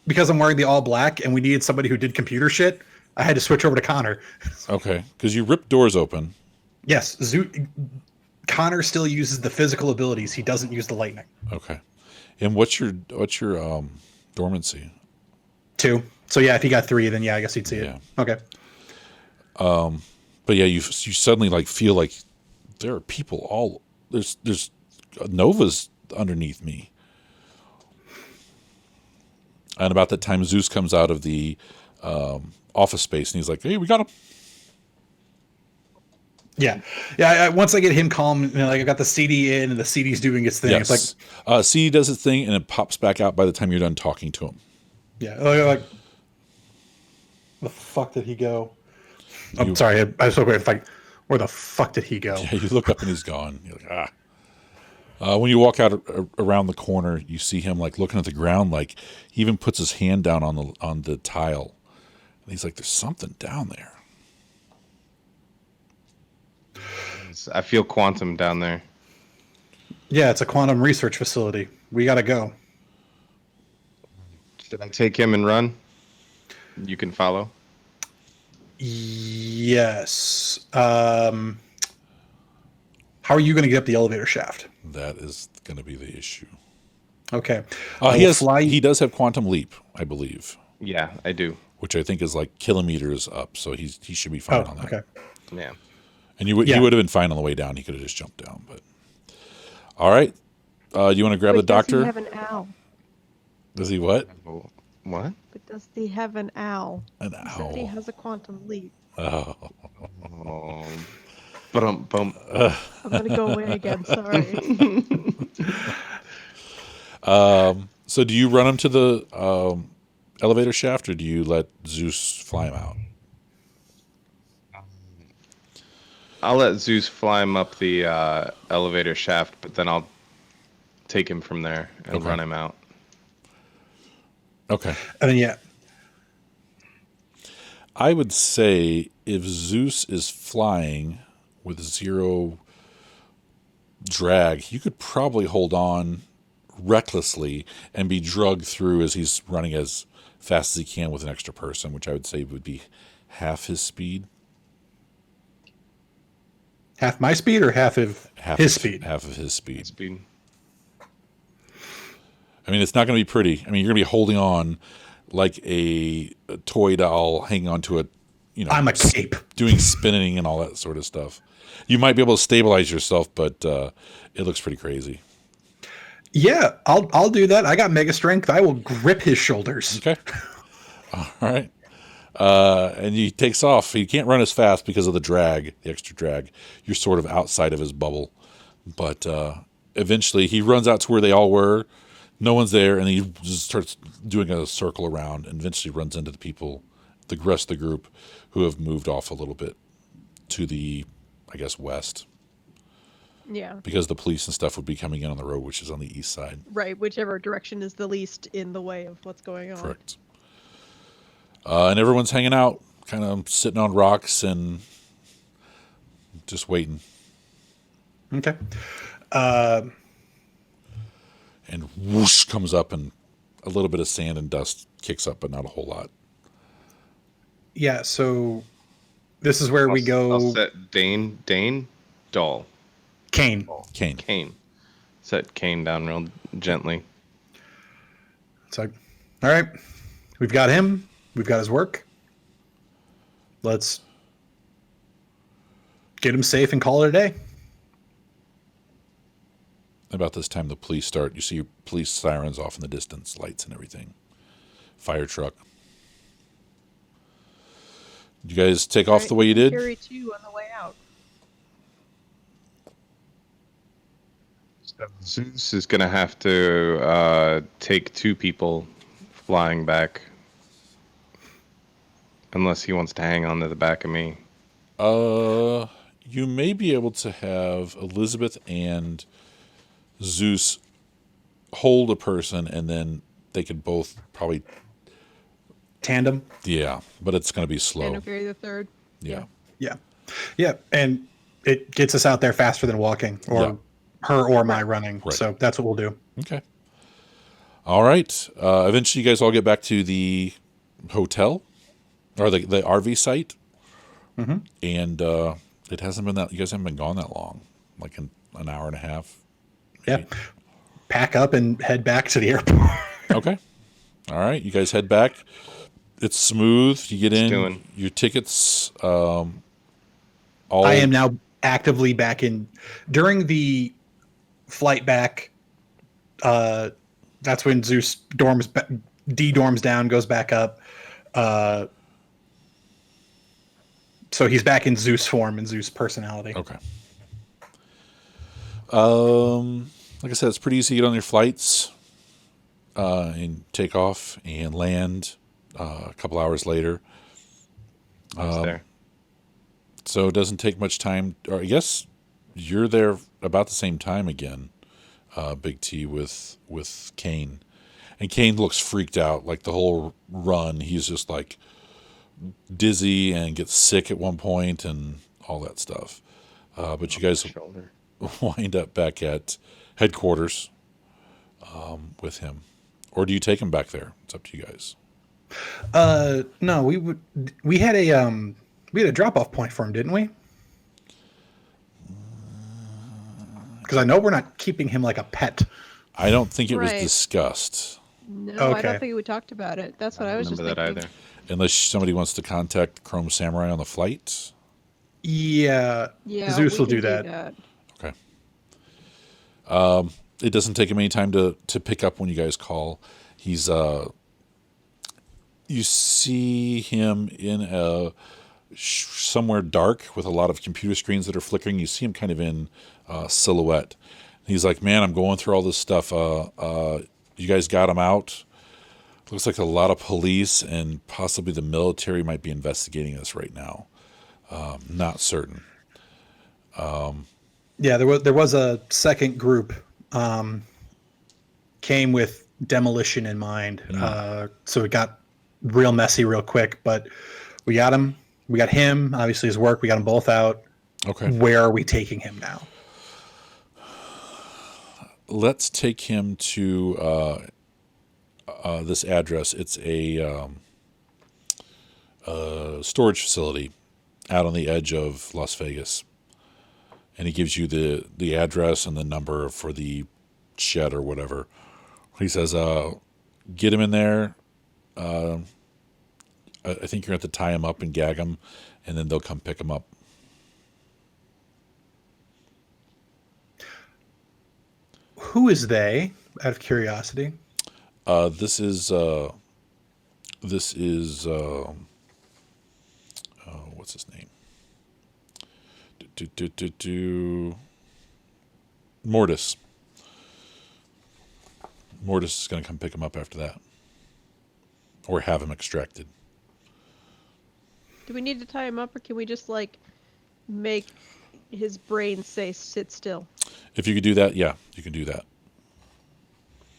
Because I'm wearing the all black and we needed somebody who did computer shit, I had to switch over to Connor. Okay. Because you ripped doors open. Yes. Connor still uses the physical abilities. He doesn't use the lightning. Okay. And what's your dormancy? 2. So yeah, if he got 3, then yeah, I guess he'd see it. Yeah. Okay. But yeah, you suddenly like feel like there are people all there's Novas underneath me. And about that time, Zeus comes out of the office space, and he's like, "Hey, we got him." Yeah, yeah. Once I get him calm, like I got the CD in, and the CD's doing its thing. Yes. It's like CD does its thing, and it pops back out by the time you're done talking to him. yeah, like the fuck did he go? I'm You- sorry, I was so great. Like, where the fuck did he go? Yeah, you look up and he's gone. You're like, when you walk out around the corner, you see him like looking at the ground. Like he even puts his hand down on the tile, and he's like, "There's something down there." I feel quantum down there. Yeah, it's a quantum research facility. We gotta go. Should I take him and run? You can follow. Yes. How are you going to get up the elevator shaft? That is going to be the issue. Okay. He does have quantum leap, I believe. Yeah, I do. Which I think is like kilometers up, so he should be fine on that. Okay. Yeah. And he would have been fine on the way down. He could have just jumped down. But all right, you want to grab the doctor? Does he have an owl? Does he what? What? But does he have an owl? An He said he owl. has a quantum leap. Oh. Bum. I'm gonna go away again. Sorry. So do you run him to the elevator shaft, or do you let Zeus fly him out? I'll let Zeus fly him up the elevator shaft, but then I'll take him from there and run him out. Okay. And then, yeah. I would say if Zeus is flying with 0 drag, you could probably hold on recklessly and be drugged through as he's running as fast as he can with an extra person, which I would say would be half his speed. Half my speed or half of his speed? Half of his speed. Speed. I mean, it's not going to be pretty. I mean, you're going to be holding on like a toy doll hanging onto a, I'm a cape. doing spinning and all that sort of stuff. You might be able to stabilize yourself, but it looks pretty crazy. Yeah, I'll do that. I got mega strength. I will grip his shoulders. Okay. All right. And he takes off. He can't run as fast because of the extra drag. You're sort of outside of his bubble. But eventually he runs out to where they all were. No one's there, and he just starts doing a circle around and eventually runs into the rest of the group who have moved off a little bit to the, I guess, west. Yeah. Because the police and stuff would be coming in on the road, which is on the east side. Right, whichever direction is the least in the way of what's going on. Correct. And everyone's hanging out, kind of sitting on rocks and just waiting. Okay. And whoosh comes up, and a little bit of sand and dust kicks up, but not a whole lot. Yeah, so this is where we go. I'll set Dane, Doll. Kane. Kane. Set Kane down real gently. It's like, all right, we've got him. We've got his work. Let's get him safe and call it a day. About this time, the police start. You see police sirens off in the distance, lights and everything. Fire truck. Did you guys take off the way you did? Carry 2 on the way out. Zeus is going to have to take 2 people flying back. Unless he wants to hang on to the back of me. You may be able to have Elizabeth and Zeus hold a person, and then they could both probably Tandem. Yeah, but it's going to be slow. And carry the 3rd. Yeah. Yeah, and it gets us out there faster than walking, or her or my running. Right. So that's what we'll do. Okay. All right. Eventually, you guys all get back to the hotel or the RV site, and it hasn't been that you guys haven't been gone that long, like an hour and a half. Maybe. Yeah. Pack up and head back to the airport. Okay. All right. You guys head back. It's smooth. You get in. Your tickets. I am now actively back in. During flight back, that's when Zeus dorms down, goes back up. So he's back in Zeus form and Zeus personality. Okay. Like I said, it's pretty easy to get on your flights and take off and land a couple hours later. There. So it doesn't take much time. Or I guess you're there about the same time again, Big T, with Kane. And Kane looks freaked out. Like the whole run, he's just like dizzy and gets sick at one point and all that stuff. But you guys wind up back at headquarters with him. Or do you take him back there? It's up to you guys. No, we had a drop-off point for him, didn't we? Because I know we're not keeping him like a pet. I don't think it was Right. discussed. No, I Okay. don't think we talked about it. That's what I was just remember thinking. that either. Unless somebody wants to contact Chrome Samurai on the flight. Yeah, Yeah, Zeus we will can do that. Okay. It doesn't take him any time to pick up when you guys call. He's you see him in somewhere dark with a lot of computer screens that are flickering. You see him kind of in silhouette. He's like, "Man, I'm going through all this stuff. You guys got him out? Looks like a lot of police and possibly the military might be investigating us right now. Not certain." Yeah, there was a second group came with demolition in mind. So it got real messy real quick, but we got him. We got him, obviously his work. We got them both out. Okay. Where are we taking him now? Let's take him to this address. It's a storage facility out on the edge of Las Vegas. And he gives you the address and the number for the shed or whatever. He says, get him in there. I think you're going to have to tie him up and gag him, and then they'll come pick him up. Who is they, out of curiosity? This is what's his name? Mortis. Mortis is going to come pick him up after that, or have him extracted. Do we need to tie him up, or can we just like make his brain say sit still? If you could do that, yeah, you can do that.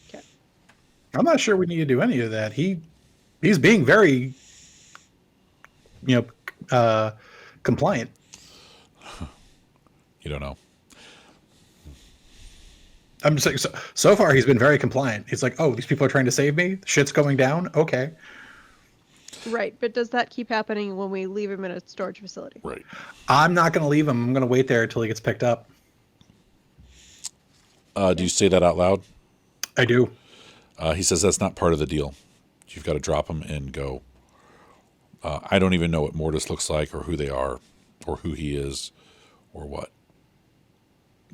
Okay. I'm not sure we need to do any of that. He's being very, compliant. You don't know. I'm just saying, so far he's been very compliant. He's like, oh, these people are trying to save me. Shit's going down. Okay. Right, but does that keep happening when we leave him in a storage facility? Right. I'm not going to leave him. I'm going to wait there until he gets picked up. Do you say that out loud? I do. He says that's not part of the deal. You've got to drop him and go. I don't even know what Mortis looks like or who they are or who he is or what.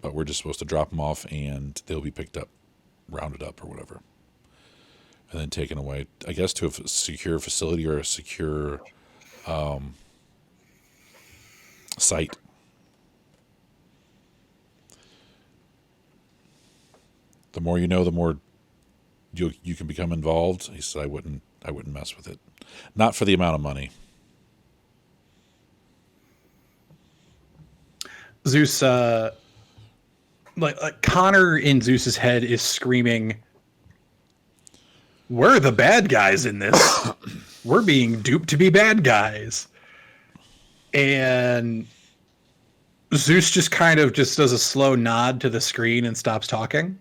But we're just supposed to drop him off and they'll be picked up, rounded up or whatever. And then taken away, I guess, to a secure facility or a secure site. The more you know, the more you can become involved. He said, I wouldn't mess with it. Not for the amount of money. Zeus, like Connor in Zeus's head is screaming, we're the bad guys in this. We're being duped to be bad guys. And Zeus just kind of just does a slow nod to the screen and stops talking.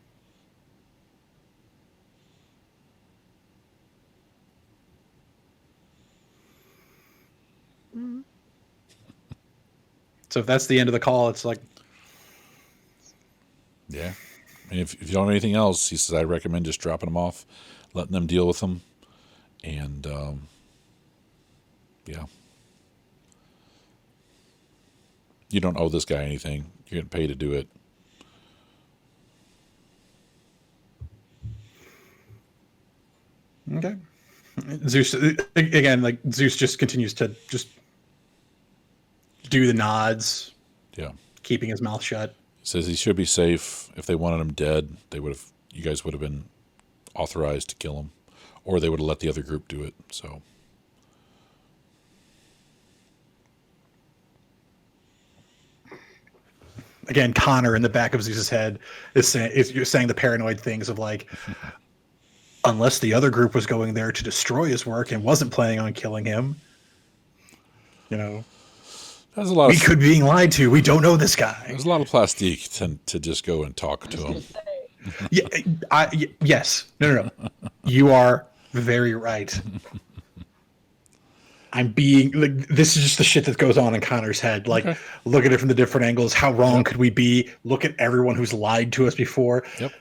Mm-hmm. So if that's the end of the call, it's like, Yeah. And if you don't know anything else, he says, I recommend just dropping them off, letting them deal with them. And, yeah. You don't owe this guy anything. You're getting paid to do it. okay. Zeus, again, like Zeus just continues to just do the nods, Yeah. keeping his mouth shut. He says he should be safe. If they wanted him dead, you guys would have been authorized to kill him, or they would have let the other group do it. So. Again, Connor in the back of Zeus's head you're saying the paranoid things of like, unless the other group was going there to destroy his work and wasn't planning on killing him, There's a lot we could be being lied to. We don't know this guy. There's a lot of plastique to just go and talk to him. Yes. No. You are very right. This is just the shit that goes on in Connor's head. Like, look at it from the different angles. How wrong could we be? Look at everyone who's lied to us before. Yep.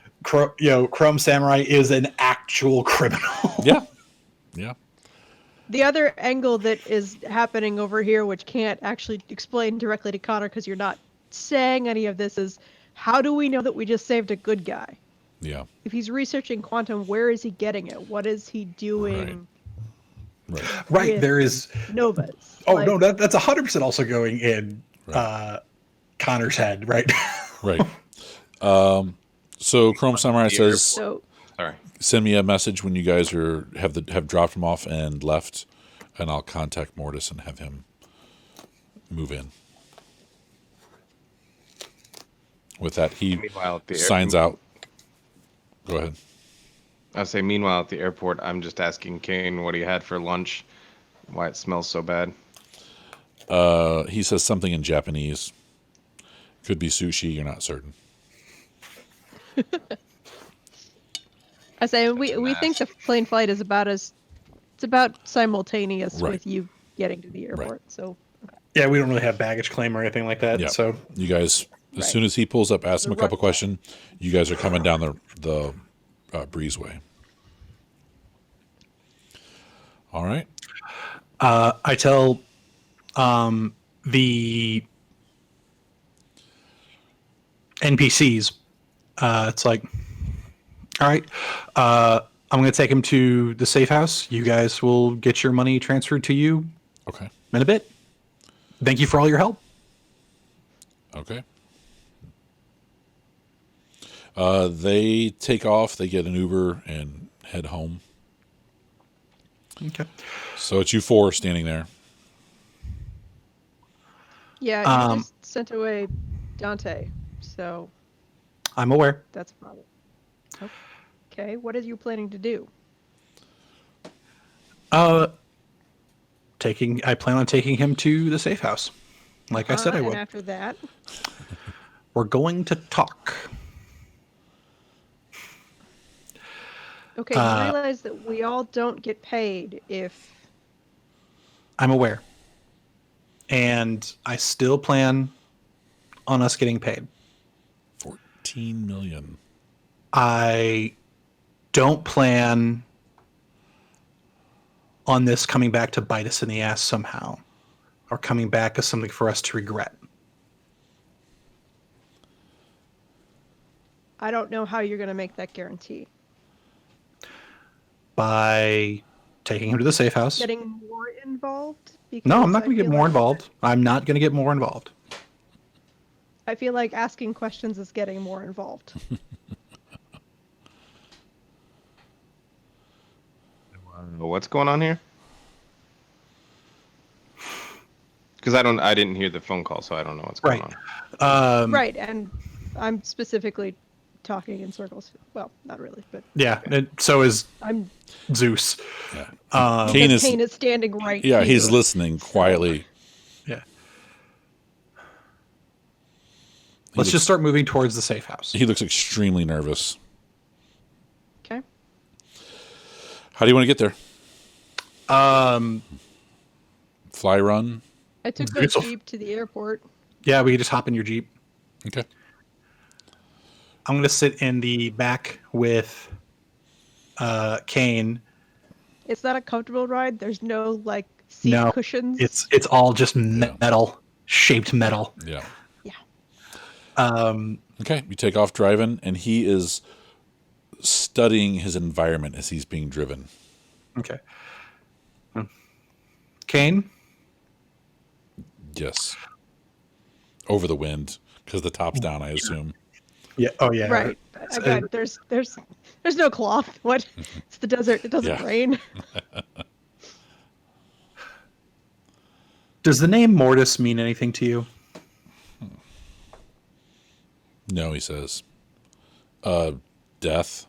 Chrome Samurai is an actual criminal. Yeah. Yeah. The other angle that is happening over here, which can't actually explain directly to Connor because you're not saying any of this, is how do we know that we just saved a good guy? Yeah. If he's researching quantum, where is he getting it? What is he doing? Right. There is Novas. Oh, no, that's 100% also going in Connor's head, right? Right. So Chrome Samurai says, Sorry. Send me a message when you guys have dropped him off and left, and I'll contact Mortis and have him move in. With that, he signs out. Go ahead. I say, meanwhile, at the airport, I'm just asking Kane what he had for lunch, why it smells so bad. He says something in Japanese. Could be sushi, you're not certain. I say we think the plane flight is it's about simultaneous with you getting to the airport. Right. So Yeah, we don't really have baggage claim or anything like that. Yeah. So you guys, as soon as he pulls up, ask him a couple questions. You guys are coming down the breezeway. All right. I tell the NPCs, it's like, all right, I'm going to take him to the safe house. You guys will get your money transferred to you in a bit. Thank you for all your help. Okay. They take off. They get an Uber and head home. Okay. So it's you four standing there. Yeah, you just sent away Dante, so I'm aware. that's a problem. Okay, what are you planning to do? I plan on taking him to the safe house, like I said I would. And after that, We're going to talk. okay, you realize that we all don't get paid if I'm aware. And I still plan on us getting paid. 14 million. I don't plan on this coming back to bite us in the ass somehow, or coming back as something for us to regret. I don't know how you're going to make that guarantee. By taking him to the safe house. Getting more involved? No, I'm not Because going to I get feel more like- involved. I'm not going to get more involved. I feel like asking questions is getting more involved. What's going on here? Because I didn't hear the phone call, so I don't know what's going on. Right, and I'm specifically talking in circles. Well, not really, but Yeah, and so is I'm Zeus. Kane Kane is standing right Yeah, here. he's listening quietly. Yeah. Let's just start moving towards the safe house. He looks extremely nervous. Okay. How do you want to get there? Um, Fly run? I took the Beautiful. Jeep to the airport. Yeah, we can just hop in your Jeep. Okay. I'm going to sit in the back with Kane. It's not a comfortable ride. There's no like seat cushions. It's all just metal, shaped metal. Yeah. Yeah. Okay, you take off driving, and he is studying his environment as he's being driven. Okay. Kane, Yes. over the wind because the top's down, I assume. Yeah. Oh, yeah. Right. Again, there's no cloth. What? It's the desert. It doesn't Yeah. rain. Does the name Mortis mean anything to you? No, he says. Death.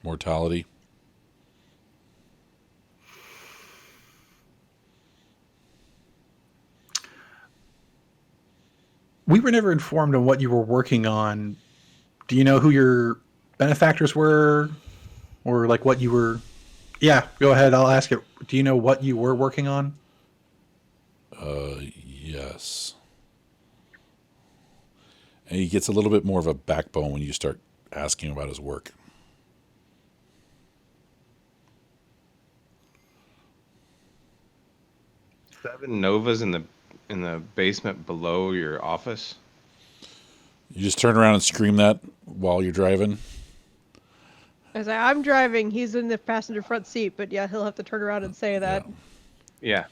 Mortality. We were never informed on what you were working on. Do you know who your benefactors were? Or like what you were... Yeah, go ahead. I'll ask it. Do you know what you were working on? Yes. And he gets a little bit more of a backbone when you start asking about his work. Seven Novas in the basement below your office. You just turn around and scream that while you're driving. I'm driving. He's in the passenger front seat, but yeah, he'll have to turn around and say that. Yeah.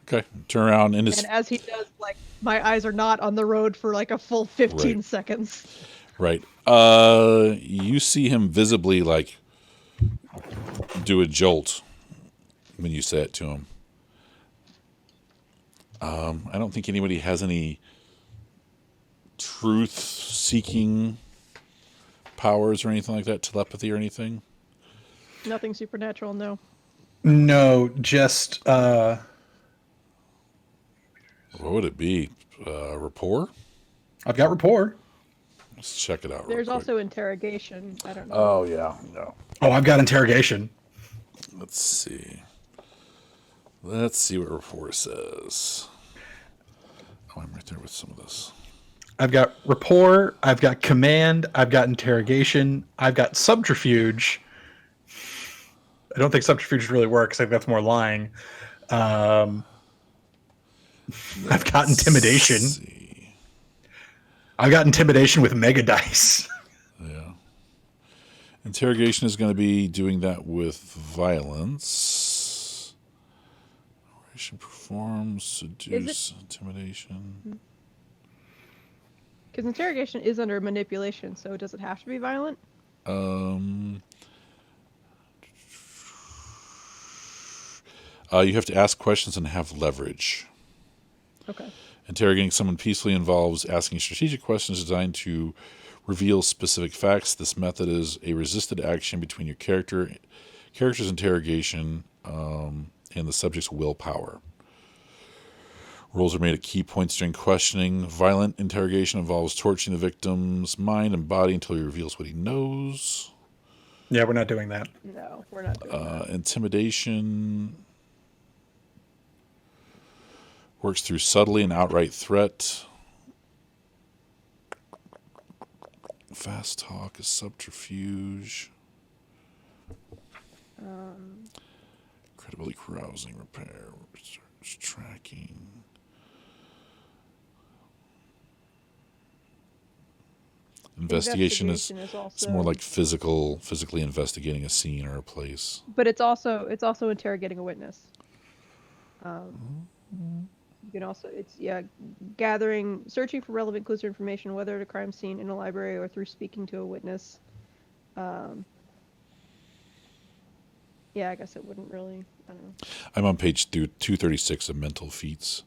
Okay. Turn around and And as he does, like, my eyes are not on the road for like a full 15 Right. seconds. Right. You see him visibly like do a jolt when you say it to him. I don't think anybody has any truth-seeking powers or anything like that, telepathy or anything. Nothing supernatural, no. No, just... What would it be? Rapport? I've got rapport. Let's check it out. There's real quick. also interrogation. I don't know. Oh yeah, no. Oh, I've got interrogation. Let's see. Let's see what rapport says. Oh, I'm right there with some of this. I've got rapport. I've got command. I've got interrogation. I've got subterfuge. I don't think subterfuge really works. I think that's more lying. I've got intimidation. Let's see. I've got intimidation with mega dice. Yeah. Interrogation is going to be doing that with violence. Operation performs, seduce, intimidation. Because interrogation is under manipulation, so does it have to be violent? You have to ask questions and have leverage. Okay. Interrogating someone peacefully involves asking strategic questions designed to reveal specific facts. This method is a resisted action between your character's interrogation and the subject's willpower. Rolls are made at key points during questioning. Violent interrogation involves torturing the victim's mind and body until he reveals what he knows. Yeah, we're not doing that. No, we're not doing that. Intimidation works through subtly and outright threat. Fast talk is subterfuge. Incredibly carousing, repair, research, tracking. Investigation is also, it's more like physically investigating a scene or a place. but it's also interrogating a witness. You can also searching for relevant clues or information, whether at a crime scene, in a library, or through speaking to a witness. Yeah, I guess it wouldn't really. I don't know. I'm on page 236 of mental feats.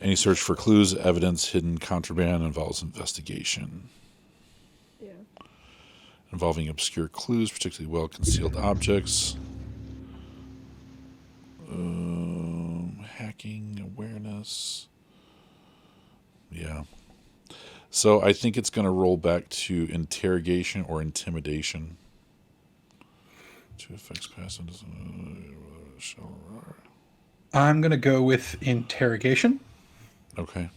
Any search for clues, evidence, hidden contraband involves investigation. Yeah. Involving obscure clues, particularly well-concealed objects. Hacking, awareness. Yeah. So I think it's going to roll back to interrogation or intimidation. Two effects pass. I'm going to go with interrogation. Okay.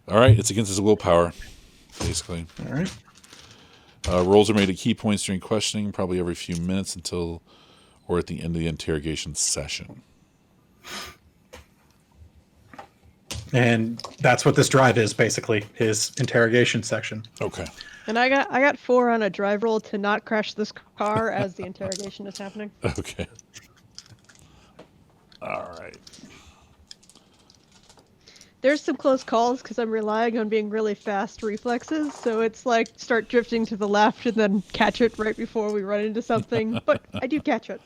All right. It's against his willpower, basically. All right. Rolls are made at key points during questioning, probably every few minutes or at the end of the interrogation session. And that's what this drive is, basically, his interrogation section. Okay. And I got 4 on a drive roll to not crash this car as the interrogation is happening. Okay. All right. There's some close calls because I'm relying on being really fast reflexes, so it's like start drifting to the left and then catch it right before we run into something. But I do catch it.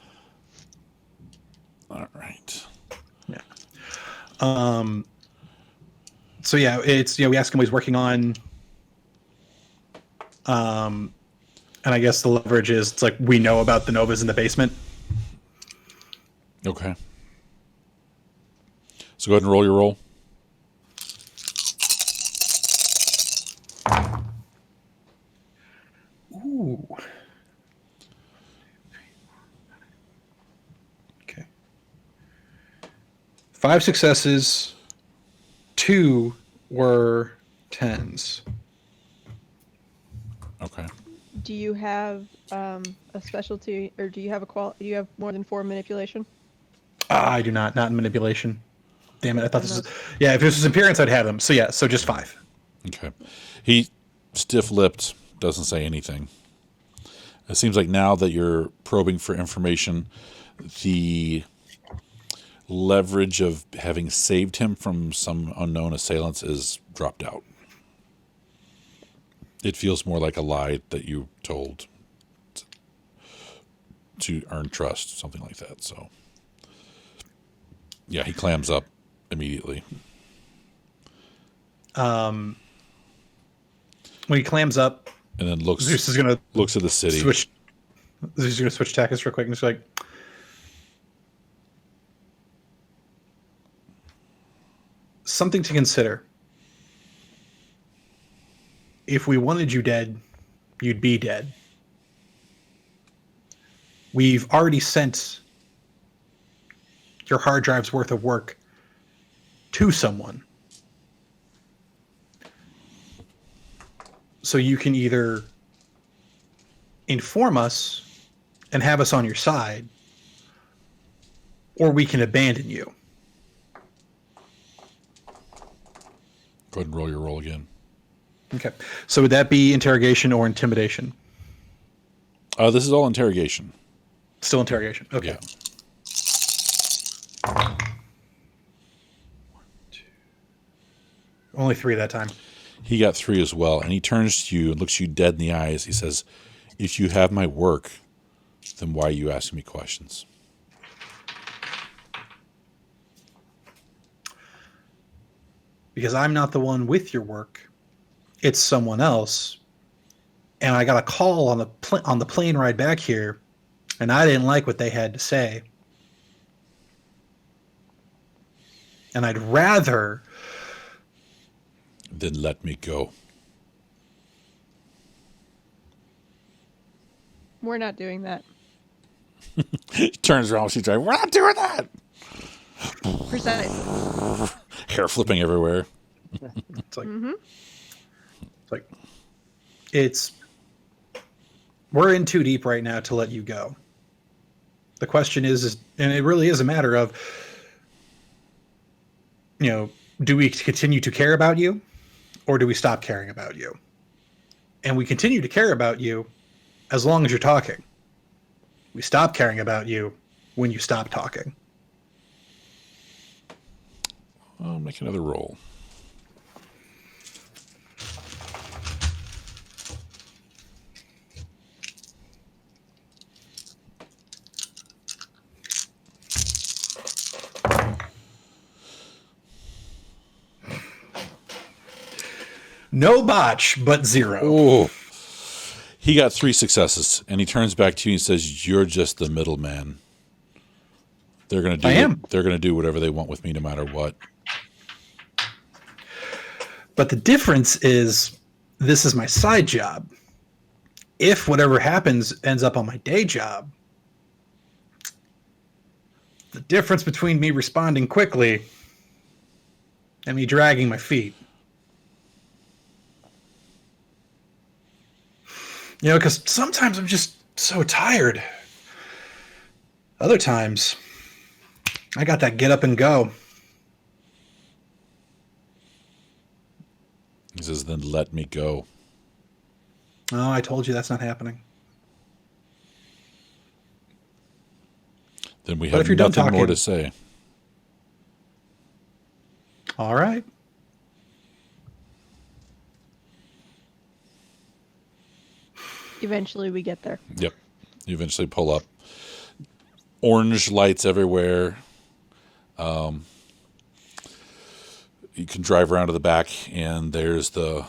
All right. Yeah. So yeah, it's, we ask him what he's working on. And I guess the leverage is, it's like, we know about the Novas in the basement. Okay. So go ahead and roll your roll. Ooh. Okay. 5 successes, 2 were 10s. Okay. Do you have a specialty, or do you have do you have more than 4 manipulation? I do not in manipulation. Damn it! I thought this was, yeah. If this was appearance, I'd have them. So yeah, so just 5. Okay. He stiff-lipped, doesn't say anything. It seems like now that you're probing for information, the leverage of having saved him from some unknown assailants is dropped out. It feels more like a lie that you told to earn trust, something like that. So, yeah, he clams up immediately. When he clams up, And then looks Zeus is gonna at the city. switch. Zeus is gonna switch tactics real quick and just like, something to consider. If we wanted you dead, you'd be dead. We've already sent your hard drive's worth of work to someone. So you can either inform us and have us on your side, or we can abandon you. Go ahead and roll your roll again. Okay. So would that be interrogation or intimidation? This is all interrogation. Still interrogation. Okay. Yeah. Only 3 that time. He got 3 as well, and he turns to you and looks you dead in the eyes. He says, "If you have my work, then why are you asking me questions?" Because I'm not the one with your work. It's someone else. And I got a call on the plane ride back here, and I didn't like what they had to say. And I'd rather... Then let me go. We're not doing that. He turns around, she's like, "We're not doing that." Precisely. Hair flipping everywhere. It's like... It's like... It's... We're in too deep right now to let you go. The question is, and it really is a matter of, do we continue to care about you, or do we stop caring about you? And we continue to care about you as long as you're talking. We stop caring about you when you stop talking. I'll make another roll. No botch, but 0. Oh, he got 3 successes, and he turns back to you and says, "You're just the middleman. They're gonna do. I am. They're gonna do whatever they want with me, no matter what." But the difference is, this is my side job. If whatever happens ends up on my day job, the difference between me responding quickly and me dragging my feet. Because sometimes I'm just so tired. Other times, I got that get up and go. then let me go. Oh, I told you that's not happening. Then we But have if you're done nothing more talking- to say. All right. Eventually, we get there. Yep. You eventually pull up. Orange lights everywhere. You can drive around to the back, and there's the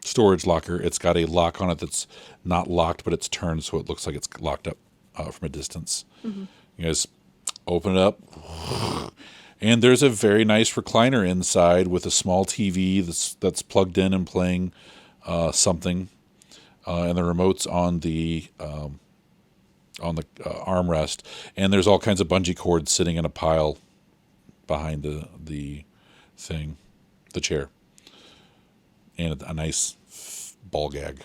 storage locker. It's got a lock on it that's not locked, but it's turned so it looks like it's locked up from a distance. Mm-hmm. You guys open it up, and there's a very nice recliner inside with a small TV that's plugged in and playing something, and the remote's on the armrest, and there's all kinds of bungee cords sitting in a pile behind the thing, the chair, and a nice ball gag.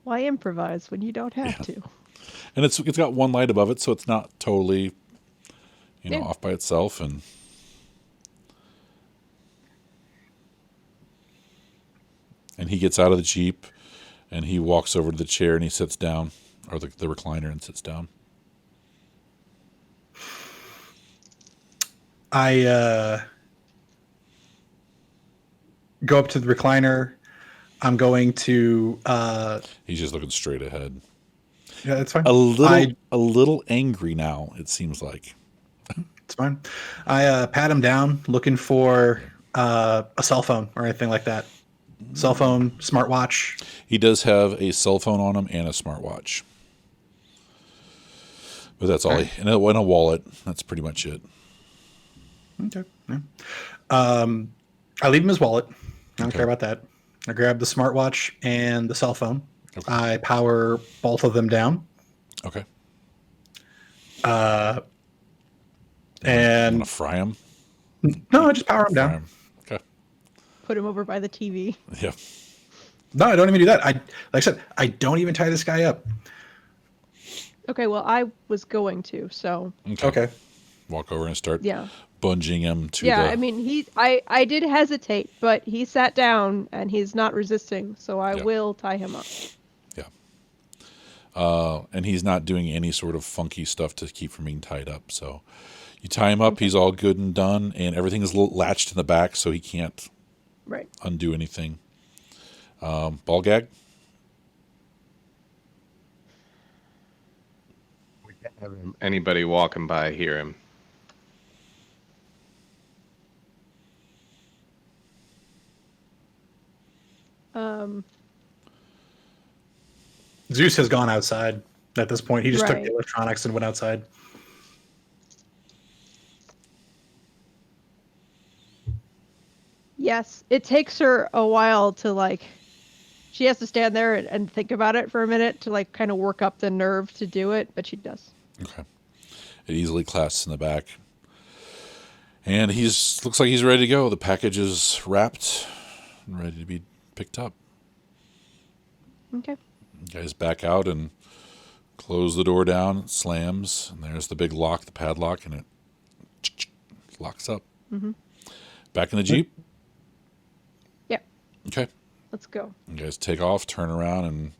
Why improvise when you don't have to? And it's got one light above it, so it's not totally, off by itself. And he gets out of the Jeep, and he walks over to the chair, and he sits down, or the recliner, and sits down. I go up to the recliner. I'm going to. He's just looking straight ahead. Yeah, that's fine. A little angry now, it seems like. It's fine. I pat him down, looking for a cell phone or anything like that. Cell phone, smartwatch. He does have a cell phone on him and a smartwatch. But that's all. And a wallet. That's pretty much it. Okay. Yeah. I leave him his wallet. I don't care about that. I grab the smartwatch and the cell phone. Okay. I power both of them down. Okay. And I'm gonna fry him. No, I just power them down. Okay. Put him over by the TV. Yeah. No, I don't even do that. Like I said, I don't even tie this guy up. Okay, well, I was going to, so. Okay. Walk over and start Yeah. bungeeing him to Yeah, the... I mean, I did hesitate, but he sat down and he's not resisting, so I will tie him up. Yeah. And he's not doing any sort of funky stuff to keep from being tied up. So you tie him up, he's all good and done, and everything is latched in the back so he can't undo anything. Ball gag? We can't have anybody walking by hear him. Zeus has gone outside at this point. He just took Right. the electronics and went outside. Yes, it takes her a while to she has to stand there and think about it for a minute to kind of work up the nerve to do it, but she does. Okay. It easily clasps in the back. And looks like he's ready to go. The package is wrapped and ready to be picked up. Okay. You guys back out and close the door down. It slams, and there's the big lock, the padlock, and it locks up. Mm-hmm. Back in the Jeep? Yep. Okay. Let's go. You guys take off, turn around, and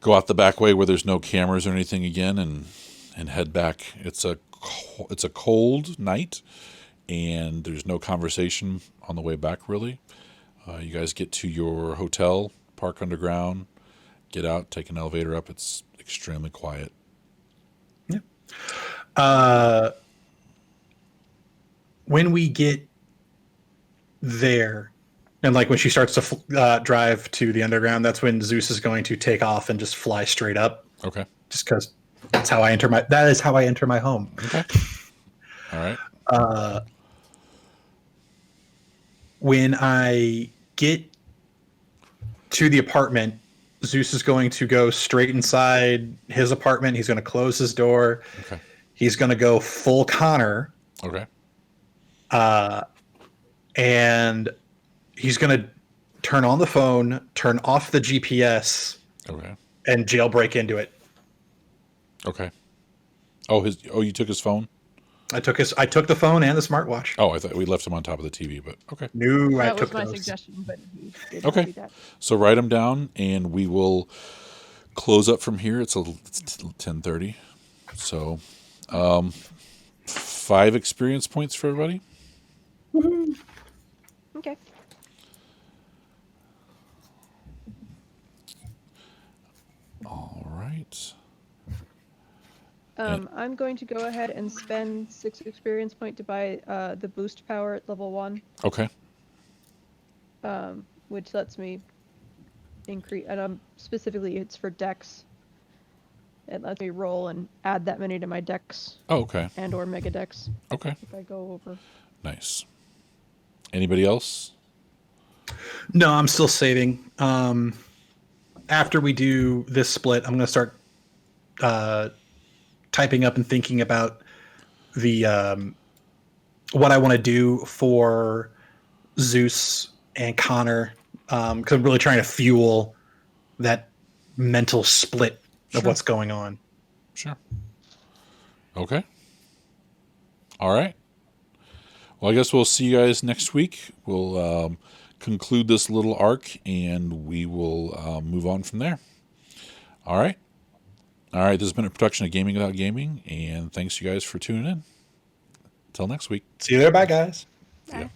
go out the back way where there's no cameras or anything again, and head back. It's a cold night, and there's no conversation on the way back, really. You guys get to your hotel, park underground, get out, take an elevator up. It's extremely quiet. Yeah. When we get there, and when she starts to drive to the underground, that's when Zeus is going to take off and just fly straight up. Okay. Just because that is how I enter my home. Okay. All right. When I get to the apartment, Zeus is going to go straight inside his apartment. He's going to close his door. Okay. He's going to go full Connor. Okay. And he's going to turn on the phone, turn off the GPS, Okay. and jailbreak into it. Okay. Oh, you took his phone? I took the phone and the smartwatch. Oh, I thought we left them on top of the TV, but okay. No, I That was took my those. suggestion, but he did Okay. do that. So write them down, and we will close up from here. It's 10:30. So 5 experience points for everybody. Okay. All right. I'm going to go ahead and spend 6 experience point to buy the boost power at level 1, Okay. which lets me increase. And specifically, it's for dex. It lets me roll and add that many to my dex Oh, okay. and/or mega dex Okay. if I go over. Nice. Anybody else? No, I'm still saving. After we do this split, I'm going to start typing up and thinking about the what I want to do for Zeus and Connor, because I'm really trying to fuel that mental split of Sure. what's going on. Sure. Okay. All right. Well, I guess we'll see you guys next week. We'll conclude this little arc, and we will move on from there. All right. All right. This has been a production of Gaming Without Gaming, and thanks you guys for tuning in. Until next week. See you there. Bye, guys. Yeah.